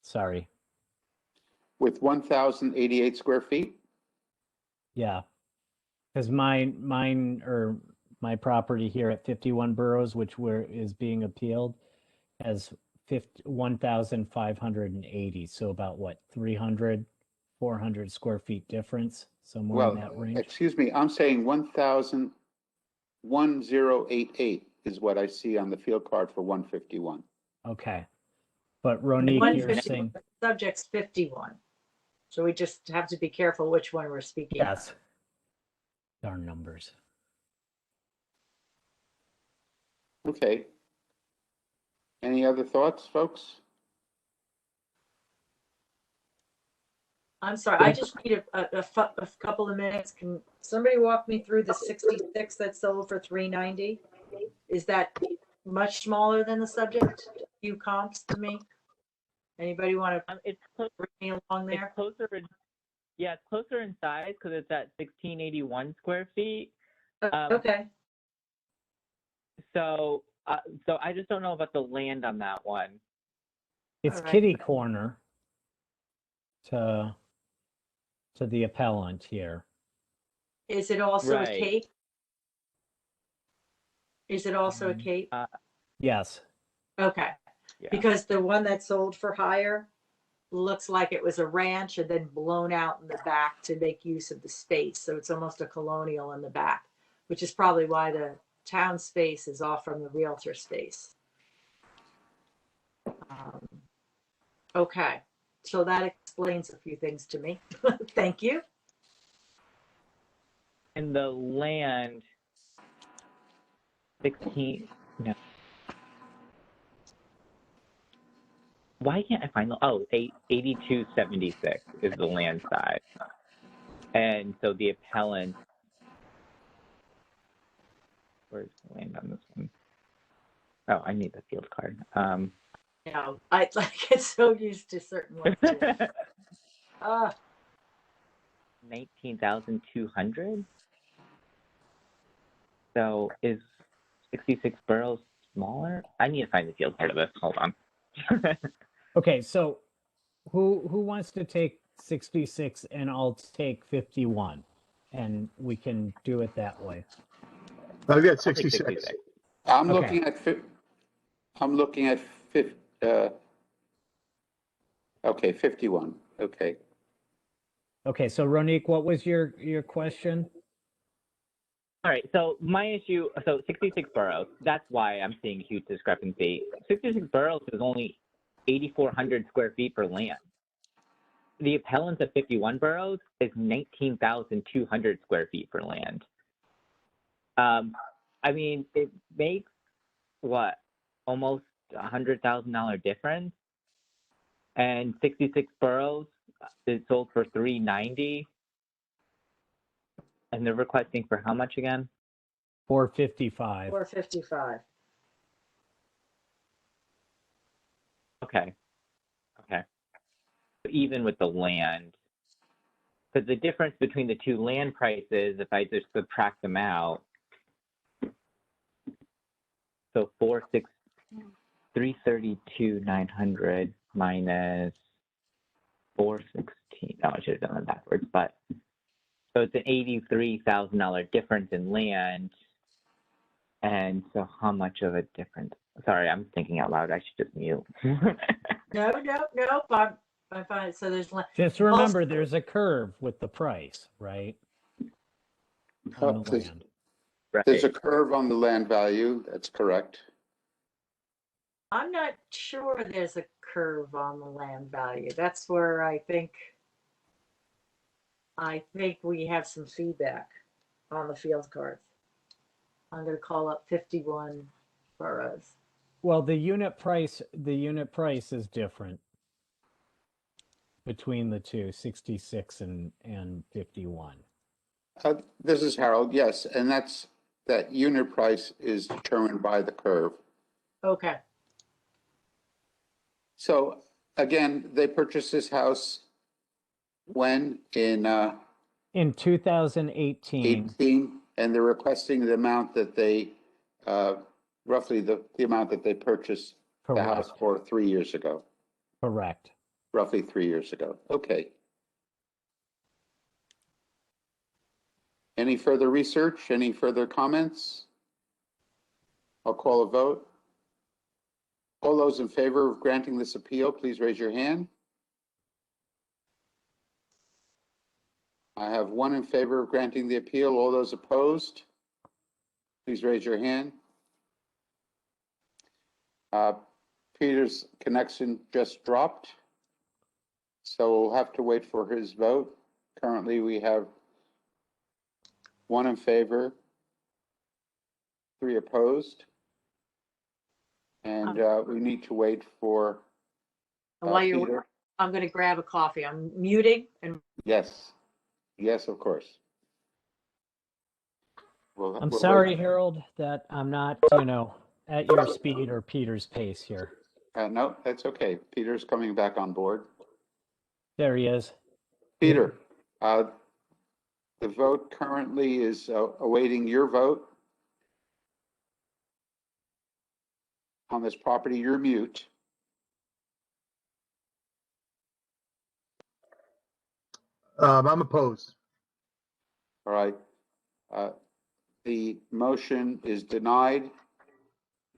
Sorry. With 1,088 square feet? Yeah. Because my property here at 51 Burrows, which is being appealed, has 1,580. So about what, 300, 400 square feet difference, somewhere in that Well, range. excuse me, I'm saying 1,088 is what I see on the field card for 151. Okay. But Ronique, you're 151, saying, subject's 51. So we just have to be careful which one we're speaking of. yes. Darn numbers. Okay. Any other thoughts, folks? I'm sorry, I just need a couple of minutes. Can somebody walk me through the 66 that sold for 390? Is that much smaller than the subject? Few comps to me? Anybody want to it's bring me along there? it's closer. Yeah, it's closer in size because it's at 1,681 square feet. Okay, So I just don't know about the land on that one. It's All right. kitty corner to the appellant here. is it also a Right. cape? Is it also a cape? Yes. Okay, Yeah. because the one that sold for hire looks like it was a ranch and then blown out in the back to make use of the space. So it's almost a colonial in the back, which is probably why the town space is off from the Realtor space. Okay, so that explains a few things to me. Thank you. And the land, 16. No. Why can't I find the? 8276 is the land size. And so the appellant. Where's the land on this one? Oh, I need the field card. You know, I get so used to certain ones. Too. 19,200. So is 66 Burrows smaller? I need to find the field card of this. Hold on. Okay, so who wants to take 66 and I'll take 51 and we can do it that way. I've got I'll take 66. I'm Okay. looking at 51. Okay. Okay, so Ronique, what was your question? All right, so my issue, so 66 boroughs, that's why I'm seeing a huge discrepancy. 66 boroughs is only 8,400 square feet per land. The appellants of 51 boroughs is 19,200 square feet per land. I mean, it makes what, almost $100,000 difference, and 66 boroughs is sold for $390, and they're requesting for how much again? 455. 455. Okay. Even with the land, because the difference between the two land prices, if I just subtract them out, so 332,900 minus 416. Oh, I should have done that backwards, but so it's an $83,000 difference in land. And so how much of a difference? Sorry, I'm thinking out loud. I should just mute. No, I'm fine. So there's Just remember, there's a curve with the price, right? On the There's- land. There's a Right. curve on the land value, that's correct. I'm not sure there's a curve on the land value. That's where I think we have some feedback on the field cards. I'm going to call up 51 boroughs. Well, the unit price is different between the two, 66 and 51. This is Harold, yes, and that unit price is determined by the curve. Okay. So again, they purchased this house when In 2018, 18, and they're requesting the amount that they, roughly the amount that they purchased the house correct, for 3 years ago, correct. roughly 3 years ago. Okay. Any further research? Any further comments? I'll call a vote. All those in favor of granting this appeal, please raise your hand. I have one in favor of granting the appeal. All those opposed, please raise your hand. Peter's connection just dropped, so we'll have to wait for his vote. Currently, we have one in favor, 3 opposed, and we need to wait for While you're, Peter. I'm going to grab a coffee. I'm muting and Yes, yes, of course. I'm we'll sorry, wait. Harold, that I'm not, at your speed or Peter's pace here. No, that's okay. Peter's coming back on board. There he is. Peter, the vote currently is awaiting your vote on this property. You're mute. I'm opposed. All right. The motion is denied.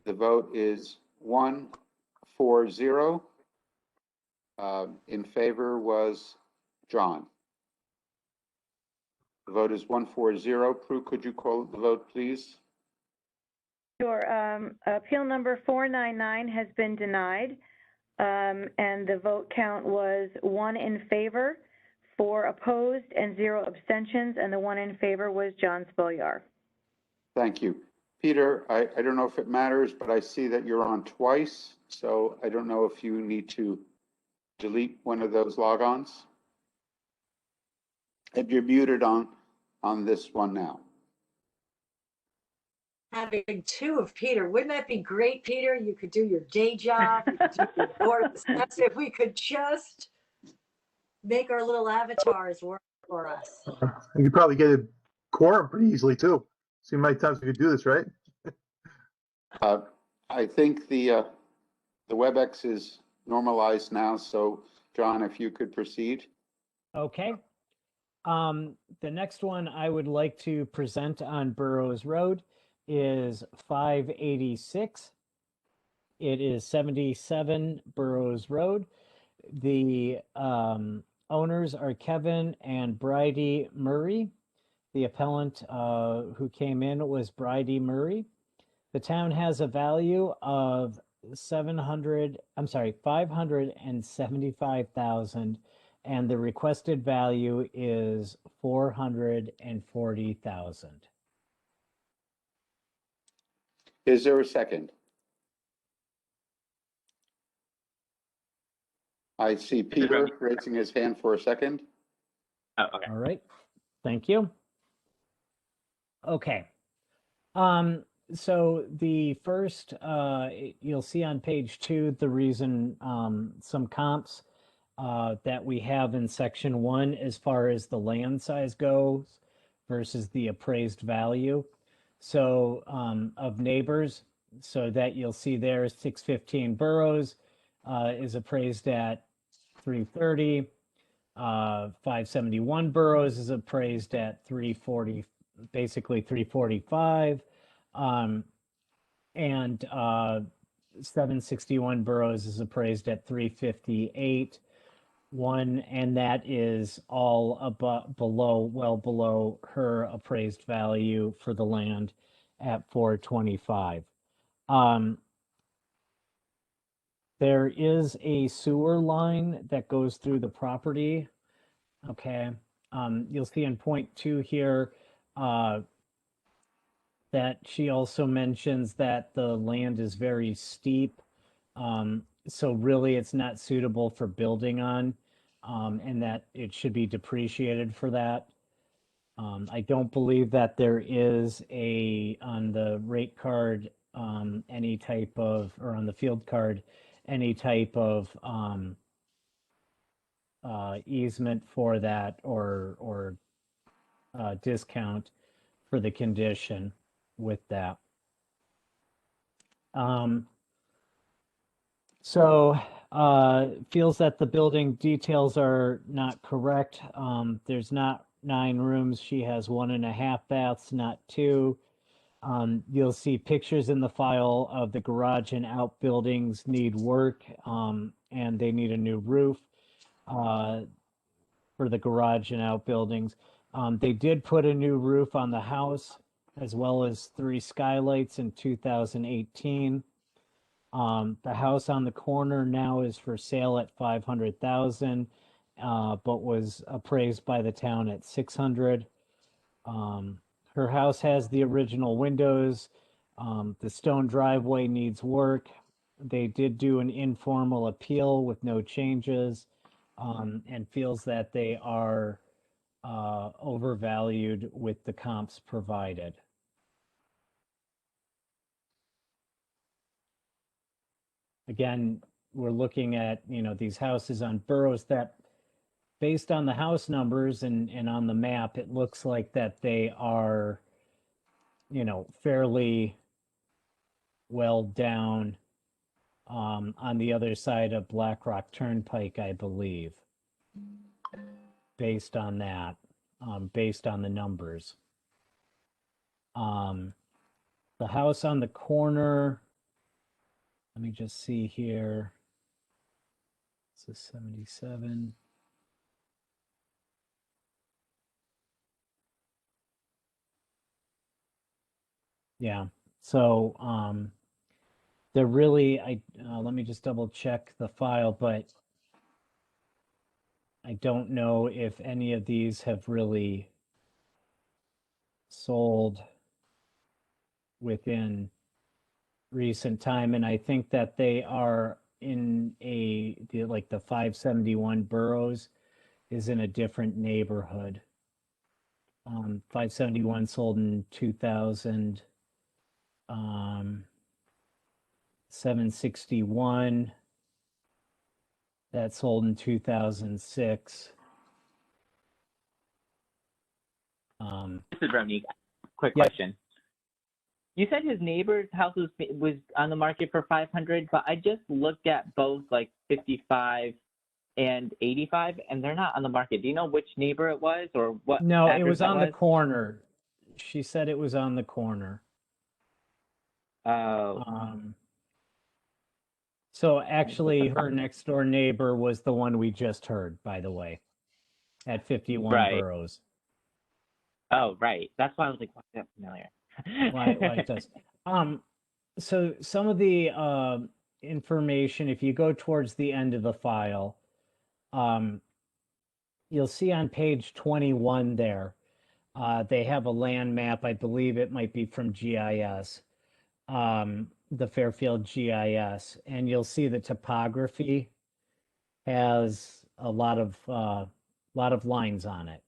The vote is 1-4-0. In favor was John. The vote is 1-4-0. Prue, could you call the vote, please? Sure. Appeal number 499 has been denied, and the vote count was 1 in favor, 4 opposed, and 0 abstentions, and the 1 in favor was John Spolyar. Thank you. Peter, I don't know if it matters, but I see that you're on twice, so I don't know if you need to delete one of those logons. If you're muted on this one now. having 2 of Peter. Wouldn't that be great, Peter? You could do your day job. You could do your board. That's if we could just make our little avatars work for us. You could probably get a quorum pretty easily too. See how many times we could do this, right? I think the WebEx is normalized now, so John, if you could proceed. Okay. The next one I would like to present on Burroughs Road is 586. It is 77 Burroughs Road. The owners are Kevin and Bridie Murray. The appellant who came in was Bridie Murray. The town has a value of 575,000, and the requested value is 440,000. Is there a second? I see Peter raising his hand for a second. Oh, okay. All right, thank you. Okay. So the first, you'll see on page 2, the reason, some comps that we have in section 1 as far as the land size goes versus the appraised value. So of neighbors, so that you'll see there, 615 Burroughs is appraised at 330. 571 Burroughs is appraised at 340, basically 345. And 761 Burroughs is appraised at 358. And that is all well below her appraised value for the land at 425. There is a sewer line that goes through the property. Okay. You'll see in point 2 here that she also mentions that the land is very steep. So really it's not suitable for building on, and that it should be depreciated for that. I don't believe that there is on the rate card, any type of, or on the field card, any type of easement for that or discount for the condition with that. Feels that the building details are not correct. There's not 9 rooms. She has 1.5 baths, not 2. You'll see pictures in the file of the garage and outbuildings need work, and they need a new roof for the garage and outbuildings. They did put a new roof on the house, as well as 3 skylights in 2018. The house on the corner now is for sale at 500,000, but was appraised by the town at 600. Her house has the original windows. The stone driveway needs work. They did do an informal appeal with no changes, and feels that they are overvalued with the comps provided. Again, we're looking at, these houses on Burroughs that, based on the house numbers and on the map, it looks like that they are, fairly well down on the other side of Black Rock Turnpike, I believe, based on that, based on the numbers. The house on the corner, let me just see here. This is 77. Yeah. So they're really, let me just double check the file, but I don't know if any of these have really sold within recent time. And I think that they are in like the 571 Burroughs is in a different neighborhood. 571 sold in 2000. 761 that sold in 2006. This is Romney. Quick Yeah. question. You said his neighbor's house was on the market for 500, but I just looked at both like 55 and 85, and they're not on the market. Do you know which neighbor it was or what? No, it address was that on the corner. She said it was on the corner. Oh, So actually, her next door neighbor was the one we just heard, by the way. at 51 Right. Burrows. Oh, right. That's why I was like, why is that familiar? Why it does. So some of the information, if you go towards the end of the file, you'll see on page 21 there, they have a land map. I believe it might be from GIS, the Fairfield GIS, and you'll see the topography has a lot of lines on it,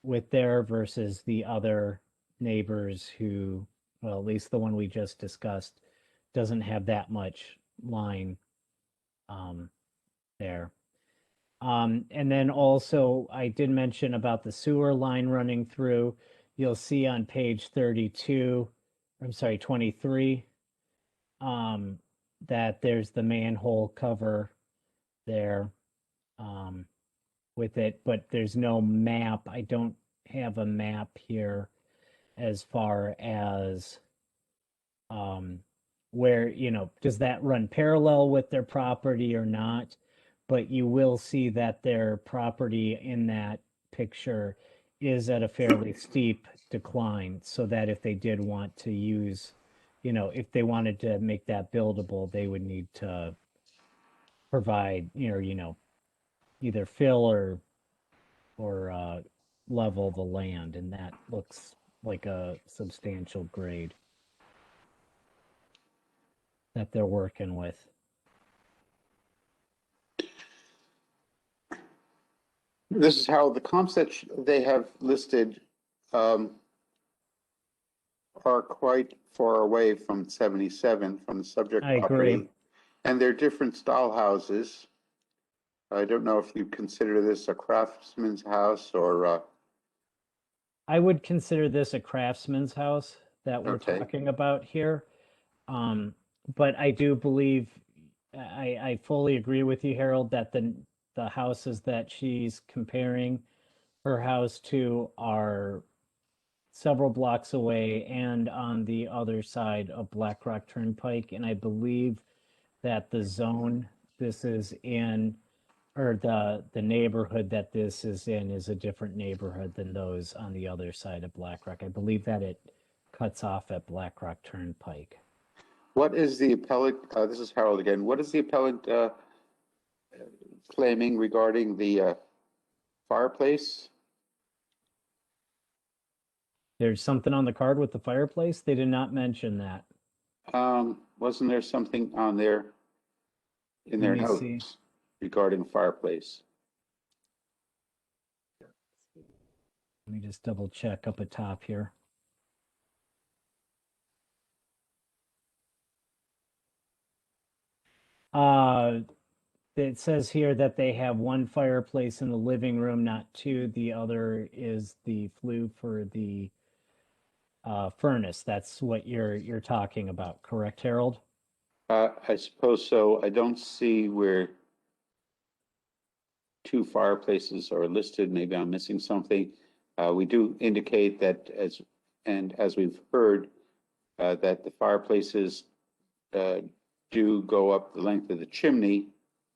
with there versus the other neighbors who, well, at least the one we just discussed, doesn't have that much line there. And then also, I did mention about the sewer line running through. You'll see on page 32, I'm sorry, 23, that there's the manhole cover there with it, but there's no map. I don't have a map here as far as where, does that run parallel with their property or not? But you will see that their property in that picture is at a fairly steep decline, so that if they did want to use, if they wanted to make that buildable, they would need to provide, either fill or level the land, and that looks like a substantial grade that they're working with. This is how the comps that they have listed are quite far away from 77, from the subject I property. agree. And they're different style houses. I don't know if you consider this a craftsman's house or I would consider this a craftsman's house that we're Okay. talking about here. But I do believe, I fully agree with you, Harold, that the houses that she's comparing her house to are several blocks away and on the other side of Black Rock Turnpike. And I believe that the zone this is in, or the neighborhood that this is in, is a different neighborhood than those on the other side of Black Rock. I believe that it cuts off at Black Rock Turnpike. what is the appellant, this is Harold again, what is the appellant claiming regarding the fireplace? There's something on the card with the fireplace. They did not mention that. Wasn't there something on there in their Let me see. notes regarding fireplace? Let me just double check up at top here. It says here that they have one fireplace in the living room, not two. The other is the flue for the furnace. That's what you're talking about, correct, Harold? I suppose so. I don't see where two fireplaces are listed. Maybe I'm missing something. We do indicate that as we've heard, that the fireplaces do go up the length of the chimney.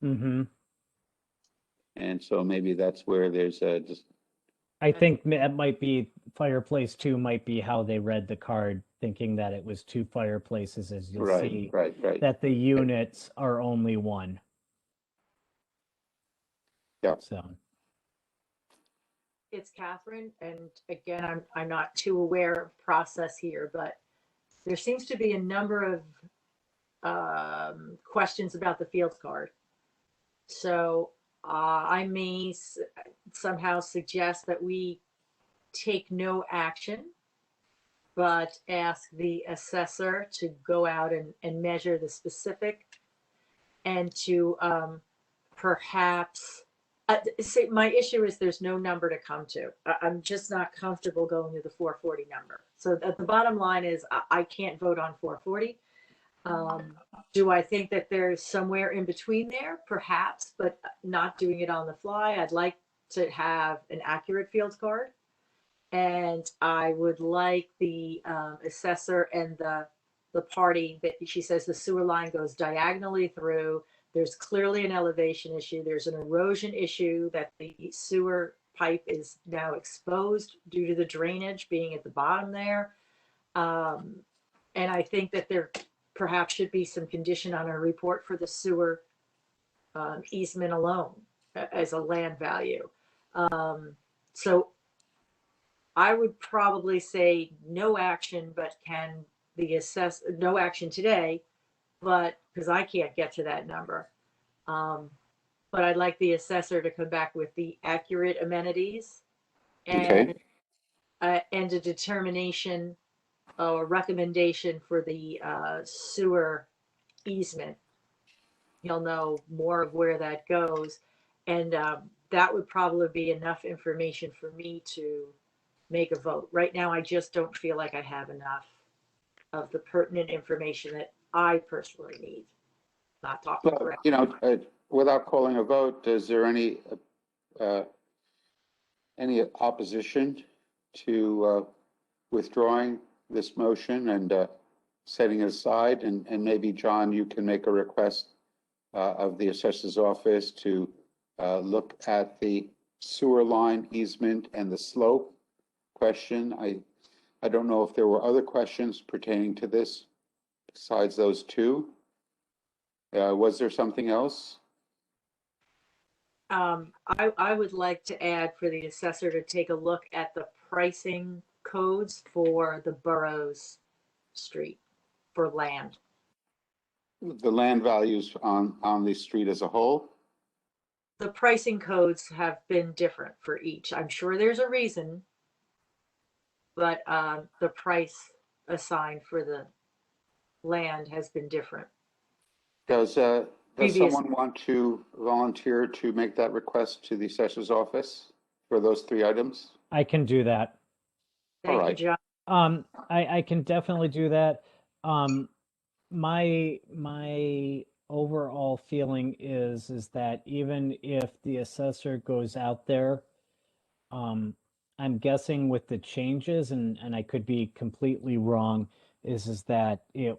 Mm-hmm. And so maybe that's where there's just, I think that might be fireplace 2 might be how they read the card, thinking that it was two fireplaces, as you'll see, right. that the units are only one. Yeah. So It's Catherine, and again, I'm not too aware of process here, but there seems to be a number of questions about the field card. So I may somehow suggest that we take no action, but ask the assessor to go out and measure the specific, and to perhaps see, my issue is there's no number to come to. I'm just not comfortable going to the 440 number. So the bottom line is I can't vote on 440. Do I think that there's somewhere in between there? Perhaps, but not doing it on the fly. I'd like to have an accurate field card. And I would like the assessor and the party that she says the sewer line goes diagonally through, There's clearly an elevation issue. There's an erosion issue that the sewer pipe is now exposed due to the drainage being at the bottom there. And I think that there perhaps should be some condition on a report for the sewer easement alone as a land value. So I would probably say no action, but can the no action today, but because I can't get to that number. But I'd like the assessor to come back with the accurate amenities and, and a determination or recommendation for the sewer easement. He'll know more of where that goes. And that would probably be enough information for me to make a vote. Right now, I just don't feel like I have enough of the pertinent information that I personally need. Not talking Well, about. you know, without calling a vote, is there any opposition to withdrawing this motion and setting it aside? And maybe, John, you can make a request of the assessor's office to look at the sewer line easement and the slope question. I don't know if there were other questions pertaining to this besides those two. Was there something else? I would like to add for the assessor to take a look at the pricing codes for the boroughs street for land. The land values on the street as a whole? The pricing codes have been different for each. I'm sure there's a reason, but the price assigned for the land has been different. Does someone want to volunteer to make that request to the assessor's office for those three items? I can do that. All Thank you, right. John. I can definitely do that. My overall feeling is that even if the assessor goes out there, I'm guessing with the changes, and I could be completely wrong, is that it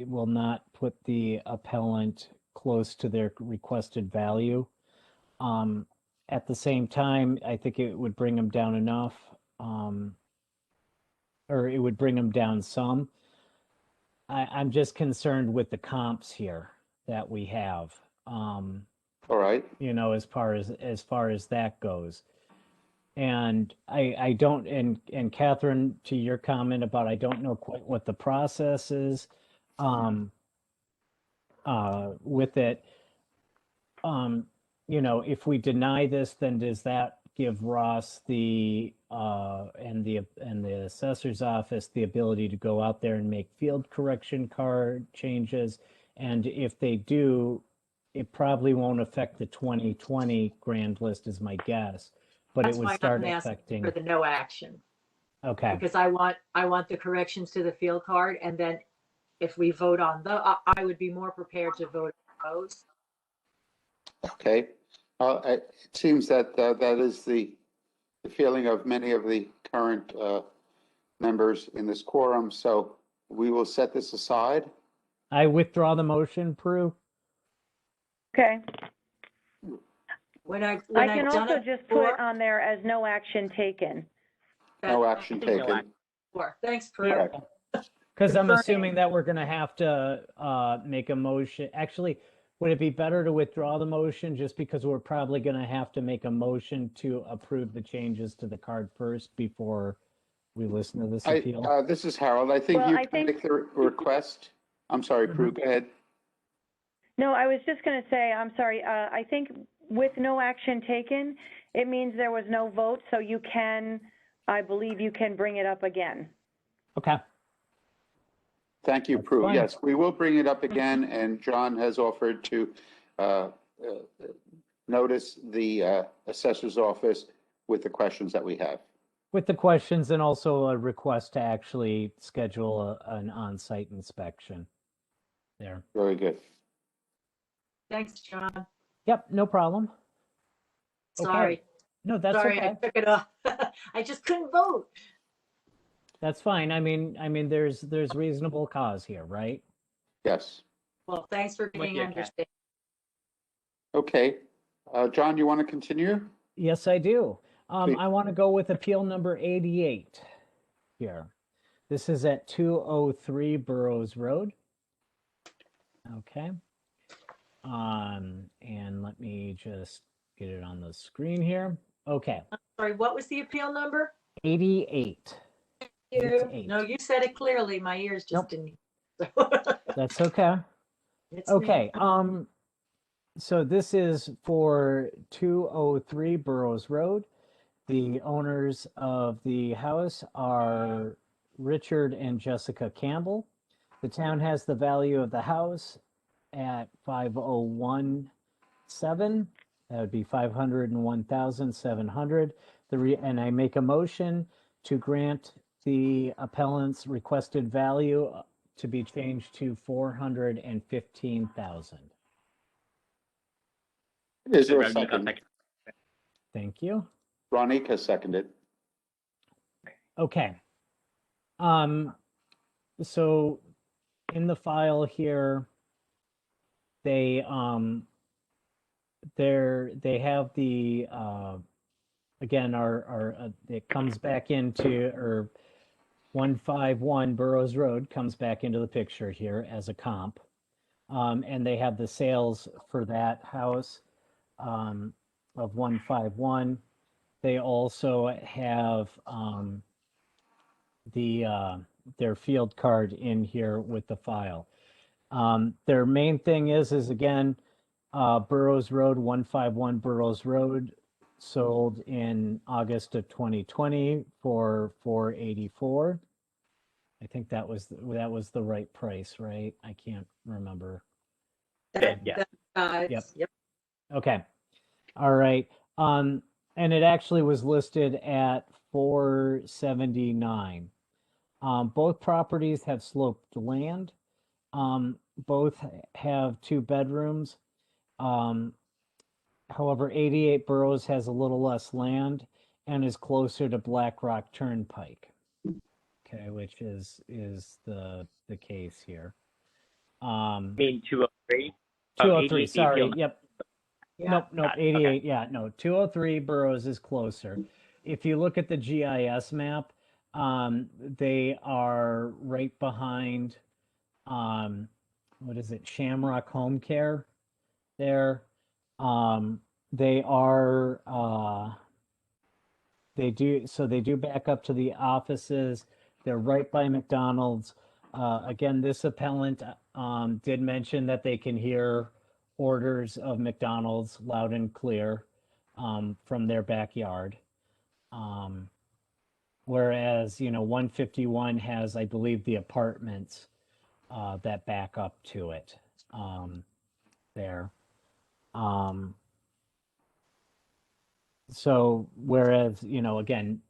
will not put the appellant close to their requested value. At the same time, I think it would bring them down enough, or it would bring them down some. I'm just concerned with the comps here that we have. All right. You know, as far as that goes. And I don't, and Catherine, to your comment about, I don't know quite what the process is with it. You know, if we deny this, then does that give Ross and the assessor's office the ability to go out there and make field correction card changes? And if they do, it probably won't affect the 2020 grand list, is my guess. But That's it would why start I'm asking affecting. for the no action. Okay. Because I want the corrections to the field card, and then if we vote on I would be more prepared to vote on those. Okay. It seems that that is the feeling of many of the current members in this quorum. So we will set this aside. I withdraw the motion, Prue. Okay. When I I've can done also it just put before, it on there as no action taken. No action I think no taken. action. before. Thanks, Prue. Correct. Because I'm Confirming. assuming that we're going to have to make a motion. Actually, would it be better to withdraw the motion just because we're probably going to have to make a motion to approve the changes to the card first before we listen to this appeal? This is Harold. I think Well, you I can think- make the request. I'm sorry, Prue, go ahead. No, I was just going to say, I'm sorry, I think with no action taken, it means there was no vote, so you can, I believe you can bring it up again. Okay. Thank you, That's Prue. fine. Yes, we will bring it up again, and John has offered to notice the assessor's office with the questions that we have. With the questions and also a request to actually schedule an on-site inspection there. Very good. Thanks, John. Yep, no problem. Okay. Sorry. No, that's Sorry, okay. I took it off. I just couldn't vote. That's fine. I mean, there's reasonable cause here, right? Yes. Well, thanks for With being you, Kat. understanding. Okay, John, you want to continue? Yes, I do. Please. I want to go with appeal number 88 here. This is at 203 Burroughs Road. Okay. And let me just get it on the screen here. Okay, Sorry, what was the appeal number? 88. You, eight. no, you said it clearly. My ears just Nope. didn't. That's okay. It's me. Okay, so this is for 203 Burroughs Road. The owners of the house are Richard and Jessica Campbell. The town has the value of the house at 501.7. That would be 501,700. And I make a motion to grant the appellant's requested value to be changed to 415,000. Is there a second? Thank you. Ronika seconded. Okay. So in the file here, they have the again it comes back into 151 Burroughs Road comes back into the picture here as a comp. And they have the sales for that house of 151. They also have their field card in here with the file. Their main thing is again, Burroughs Road, 151 Burroughs Road, sold in August of 2020 for 484. I think that was the right price, right? I can't remember. Yeah. Yep. Yep. Okay. All right. And it actually was listed at 479. Both properties have sloped land. Both have 2 bedrooms. However, 88 Burroughs has a little less land and is closer to Black Rock Turnpike. Okay, which is the case here. I mean 203. 203, sorry. Yep. Yeah. Nope, 88. Yeah, no, 203 Burroughs is closer. If you look at the GIS map, they are right behind, what is it, Shamrock Home Care there. They are, they do back up to the offices. They're right by McDonald's. Again, this appellant did mention that they can hear orders of McDonald's loud and clear from their backyard. Whereas, 151 has, I believe, the apartments that back up to it there. So whereas, again,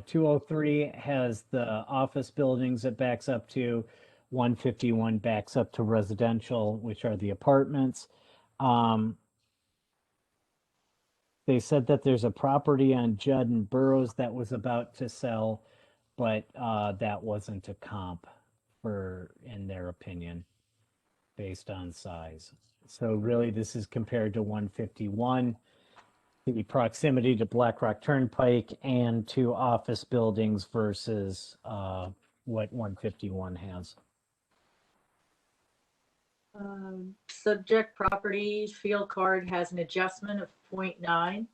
203 has the office buildings it backs up to, 151 backs up to residential, which are the apartments. They said that there's a property on Judd and Burroughs that was about to sell, but that wasn't a comp in their opinion, based on size. So really, this is compared to 151, the proximity to Black Rock Turnpike and to office buildings versus what 151 has. Subject property field card has an adjustment of 0.9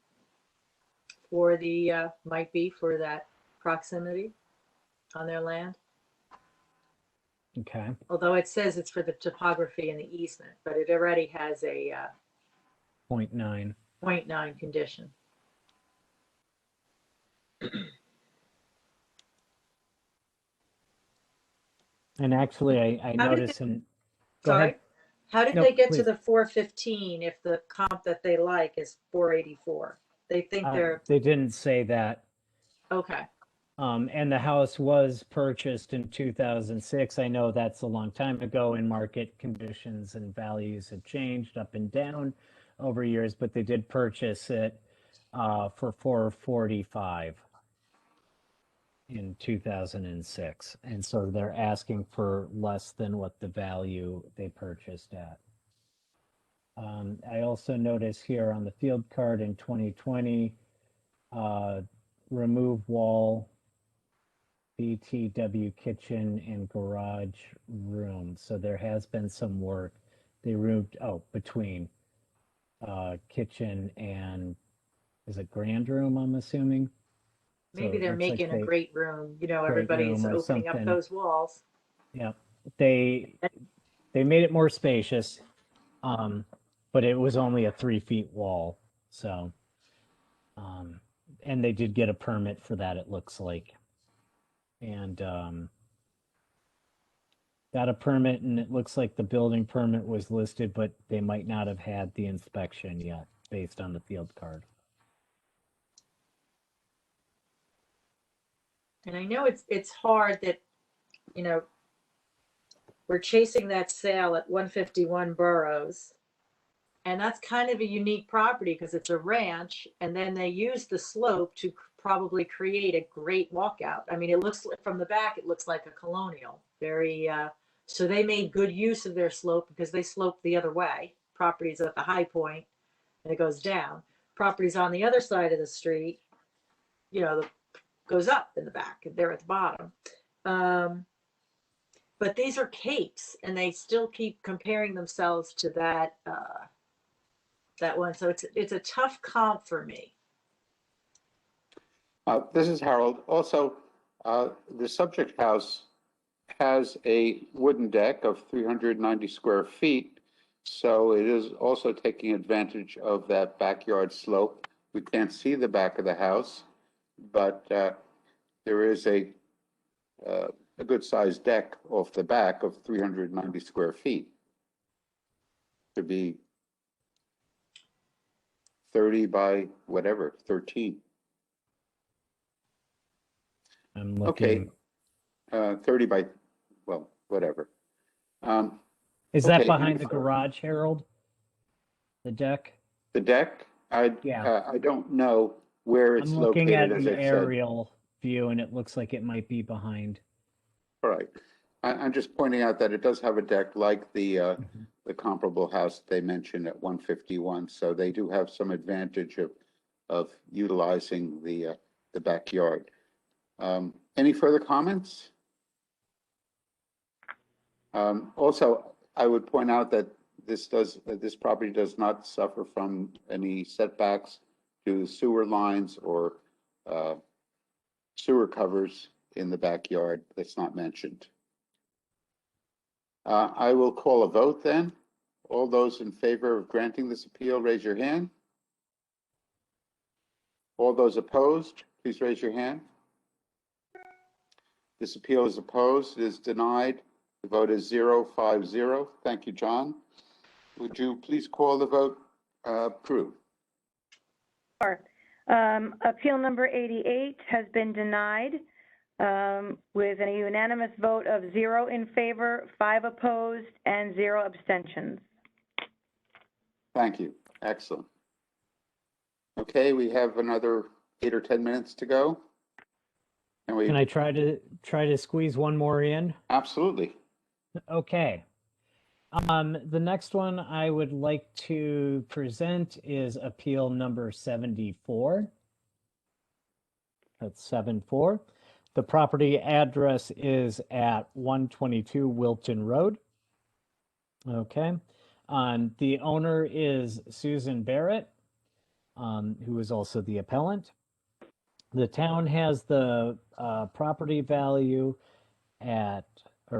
for the, might be for that proximity on their land. Okay. Although it says it's for the topography and the easement, but it already has a 0.9. 0.9 condition. And actually, I How did noticed they- in. Go Sorry, ahead. how did No, they get please. to the 415 if the comp that they like is 484? They think they're, They didn't say that. okay. And the house was purchased in 2006. I know that's a long time ago, and market conditions and values have changed up and down over years, but they did purchase it for 445 in 2006. And so they're asking for less than what the value they purchased at. I also notice here on the field card in 2020, remove wall, BTW kitchen and garage room. So there has been some work. They removed, between kitchen and, is it grand room, I'm assuming? So Maybe it they're looks like making a they, great room, great everybody's room or opening up something. those walls. Yeah, they made it more spacious, but it was only a 3 feet wall. So, and they did get a permit for that, it looks like. And got a permit, and it looks like the building permit was listed, but they might not have had the inspection yet based on the field card. And I know it's hard that, we're chasing that sale at 151 Burroughs. And that's kind of a unique property because it's a ranch, and then they use the slope to probably create a great walkout. I mean, it looks from the back, it looks like a colonial. Very, so they made good use of their slope because they sloped the other way. Properties at the high point, and it goes down. Properties on the other side of the street, goes up in the back. They're at the bottom. But these are capes, and they still keep comparing themselves to that one. So it's a tough comp for me. This is Harold. Also, the subject house has a wooden deck of 390 square feet. So it is also taking advantage of that backyard slope. We can't see the back of the house, but there is a good sized deck off the back of 390 square feet. To be 30 by whatever, 13. I'm Okay, looking. 30 by, well, whatever. Is that okay, behind the garage, Harold? The deck? The deck, Yeah. I don't know where it's I'm looking at located, as the I said. aerial view, and it looks like it might be behind. All right. I'm just pointing out that it does have a deck like the comparable house they mentioned at 151. So they do have some advantage of utilizing the backyard. Any further comments? Also, I would point out that this property does not suffer from any setbacks to sewer lines or sewer covers in the backyard. That's not mentioned. I will call a vote then. All those in favor of granting this appeal, raise your hand. All those opposed, please raise your hand. This appeal is opposed. It is denied. The vote is 0-5-0. Thank you, John. Would you please call the vote, Prue? Sure. Appeal number 88 has been denied with a unanimous vote of 0 in favor, 5 opposed, and 0 abstentions. Thank you. Excellent. Okay, we have another 8 or 10 minutes to go. Can I try to squeeze one more in? Absolutely. Okay. The next one I would like to present is appeal number 74. That's 74. The property address is at 122 Wilton Road. Okay. The owner is Susan Barrett, who is also the appellant. The town has the property value or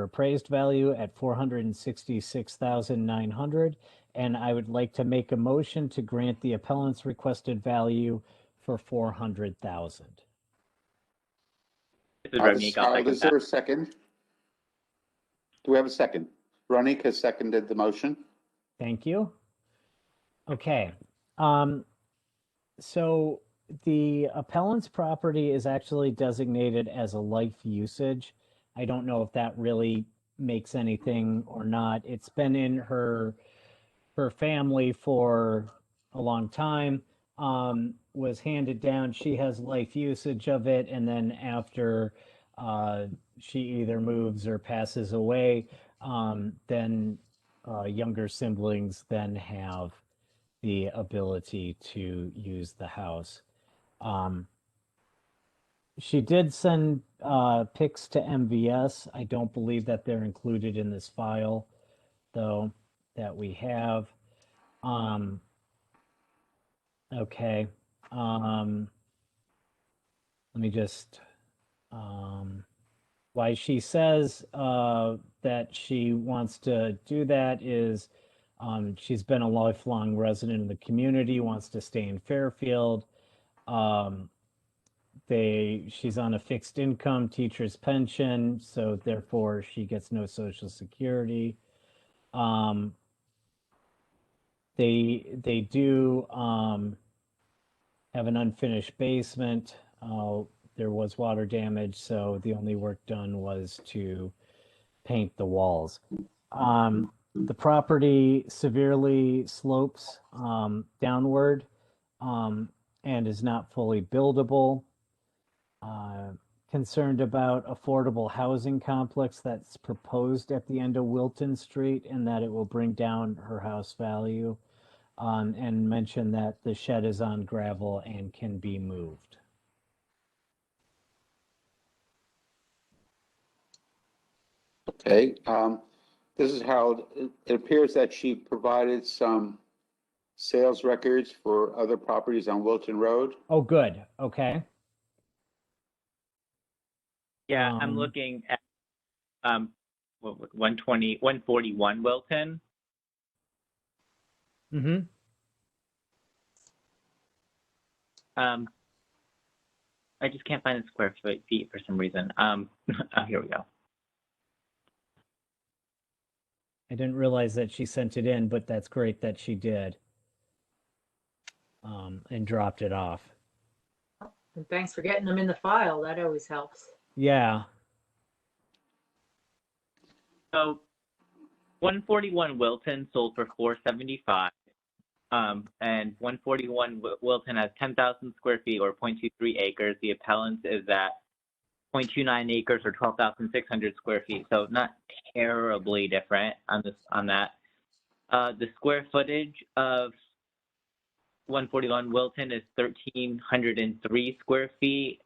appraised value at $466,900, and I would like to make a motion to grant the appellant's requested value for $400,000. This is Rameek. I'll second Is there that. a second? Do we have a second? Rameek has seconded the motion. Thank you. Okay. So the appellant's property is actually designated as a life usage. I don't know if that really makes anything or not. It's been in her family for a long time, was handed down. She has life usage of it, and then after she either moves or passes away, then younger siblings then have the ability to use the house. She did send pics to MVS. I don't believe that they're included in this file, though, that we have. Okay. Let me just, why she says that she wants to do that is she's been a lifelong resident of the community, wants to stay in Fairfield. She's on a fixed income teacher's pension, so therefore she gets no Social Security. They do have an unfinished basement. There was water damage, so the only work done was to paint the walls. The property severely slopes downward and is not fully buildable. Concerned about affordable housing complex that's proposed at the end of Wilton Street and that it will bring down her house value. And mention that the shed is on gravel and can be moved. Okay, this is Harold. It appears that she provided some sales records for other properties on Wilton Road. Oh, good. Okay. Yeah, I'm looking at 141 Wilton. Mm-hmm. I just can't find the square feet for some reason. Oh, here we go. I didn't realize that she sent it in, but that's great that she did. And dropped it off. And thanks for getting them in the file. That always helps. Yeah. So 141 Wilton sold for $475. And 141 Wilton has 10,000 square feet or 0.23 acres. The appellant is at 0.29 acres or 12,600 square feet. So not terribly different on that. The square footage of 141 Wilton is 1,303 square feet.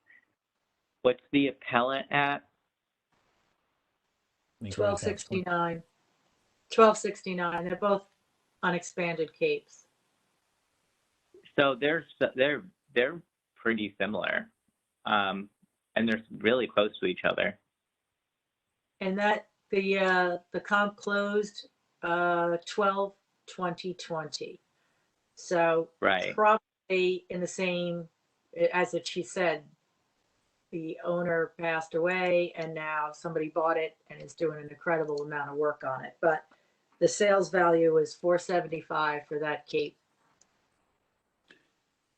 What's the appellant at? 1269. 1269. They're both unexpanded capes. So they're pretty similar, and they're really close to each other. And that the comp closed 12/20/20. So Right. probably in the same, as she said, the owner passed away and now somebody bought it and is doing an incredible amount of work on it. But the sales value is $475 for that cape.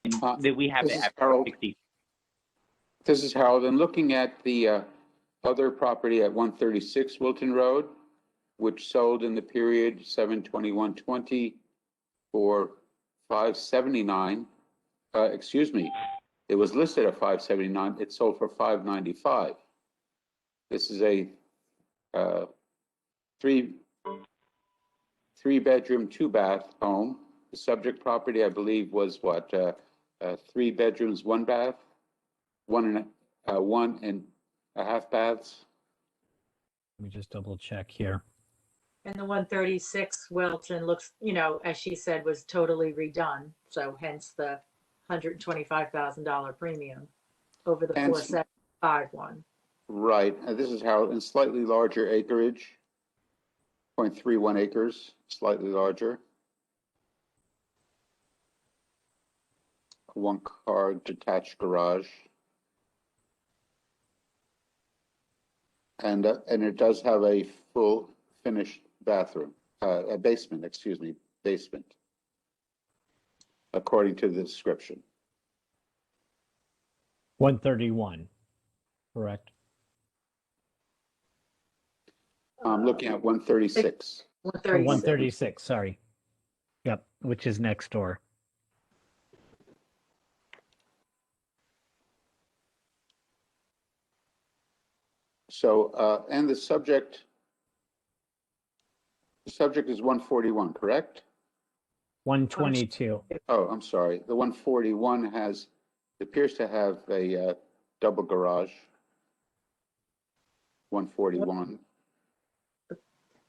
We have This it is at Harold. 60. This is Harold. And looking at the other property at 136 Wilton Road, which sold in the period 7/21/20 for $579. Excuse me, it was listed at $579. It sold for $595. This is a three-bedroom, two-bath home. The subject property, I believe, was what, 3 bedrooms, 1 bath, one and a half baths. Let me just double check here. And the 136 Wilton looks, as she said, was totally redone. So hence the $125,000 premium over the And- 475 one. Right, this is how, in slightly larger acreage, 0.31 acres, slightly larger. A one-car detached garage. And it does have a full finished bathroom, a basement, excuse me, basement, according to the description. 131, correct? I'm looking at 136. 136. 136, sorry. Yep, which is next door. So, and the subject The subject is 141, correct? 122. Oh, I'm sorry. The 141 appears to have a double garage. 141.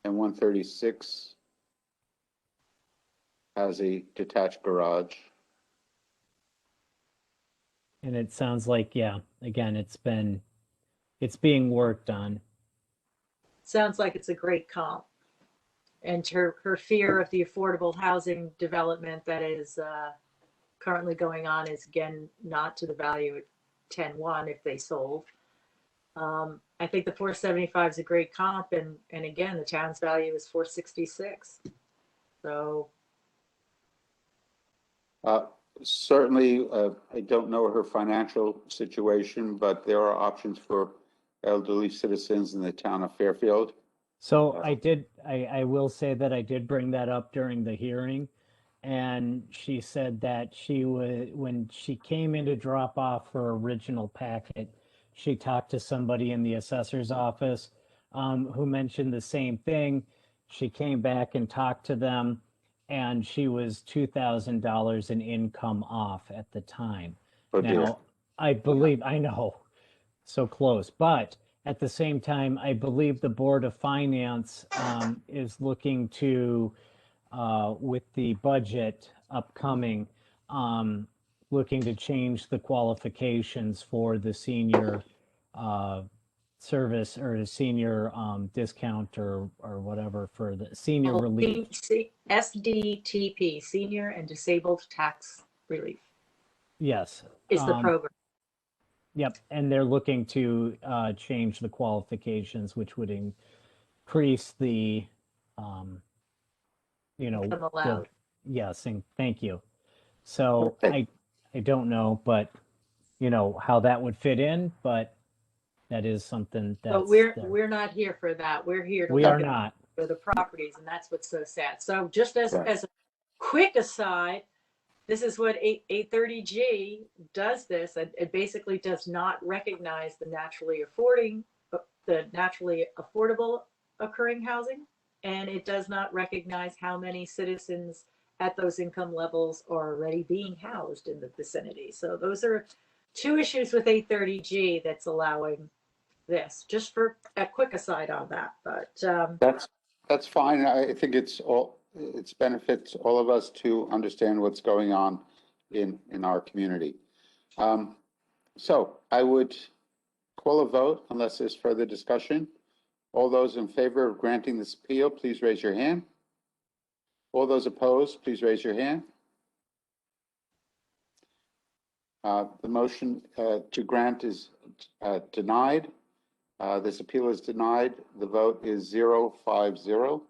And 136 has a detached garage. And it sounds like, yeah, again, it's being worked on. Sounds like it's a great comp. And her fear of the affordable housing development that is currently going on is again not to the value of 10-1 if they sold. I think the 475 is a great comp, and again, the town's value is 466. So Certainly, I don't know her financial situation, but there are options for elderly citizens in the town of Fairfield. So I will say that I did bring that up during the hearing. And she said that when she came in to drop off her original packet, she talked to somebody in the assessor's office who mentioned the same thing. She came back and talked to them, and she was $2,000 in income off at the time. Oh, dear. Now, I believe, I know, so close, but at the same time, I believe the Board of Finance is looking to, with the budget upcoming, looking to change the qualifications for the senior service or the senior discount or whatever for the senior relief. SDTP, Senior and Disabled Tax Relief, Yes. is the program. Yep, and they're looking to change the qualifications, which would increase the, Income allowed. yes, and thank you. So Okay. I don't know, but how that would fit in, but that is something But that's we're there. not here for that. We're here to We look are at not. for the properties, and that's what's so sad. So just Right. as a quick aside, this is what 830G does this. It basically does not recognize the naturally affordable occurring housing, and it does not recognize how many citizens at those income levels are already being housed in the vicinity. So those are two issues with 830G that's allowing this. Just for a quick aside on that, but That's fine. I think it's benefits all of us to understand what's going on in our community. So I would call a vote unless there's further discussion. All those in favor of granting this appeal, please raise your hand. All those opposed, please raise your hand. The motion to grant is denied. This appeal is denied. The vote is 0-5-0.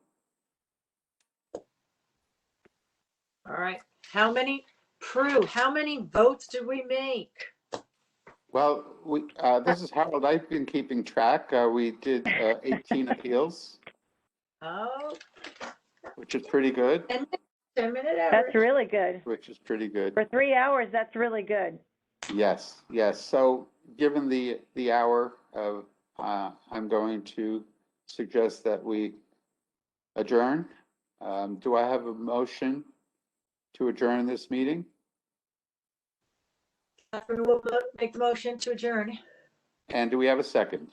all right. How many votes did we make? Well, this is Harold. I've been keeping track. We did 18 appeals, Oh, which is pretty good. 10-minute average. That's really good. Which is pretty good. For 3 hours, that's really good. Yes, yes. So given the hour, I'm going to suggest that we adjourn. Do I have a motion to adjourn this meeting? Catherine will make the motion to adjourn. And do we have a second?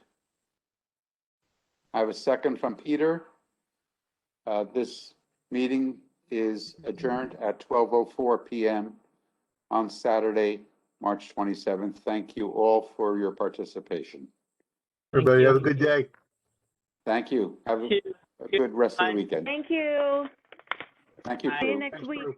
I have a second from Peter. This meeting is adjourned at 12:04 p.m. on Saturday, March 27th. Thank you all for your participation. Everybody you. have a good day. Thank you. Have a good rest of the weekend. Thank you. Thank you. Bye. See you Prue. next Thanks, week. Drew.